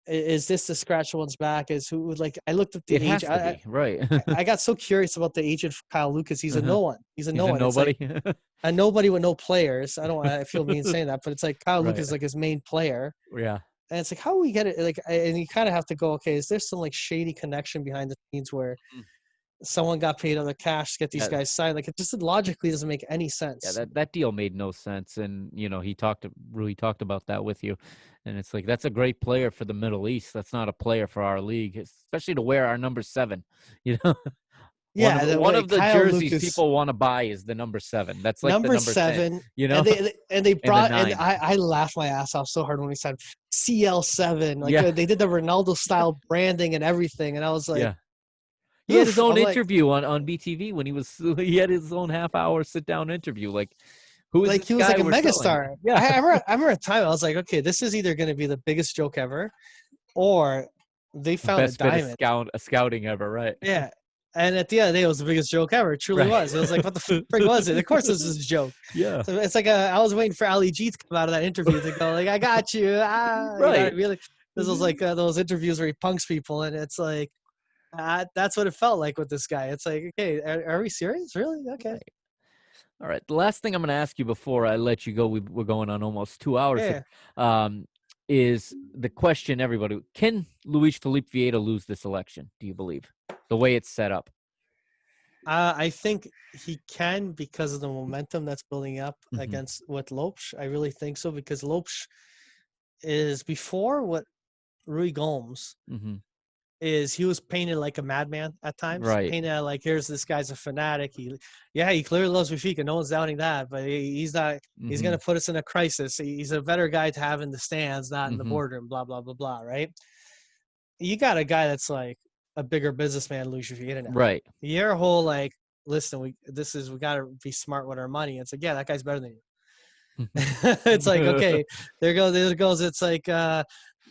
is this to scratch one's back? Is who like, I looked up the It age. has to be. Right. I got so curious about the agent for Kyle Lucas. He's a Uh-huh. no one. He's a He's no a one. It's like nobody. a nobody with no players. I feel mean saying that, but it's like Kyle Right. Lucas is like his main player. Yeah. And it's like, how do we get it? Like, and you kind of have to go, okay, is there some like shady connection behind the scenes where Mm. someone got paid other cash to get these Yeah. guys signed? Like, it just logically doesn't make any Yeah, sense. that deal made no sense, and Rui talked about that with you, and it's like that's a great player for the Middle East. That's not a player for our league, especially to wear our number 7. You know, Yeah, that one way of the Kyle jerseys Lucas, people want to buy is the number 7. That's like the number number 10. 7, You know, and they and the brought, and 9. I laughed my ass off so hard when we said CL7. Like, Yeah, they did the Ronaldo style branding and everything, and I was like, yeah. He had his oof. own I'm like, interview on BTV when he had his own half-hour sit-down interview. Like, who is like this he was like guy a we're selling? megastar. Yeah, I remember a time I was like, okay, this is either going to be the biggest joke ever, or they found a best bit of diamond. scouting ever, right? Yeah. And at the end of the day, it was the biggest joke ever. It truly Right. was. It was like, what the frig was it? Of course, this is a joke. Yeah. So it's like, I was waiting for Ali G to come out of that interview to go like, I got you. You know what I Right. mean? Like, this was like those interviews where he punks people, and it's like, that's what it felt like with this guy. It's like, okay, are we serious? Really? Okay. Right. All right. The last thing I'm going to ask you before I let you go, we're going on almost 2 hours Yeah. here, is the question everybody, can Luis Felipe Vieira lose this election, do you believe, the way it's set up? I think he can, because of the momentum that's building up Mhm. against with Lopes. I really think so, because Lopes is, before what Rui Gomes Mhm. is, he was painted like a madman at times. Right. Painted like, here's this guy's a fanatic. He clearly loves Benfica. No one's doubting that, but he's not. He's Mhm. gonna put us in a crisis. He's a better guy to have in the stands, not in the Mhm. boardroom. Blah blah blah blah. Right? You got a guy that's like a bigger businessman, Luis Vieira now. Right. Your whole like, listen, we gotta be smart with our money. It's like, yeah, that guy's better than you. It's like, okay, there goes. It's like,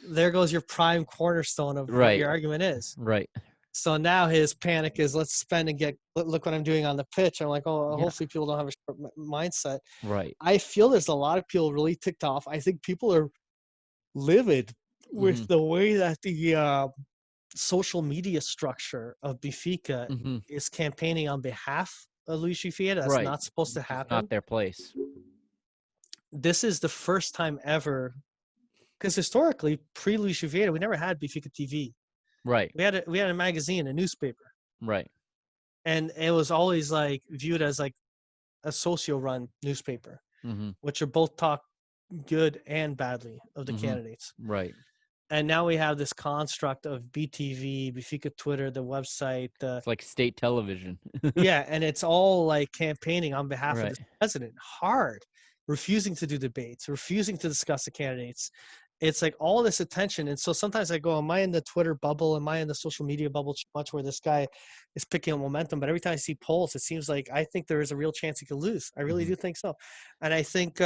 there goes your prime cornerstone of what Right. your argument is. Right. So now his panic is, let's spend and get. Look what I'm doing on the pitch. I'm like, oh, Yeah. hopefully people don't have a short mindset. Right. I feel there's a lot of people really ticked off. I think people are livid with Mhm. the way that the social media structure of Benfica Mhm. is campaigning on behalf of Luis Vieira. That's Right. not supposed to Which is happen. not their place. This is the first time ever, because historically, pre Luis Vieira, we never had Benfica TV. Right. We had a magazine, a newspaper, Right. and it was always like viewed as like a socio-run newspaper, Mhm. which are both talk good and badly of the Mhm. candidates. Right. And now we have this construct of BTV, Benfica Twitter, the website, It's like state television. yeah, and it's all like campaigning on behalf of Right. the president, hard, refusing to do debates, refusing to discuss the candidates. It's like all this attention. And so sometimes I go, am I in the Twitter bubble? Am I in the social media bubble too much, where this guy is picking up momentum? But every time I see polls, it seems like I think there is a real chance he could lose. I really Mhm. do think so. And I think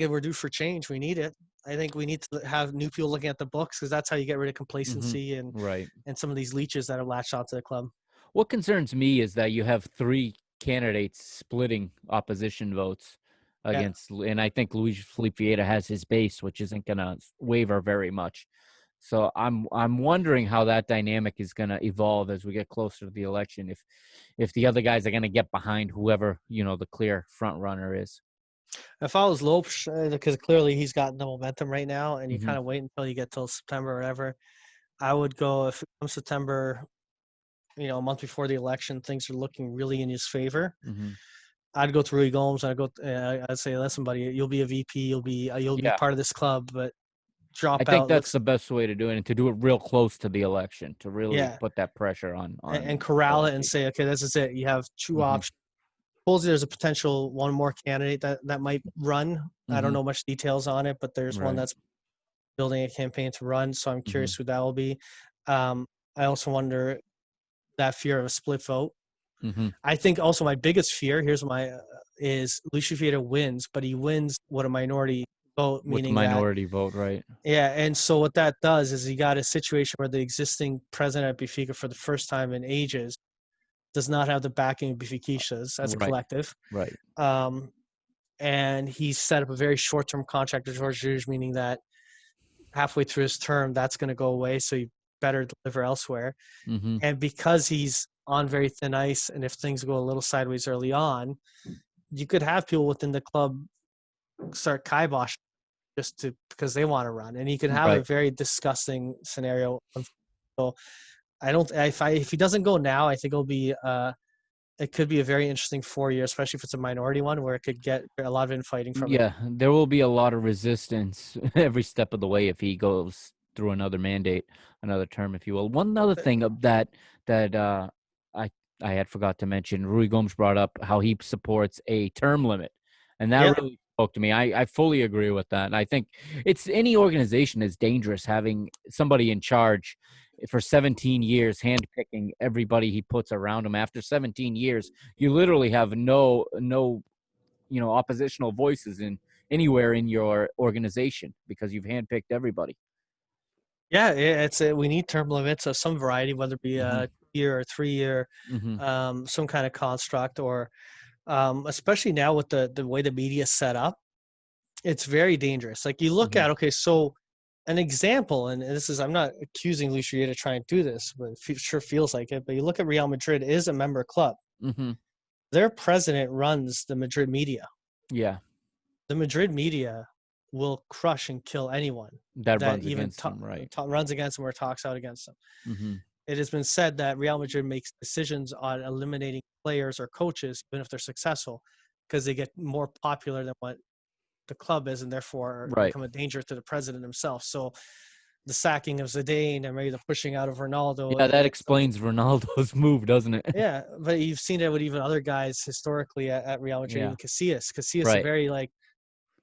if we're due for change, we need it. I think we need to have new people looking at the books, because that's how you get rid of Mhm. complacency Right. and some of these leeches that have latched onto the club. What concerns me is that you have 3 candidates splitting opposition votes Yeah. against, and I think Luis Felipe Vieira has his base, which isn't gonna waver very much. So I'm wondering how that dynamic is gonna evolve as we get closer to the election. If the other guys are gonna get behind whoever the clear front runner is. If I was Lopes, because clearly he's got the momentum right now, and you Hmm. kind of wait until you get till September or whatever, I would go if it comes September, a month before the election, things are looking really in his favor. Hmm. I'd go to Rui Gomes. I'd say, listen, buddy, you'll be a VP. You'll be Yeah, part of this club, but I drop think out. that's Looks the best way to do it, and to do it real close to the election to really yeah, put that pressure and on corral it and LFG. say, okay, this is it. You have two Hmm. options. Supposedly there's a potential one more candidate that might run. I don't Hmm. know much details on it, but there's one Right. that's building a campaign to run. So I'm Hmm. curious who that will be. Um, I also wonder that fear of a split vote. Hmm. I think also my biggest fear is Lucio Vieira wins, but he wins with a minority vote, With the meaning that minority vote, right? yeah. And so what that does is you got a situation where the existing president at Benfica for the first time in ages does not have the backing of Benfiquistas as a Right. collective. Right. Um, and he's set up a very short-term contract with George Jesus, meaning that halfway through his term, that's going to go away. So you better deliver elsewhere. Hmm. And because he's on very thin ice, and if things go a little sideways early on, you could have people within the club start kibosh just to because they want to run, and you could have a Right. very disgusting scenario. So I don't. If he doesn't go now, I think it could be a very interesting 4 year, especially if it's a minority one where it could get a lot of infighting from it. Yeah, there will be a lot of resistance every step of the way if he goes through another mandate, another term, if you will. One other thing of that I I had forgot to mention, Rui Gomes brought up how he supports a term limit, and that Yeah, really spoke to me. I fully agree with that, and I think it's any organization is dangerous having somebody in charge for 17 years, handpicking everybody he puts around him. After 17 years, you literally have no oppositional voices in anywhere in your organization because you've handpicked everybody. yeah, we need term limits of some variety, whether it be Hmm. a year or 3 year, Hmm. some kind of construct, or especially now with the way the media is set up, it's very dangerous. Like you look Hmm. at, okay, so an example, and this is, I'm not accusing Lucia to try and do this, but it sure feels like it. But you look at Real Madrid is a member club. Hmm. Their president runs the Madrid media. Yeah, The Madrid media will crush and kill anyone that that runs even against them, right? runs against them or talks out against them. Hmm. It has been said that Real Madrid makes decisions on eliminating players or coaches, even if they're successful, because they get more popular than what the club is, and therefore Right. become a danger to the president himself. So the sacking of Zidane and maybe the pushing out of Ronaldo, Yeah, that it's explains Ronaldo's move, doesn't it? yeah. But you've seen it with even other guys historically at Real Madrid, Yeah. even Casillas. Casillas, a Right. very like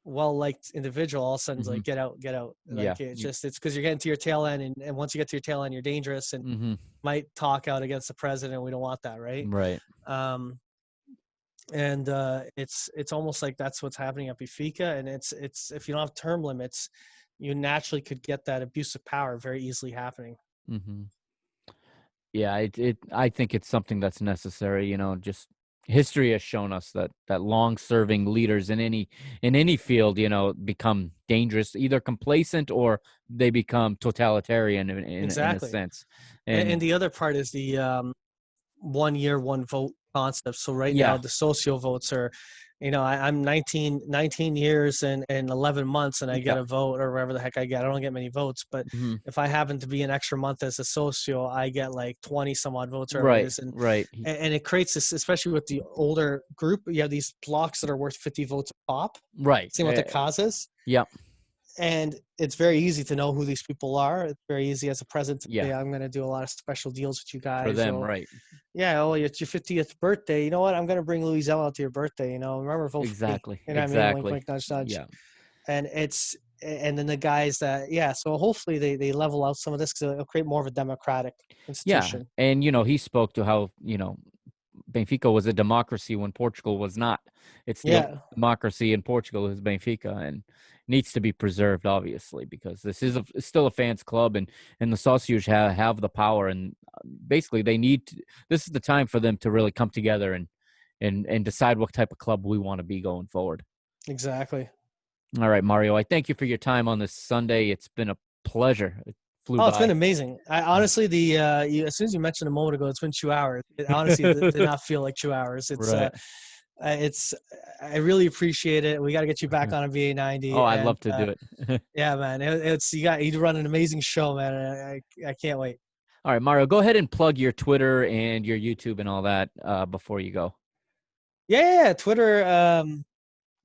well liked individual, all of a sudden Hmm. like get out, get out. Yeah. Like it's because you're getting to your tail end, and once you get to your tail end, you're dangerous and Hmm. might talk out against the president. We don't want that, right? Right. Um, and it's almost like that's what's happening at Benfica, and it's if you don't have term limits, you naturally could get that abuse of power very easily happening. Hmm. Yeah, I think it's something that's necessary, just history has shown us that long-serving leaders in any field, become dangerous, either complacent or they become totalitarian in a Exactly. sense. And And the other part is the 1 year, one vote concept. So right now yeah, the socio votes are, I'm 19 years and 11 months and I get yeah. a vote or whatever the heck I get. I don't get many votes, but Hmm. if I happen to be an extra month as a socio, I get like 20 some odd votes, wherever it Right, is. And, right. and it creates this, especially with the older group, you have these blocks that are worth 50 votes a pop. Right. Same with the causes. Yep. And it's very easy to know who these people are. It's very easy as a president to Yeah. say, I'm going to do a lot of special deals with you For guys. them, Or right. yeah, oh, it's your 50th birthday. You know what? I'm going to bring Louis out to your birthday. Remember, vote for me. Exactly. You know what I mean? Wink, Exactly. wink, nudge, nudge. Yeah. And then the guys that, yeah, so hopefully they level out some of this because it'll create more of a democratic Yeah. institution. And he spoke to how, Benfica was a democracy when Portugal was not. It's the only Yeah, democracy in Portugal is Benfica, and needs to be preserved, obviously, because this is it's still a fans club, and the Socios have the power, and basically they need to. This is the time for them to really come together and decide what type of club we want to be going forward. exactly. All right, Mario, I thank you for your time on this Sunday. It's been a pleasure. It flew Oh, it's been by. amazing. I honestly, as soon as you mentioned a moment ago, it's been 2 hours. It honestly did not feel like 2 hours. It's Right. it's I really appreciate it. We got to get you back on a Oh, VA90, I'd and love to do it. yeah, man, it's you run an amazing show, man. And I can't wait. All right, Mario, go ahead and plug your Twitter and your YouTube and all that before you go. Yeah, Twitter,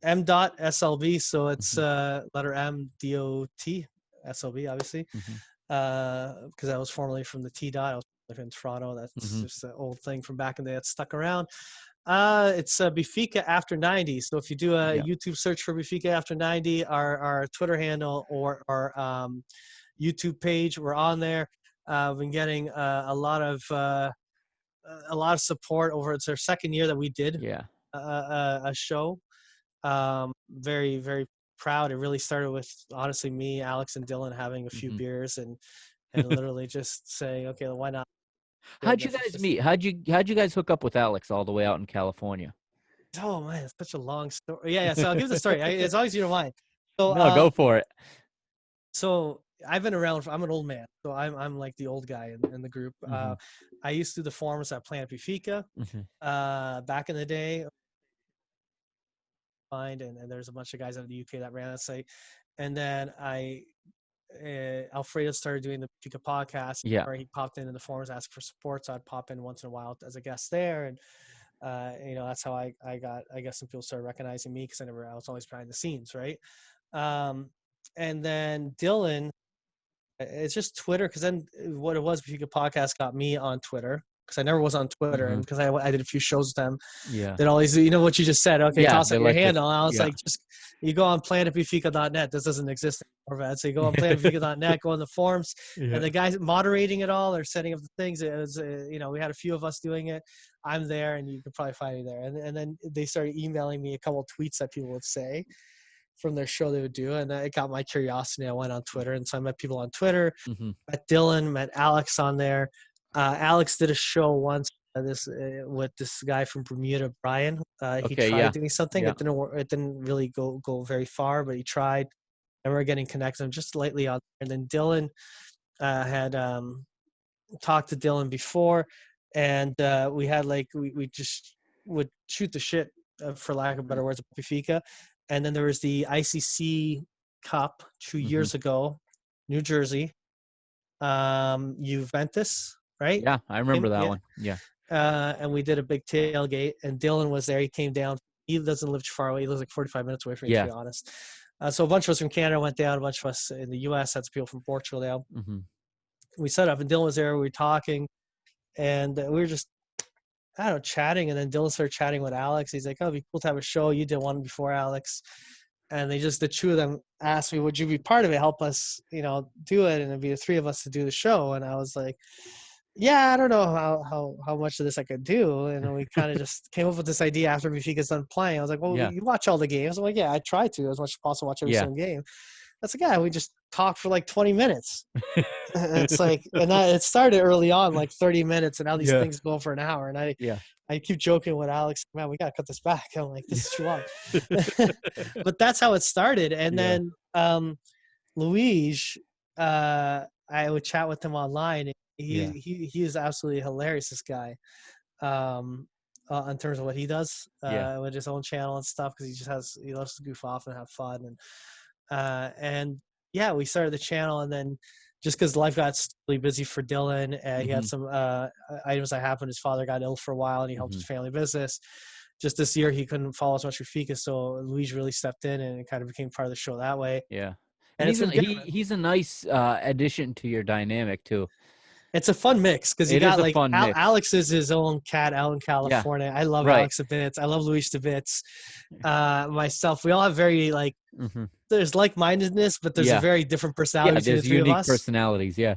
m.slb, so it's Mhm, letter M DOT SLB, obviously, mhm, because I was formerly from the T dot. I was live in Toronto. That's mhm. just an old thing from back in the day that stuck around. It's Benfica After 90. So if you do a Yeah, YouTube search for Benfica After 90, our Twitter handle or our YouTube page, we're on there. We've been getting a lot of support over. It's our second year that we did yeah. a show. Very, very proud. It really started with honestly me, Alex, and Dylan having a few Mhm. beers and literally just saying, okay, why not do it? And How'd you it's guys just, meet? How'd you guys hook up with Alex all the way out in California? oh man, it's such a long story. Yeah, yeah. So I'll give the story. As long as you don't mind. So, No, go for it. so I've been around. I'm an old man, so I'm like the old guy in the group. Hmm. I used to do the forums at Planet Benfica Hmm. back in the day. And there's a bunch of guys out of the UK that ran that site. And then Alfredo started doing the Benfica podcast Yeah. where he popped in the forums, asked for support. So I'd pop in once in a while as a guest there. And, that's how I guess some people started recognizing me because I was always behind the scenes. Right. Um, and then Dylan, it's just Twitter. Cause then what it was, Benfica podcast got me on Twitter because I never was on Twitter. Hmm. And because I did a few shows with them, Yeah. then always, what you just said. Okay, Yeah. toss They out your like to. handle. And I was Yeah. like, just you go on planetbenfica.net. This doesn't exist anymore, man. So you go on planetbenfica.net, go on the forums, and Yeah. the guys moderating it all or setting up the things. It was, we had a few of us doing it. I'm there, and you could probably find me there. And then they started emailing me a couple of tweets that people would say from their show they would do, and it got my curiosity. I went on Twitter, and so I met people on Twitter. Hmm. Met Dylan, met Alex on there. Alex did a show once with this guy from Bermuda, Brian. He Okay. tried Yeah. doing something. Yeah. It didn't work. It didn't really go very far, but he tried. And we're getting connected. I'm just lately on. And then Dylan had talked to Dylan before, and we had we just would shoot the shit, for lack of better words, Benfica. And then there was the ICC Cup 2 years Hmm. ago, New Jersey, Juventus, right? Yeah. I remember that Yeah. one. Yeah. And we did a big tailgate, and Dylan was there. He came down. He doesn't live too far away. He lives like 45 minutes away from me, to Yeah. be honest. So a bunch of us from Canada went down. A bunch of us in the U.S. had some people from Portugal down. Hmm. We set up, and Dylan was there. We were talking, and we were just, I don't know, chatting. And then Dylan started chatting with Alex. He's like, "Oh, it'd be cool to have a show. You did one before, Alex." And the two of them asked me, "Would you be part of it? Help us, do it, and it'd be the three of us to do the show." And I was like, yeah, I don't know how much of this I could do. And then we kind of just came up with this idea after Benfica's done playing. I was like, well, Yeah. you watch all the games. I'm like, yeah, I try to as much as possible watch every Yeah. single game. That's like, yeah, we just talked for like 20 minutes. It's like, and it started early on, like 30 minutes, and now these Yeah. things go for an hour. And Yeah. I keep joking with Alex, man, we gotta cut this back. I'm like, this is too long. But that's how it started. And Yeah. then Luigi, I would chat with him online. Yeah. He is absolutely hilarious. This guy, in terms of what he does Yeah. with his own channel and stuff, because he loves to goof off and have fun. And yeah, we started the channel, and then just because life got really busy for Dylan, he had Hmm. some items that happened. His father got ill for a while, and he helped Hmm. his family business. Just this year, he couldn't follow as much Rafika, so Luigi really stepped in and it kind of became part of the show that way. Yeah. And And it's been good. he's a nice addition to your dynamic too. It's a fun mix because you It is got a like fun mix. Alex is his own cat out in Yeah. California. I love Right. Alex to bits. I love Luis to bits. Myself, we all have very Hmm. there's like-mindedness, but there's a Yeah. very different personality Yeah. between the There's three of unique us. personalities. Yeah.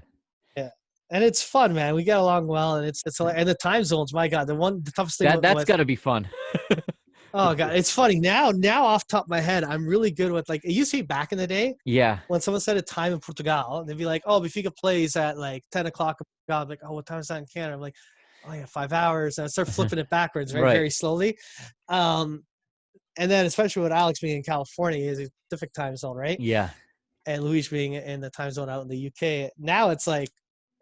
Yeah, and it's fun, man. We get along well, and and the time zones. My God, the toughest thing That's with got to be fun. oh God, it's funny now. Now off the top of my head, I'm really good with like it used to be back in the day Yeah. when someone said a time in Portugal, they'd be like, "Oh, Benfica plays at like 10 o'clock in Portugal." I'm like, "Oh, what time is that in Canada?" I'm like, "Oh yeah, 5 hours." And I start flipping it backwards very, Right. very slowly. Um, and then especially with Alex being in California, he's a Pacific time zone, right? Yeah. And Luis being in the time zone out in the UK. Now it's like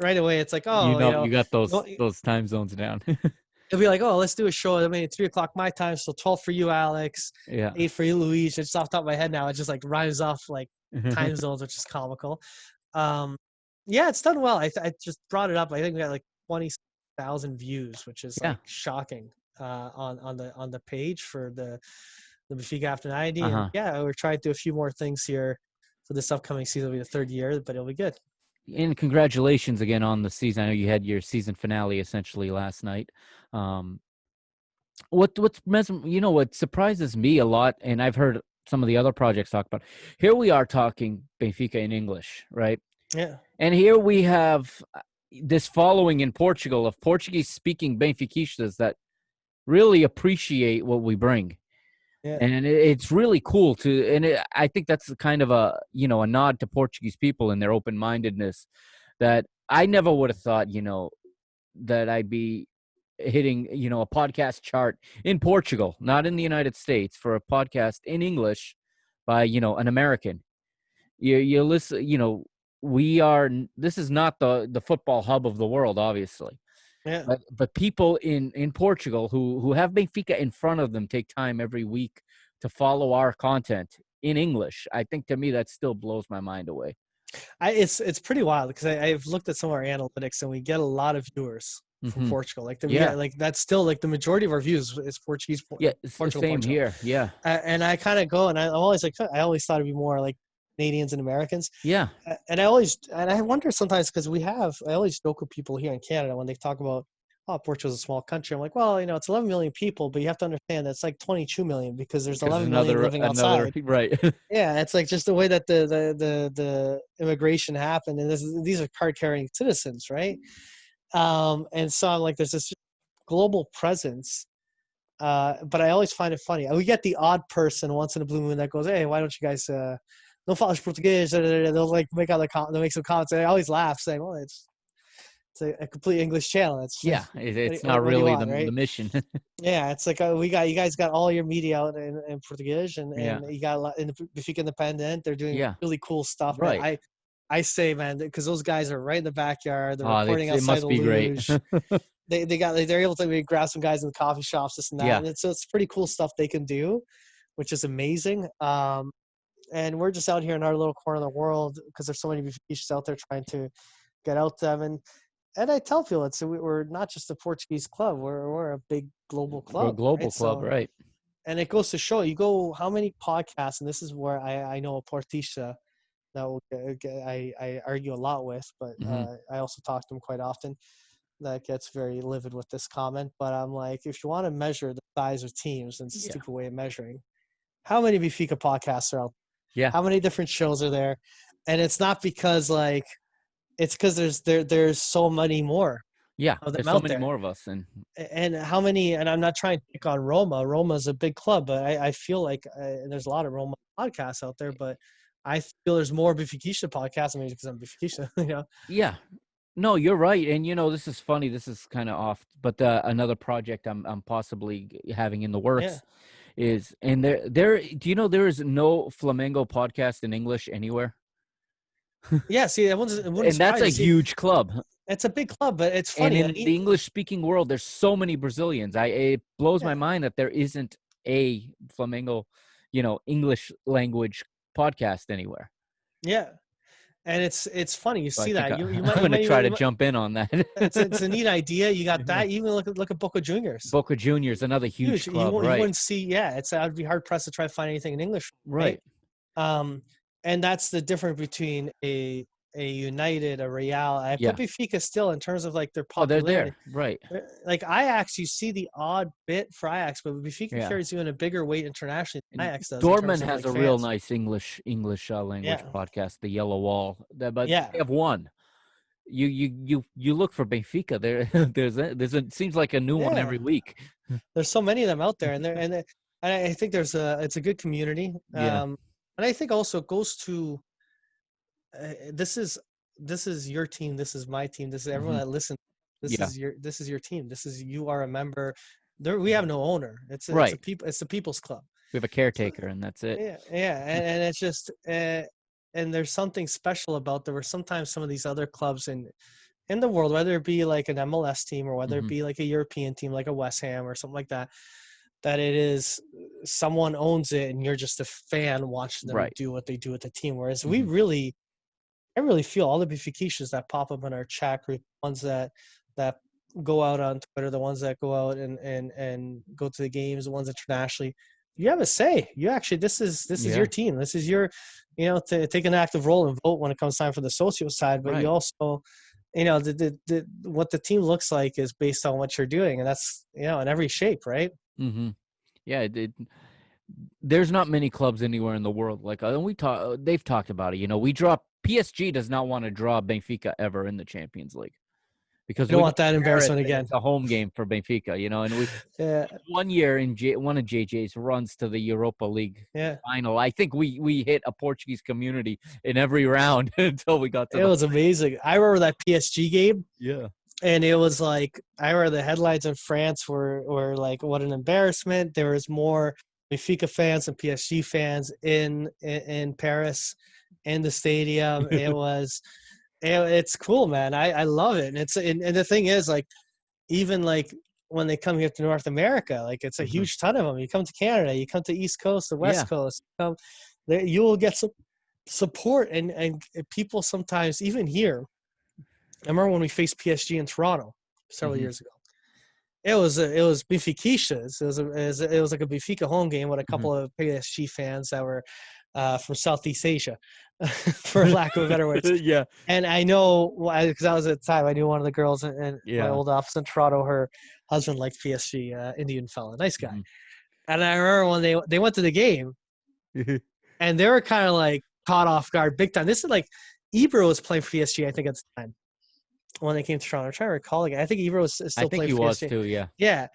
right away, it's like, You oh, know, you got go- those time zones down. It'll be like, oh, let's do a show. I mean, 3:00 my time, so 12 for you, Alex, Yeah. 8 for you, Luis. It's off the top of my head now. It just like rhymes off like time zones, which is comical. Um, yeah, it's done well. I just brought it up. I think we got like 20,000 views, which is Yeah. like shocking on the page for the Benfica After 90. And Uh-huh. yeah, we're trying to do a few more things here for this upcoming season. It'll be the third year, but it'll be good. And congratulations again on the season. I know you had your season finale essentially last night. Um, what surprises me a lot, and I've heard some of the other projects talk about. Here we are talking Benfica in English, right? Yeah. And here we have this following in Portugal of Portuguese-speaking Benfiquistas that really appreciate what we bring. Yeah. And it's really cool I think that's kind of a nod to Portuguese people and their open-mindedness that I never would have thought, that I'd be hitting, a podcast chart in Portugal, not in the United States, for a podcast in English by, an American. You listen, this is not the football hub of the world, obviously. Yeah. But people in Portugal who have Benfica in front of them take time every week to follow our content in English. I think to me that still blows my mind away. It's pretty wild because I've looked at some of our analytics and we get a lot of viewers from Mm-hmm. Portugal. Like Yeah. like that's still like the majority of our views is Portuguese. Yeah, it's the Portugal, same Portugal. here. Yeah. And I kind of go and I'm always like, I always thought it'd be more like Canadians and Americans. Yeah. And I wonder sometimes because I always joke with people here in Canada when they talk about, oh, Portugal's a small country. I'm like, well, it's 11 million people, but you have to understand that's like 22 million because there's Because 11 million living outside. right. Yeah, it's like just the way that the immigration happened, and these are card-carrying citizens, right? And so I'm like, there's this global presence. But I always find it funny. We get the odd person once in a blue moon that goes, "Hey, why don't you guys no falas português?" They'll like they'll make some comments. And I always laugh, saying, "Well, it's a complete English channel. It's Yeah, it's not what do you really want, the right?" mission. Yeah, it's like you guys got all your media out in Portuguese, and Yeah. you got a lot in the Benfica Independent. They're doing Yeah. really cool stuff, man. Right. I say, man, because those guys are right in the backyard. They're Oh, recording it outside must the be great. luge. They're able to maybe grab some guys in the coffee shops, this and that. Yeah. And it's pretty cool stuff they can do, which is amazing. And we're just out here in our little corner of the world because there's so many beaches out there trying to get out to them. And I tell people we're not just a Portuguese club. We're a big global We're a club. global Right? club, So, right? and it goes to show you go how many podcasts, and this is where I know a Portista that I argue a lot with, but Mm-hmm. I also talk to him quite often. That gets very livid with this comment, but I'm like, if you want to measure the size of teams, and it's a Yeah. stupid way of measuring, how many Benfica podcasts are out there? Yeah. How many different shows are there? And it's not because it's because there's so many more Yeah. of them There's so out many there. more of us, and And how many? And I'm not trying to pick on Roma. Roma's a big club, but I feel like there's a lot of Roma podcasts out there, but I feel there's more Benfica podcasts. Maybe because I'm Benfica, yeah. No, you're right. And this is funny. This is kind of off, but another project I'm possibly having in the Yeah. works is, and there. Do you know there is no Flamengo podcast in English anywhere? Yeah. See, it wouldn't And that's surprise a you. See, huge club. it's a big club, but it's And funny. in the English-speaking world, there's so many Brazilians. It blows my Yeah. mind that there isn't a Flamengo, English language podcast anywhere. Yeah. And it's funny. You So I see think that I'm you going to might try to jump in on that. it's a neat idea. You got Yeah. that. Even look at Boca Juniors. Boca Juniors, another huge club, You right? wouldn't see. Yeah, I'd be hard pressed to try to find anything in English, Right. And that's the difference between a United, a Real. I Yeah. put Benfica still in terms of like their Oh, they're popularity. there, right? Like Ajax, you see the odd bit for Ajax, but Benfica Yeah. carries you in a bigger weight internationally than And Ajax does. In terms Dortmund of, has like, a real fans. nice English language Yeah. podcast, The Yellow Wall. But Yeah. they have one. You look for Benfica. There's it seems like a new one Yeah. every week. There's so many of them out there, and I think it's a good community. Yeah. And I think also it goes to this is your team, this is my team, this is everyone Mhm. that listens. Yeah. This is your team. You are a member. There we have no owner. It's Right. it's a people's club. We have a caretaker, and that's it. Yeah, and it's just and there's something special about there were sometimes some of these other clubs in in the world, whether it be like an MLS team or whether it Mhm. be like a European team like a West Ham or something like that, that it is someone owns it and you're just a fan watching them Right. do what they do with the team. Whereas Mhm. I really feel all the Benfiquistas that pop up in our chat group, ones that go out on Twitter, the ones that go out and go to the games, the ones internationally. You have a say. You actually, this is your Yeah. team. This is your, to take an active role and vote when it comes time for the socio side. But you Right. also, what the team looks like is based on what you're doing, and that's in every shape, right? Mhm. Yeah, there's not many clubs anywhere in the world like and they've talked about it. We draw PSG does not want to draw Benfica ever in the Champions League because You don't we go want to that Paris embarrassment and again. it's a home game for Benfica, and we Yeah, one year in one of JJ's runs to the Europa League yeah. final. I think we hit a Portuguese community in every round until we got to It the was amazing. I remember that PSG game. yeah. And it was like I remember the headlines in France were like, "What an embarrassment!" There was more Benfica fans and PSG fans in Paris, in the stadium. It's cool, man. I love it, and the thing is, like, even like when they come here to North America, like it's a Mhm. huge ton of them. You come to Canada, you come to East Coast, the West Yeah. Coast, you will get some support, and people sometimes even here. I remember when we faced PSG in Toronto several Mhm. years ago. It was Benfiquistas. It was like a Benfica home game with a Mhm. couple of PSG fans that were from Southeast Asia, for lack of a better words. Yeah. And I know because I was at the time, I knew one of the girls in my Yeah. old office in Toronto. Her husband liked PSG, Indian fella, nice guy. Mhm. And I remember when they went to the game and they were kind of like caught off guard big time. This is like Ibra was playing for PSG, I think at the time when they came to Toronto. I'm trying to recall again. I think Ibra was I still think playing he for was PSG. too, yeah. Yeah.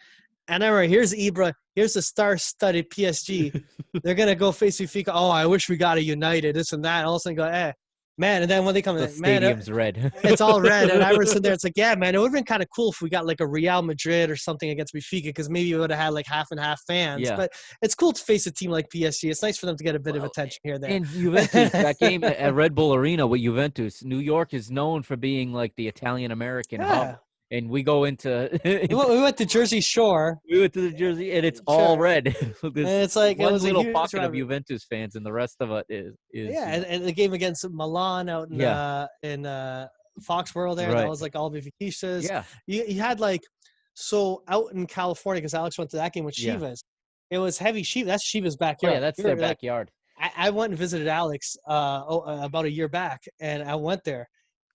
And I remember, here's Ibra. Here's the star-studded PSG. They're gonna go face Benfica. Oh, I wish we got a United. This and that. And all of a sudden, go, man. And then when they come The in, man, stadium's red. it's all red. And I remember sitting there. It's like, yeah, man, it would have been kind of cool if we got like a Real Madrid or something against Benfica, because maybe we would have had like half and half fans. Yeah. But it's cool to face a team like PSG. It's nice for them to get a bit of Well, attention here and there. and Juventus, that game at Red Bull Arena with Juventus, New York is known for being like the Italian American hub. Yeah, And we go into, we into went, we went to Jersey Shore. we went to the Jersey and it's all Sure. red. And There's it's like it one was a little huge pocket of rivalry. Juventus fans and the rest of it is Yeah, and the game against Milan out yeah. in Foxborough there, that Right. was like all Benfiquistas. Yeah. You had like so out in California, because Alex went to that game with Yeah. Chivas. It was heavy Chivas. That's Chivas' Oh yeah, backyard. that's their You're like backyard. I went and visited Alex about a year back, and I went there,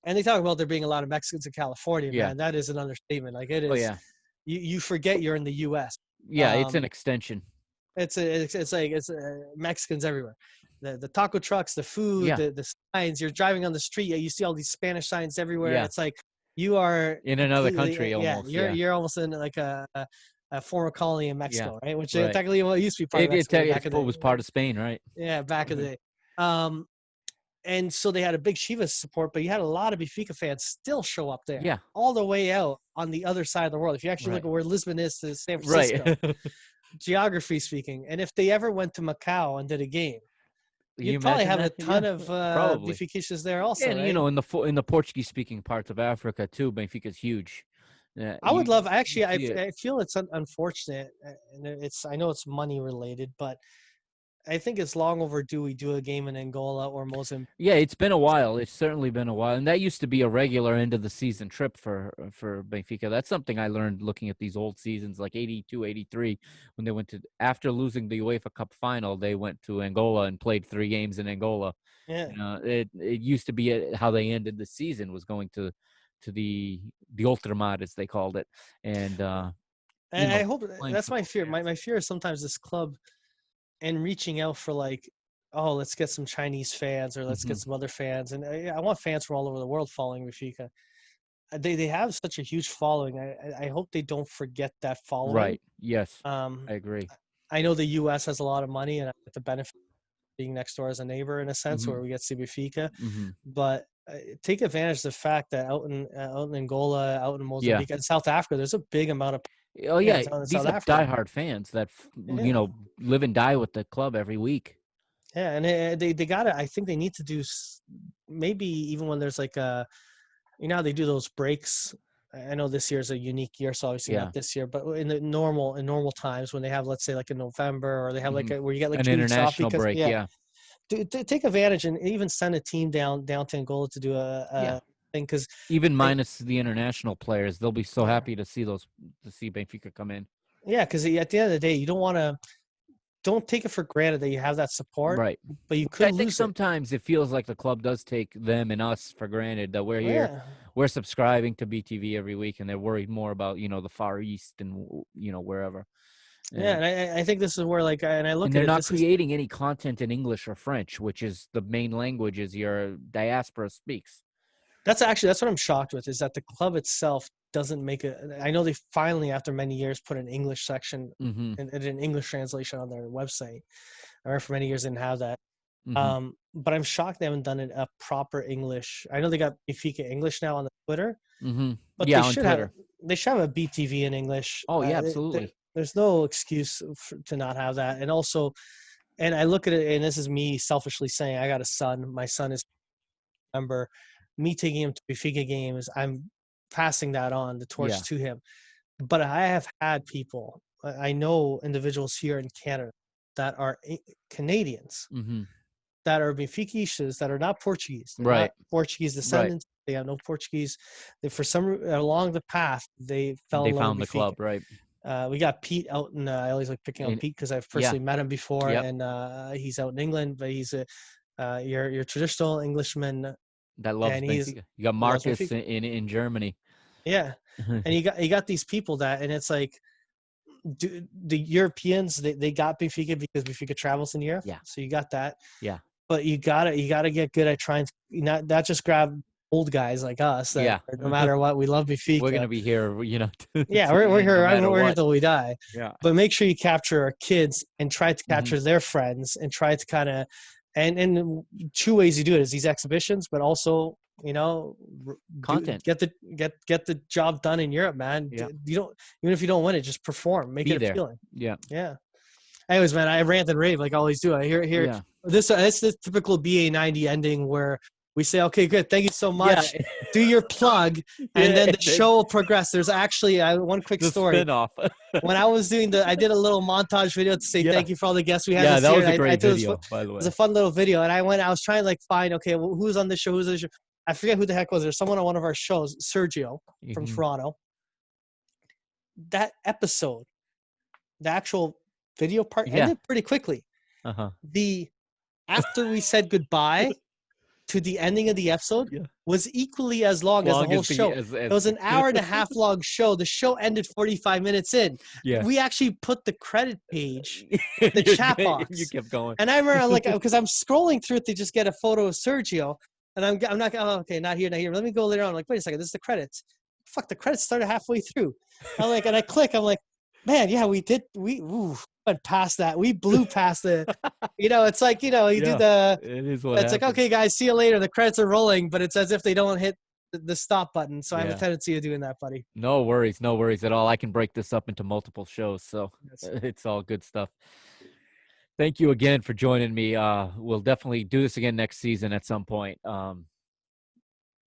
and they talk about there being a lot of Mexicans in California. Yeah. Man, that is an understatement. Like it Oh is. yeah. You forget you're in the U.S. Yeah, it's an Um, extension. it's Mexicans everywhere. The taco trucks, the food, Yeah. the signs. You're driving on the street, you see all these Spanish signs everywhere. Yeah. It's like you are In another completely country yeah. almost. You're Yeah. you're almost in like a former colony in Yeah. Mexico, right? Which Right. technically well, it used to be part of Mexico back in It was the part of Spain, right? back in the day. Um, and so they had a big Chivas support, but you had a lot of Benfica fans still show up there, Yeah. all the way out on the other side of the world. If you actually look Right. at where Lisbon is to San Right. Francisco, geography speaking, and if they ever went to Macau and did a game, Can you you'd probably imagine have a that? ton Yeah. of Probably. Benfiquistas there also, And right? in the Portuguese speaking parts of Africa too, Benfica's huge. Yeah, I would love. you Actually, see it. I feel it's unfortunate, and I know it's money related, but I think it's long overdue. We do a game in Angola or Mozambique. Yeah, it's been a while. It's certainly been a while, and that used to be a regular end of the season trip for Benfica. That's something I learned looking at these old seasons, like 82, 83, when they went to after losing the UEFA Cup final, they went to Angola and played 3 games in Angola. Yeah, It used to be how they ended the season was going to the Ultramar as they called it, and and I hope playing that's for my those fear. fans. My fear is sometimes this club and reaching out for like, oh, let's get some Chinese fans or let's get Hmm. some other fans, and I want fans from all over the world following Benfica. They have such a huge following. I hope they don't forget that following. Right. Yes, Um, I agree. I know the U.S. has a lot of money, and I get the benefit of being next door as a neighbor in a sense, Hmm. where we get to see Benfica. Hmm. But take advantage of the fact that out in Angola, out in Yeah. Mozambique, and South Africa, there's a big amount of Oh yeah, fans out in these South are Africa. diehard fans that Yeah, live and die with the club every week. yeah, and they got to. I think they need to do maybe even when there's like you know, they do those breaks. I know this year is a unique year, so obviously Yeah. not this year, but in normal times when they have, let's say, like in November, or they have like Hmm. where you get like An 2 weeks off international because break. Yeah. take advantage and even send a team down to Angola to do Yeah. a thing because Even I minus the international players, they'll be so yeah happy to see Benfica come in. yeah because at the end of the day you don't take it for granted that you have that support, Right. but you Which could I think lose it. sometimes it feels like the club does take them and us for granted that we're here, Yeah, we're subscribing to BTV every week, and they're worried more about the Far East and wherever, yeah, and and I think this is where like and I look and at they're it. not This is creating any content in English or French, which is the main languages your diaspora speaks. that's what I'm shocked with is that the club itself doesn't make a. I know they finally after many years put an English section Mm-hmm. and an English translation on their website. I remember for many years didn't have that. Mm-hmm. But I'm shocked they haven't done it a proper English. I know they got Benfica English now on the Twitter, Mm-hmm. but Yeah, on Twitter. they should have a BTV in English. Oh yeah, absolutely. There's no excuse to not have that. And also, and I look at it, and this is me selfishly saying, I got a son. My son is a member. Me taking him to Benfica games, I'm passing that on the torch Yeah. to him. But I have had people. I know individuals here in Canada that are Canadians Mm-hmm. that are Benfiquistas that are not Portuguese. They're Right. not Portuguese Right. descendants. They have no Portuguese. They, for some along the path, they fell They in love with found the Benfica. club, right? We got Pete out in. I always like picking on And Pete because I've yeah. personally met him before, Yep. and he's out in England. But he's your traditional Englishman, That loves and Benfica. You got he loves Marcus Benfica. in Germany. Yeah, and you got these people that, and it's like the Europeans they got Benfica because Benfica travels in Europe, Yeah. so you got that. Yeah. But you gotta get good at trying to not just grab old guys like us that Yeah. no matter what we love We're Benfica. gonna be here, Yeah, to the we're end, no here. matter We're here what. till we die. Yeah. But make sure you capture our kids and try to Mm-hmm. capture their friends and try to kind of and two ways you do it is these exhibitions, but also Content. get the job done in Europe, man. Yeah. You don't even if you don't win it, just perform, make Be it there. appealing. Yeah. Yeah. Anyways, man, I rant and rave like I always do. I hear Yeah. this. It's the typical BA90 ending where we say, "Okay, good, thank you so Yeah. much." Do your plug, and Yeah. then the show will progress. There's actually one quick The story. spin-off. When I was doing I did a little montage video to say Yeah. thank you for all the guests we had Yeah, this that year, was and a I great thought it video, by the was a way. fun little video. And I was trying to like find, okay, well, who's on this show? Who's on this show? I forget who the heck was there. Someone on one of our shows, Sergio from Mm-hmm. Toronto. That episode, the actual video part Yeah. ended pretty quickly. Uh-huh. The After we said goodbye to the ending of the episode Yeah. was equally as long as the Long whole as show. It was an hour and a half long show. The show ended 45 minutes in. Yeah. We actually put the credit page in the chat You box. kept going. And I remember, like, because I'm scrolling through it to just get a photo of Sergio, and I'm not. Oh, okay, not here, not here. Let me go later on. I'm like, wait a second, this is the credits. Fuck, the credits started halfway through. I'm like, and I click. I'm like, man, yeah, we did. We went past that. We blew past the. It's like you do Yeah. the. It is what It's like, happens. okay, guys, see you later. The credits are rolling, but it's as if they don't hit the stop button. So I have a Yeah. tendency of doing that, buddy. No worries at all. I can break this up into multiple shows, so Yes. it's all good stuff. Thank you again for joining me. We'll definitely do this again next season at some point.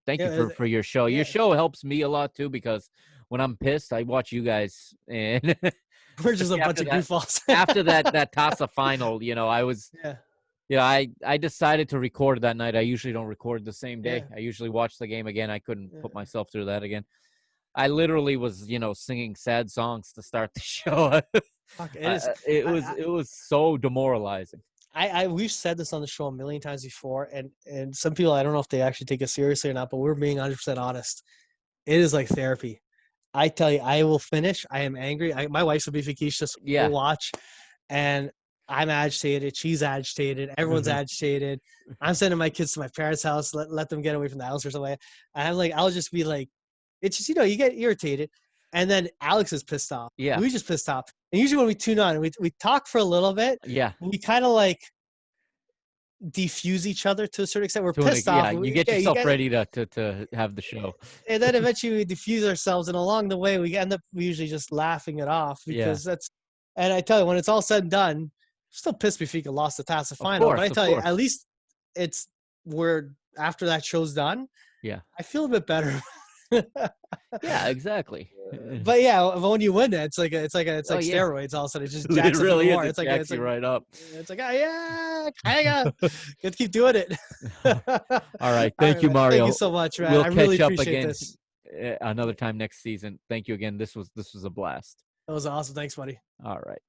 Thank you for your show. Yeah. Your show helps me a lot too because when I'm pissed, I watch you guys, and We're just a bunch of that, goofballs. after that TASA final, I was. Yeah. I decided to record that night. I usually don't record the same day. Yeah. I usually watch the game again. I couldn't put myself through that again. I literally was, singing sad songs to start the show. Fuck, It was so demoralizing. We've said this on the show a million times before, and some people, I don't know if they actually take it seriously or not, but we're being 100% honest. It is like therapy. I tell you, I will finish. I am angry. My wife's a Benfica, so Yeah. we'll watch, and I'm agitated. She's agitated. Everyone's agitated. I'm sending my kids to my parents' house. Let them get away from the house or something. And I'm like, I'll just be like, it's just you get irritated, and then Alex is pissed off. Yeah. We just pissed off. And usually when we tune on, we talk for a little bit. Yeah. We kind of like defuse each other to a certain extent. We're pissed off. Yeah, you get yourself ready to have the show. And then eventually we diffuse ourselves, and along the way we end up usually just laughing it off because that's. And I tell you, when it's all said and done, I'm still pissed Benfica lost the TASA final. But I tell you, at least we're after that show's done. Yeah. I feel a bit better. Yeah, exactly. But yeah, when you win it, it's Oh like yeah. steroids. All of a sudden, it just It jacks up even really is. more. It jacks It's like you right up. oh yeah, kinda. Gotta keep doing it. All right. All Thank right, you, man. Thank you Mario. so much, man. We'll I really catch up appreciate again this. another time next season. Thank you again. This was a blast. That was awesome. Thanks, buddy. All right.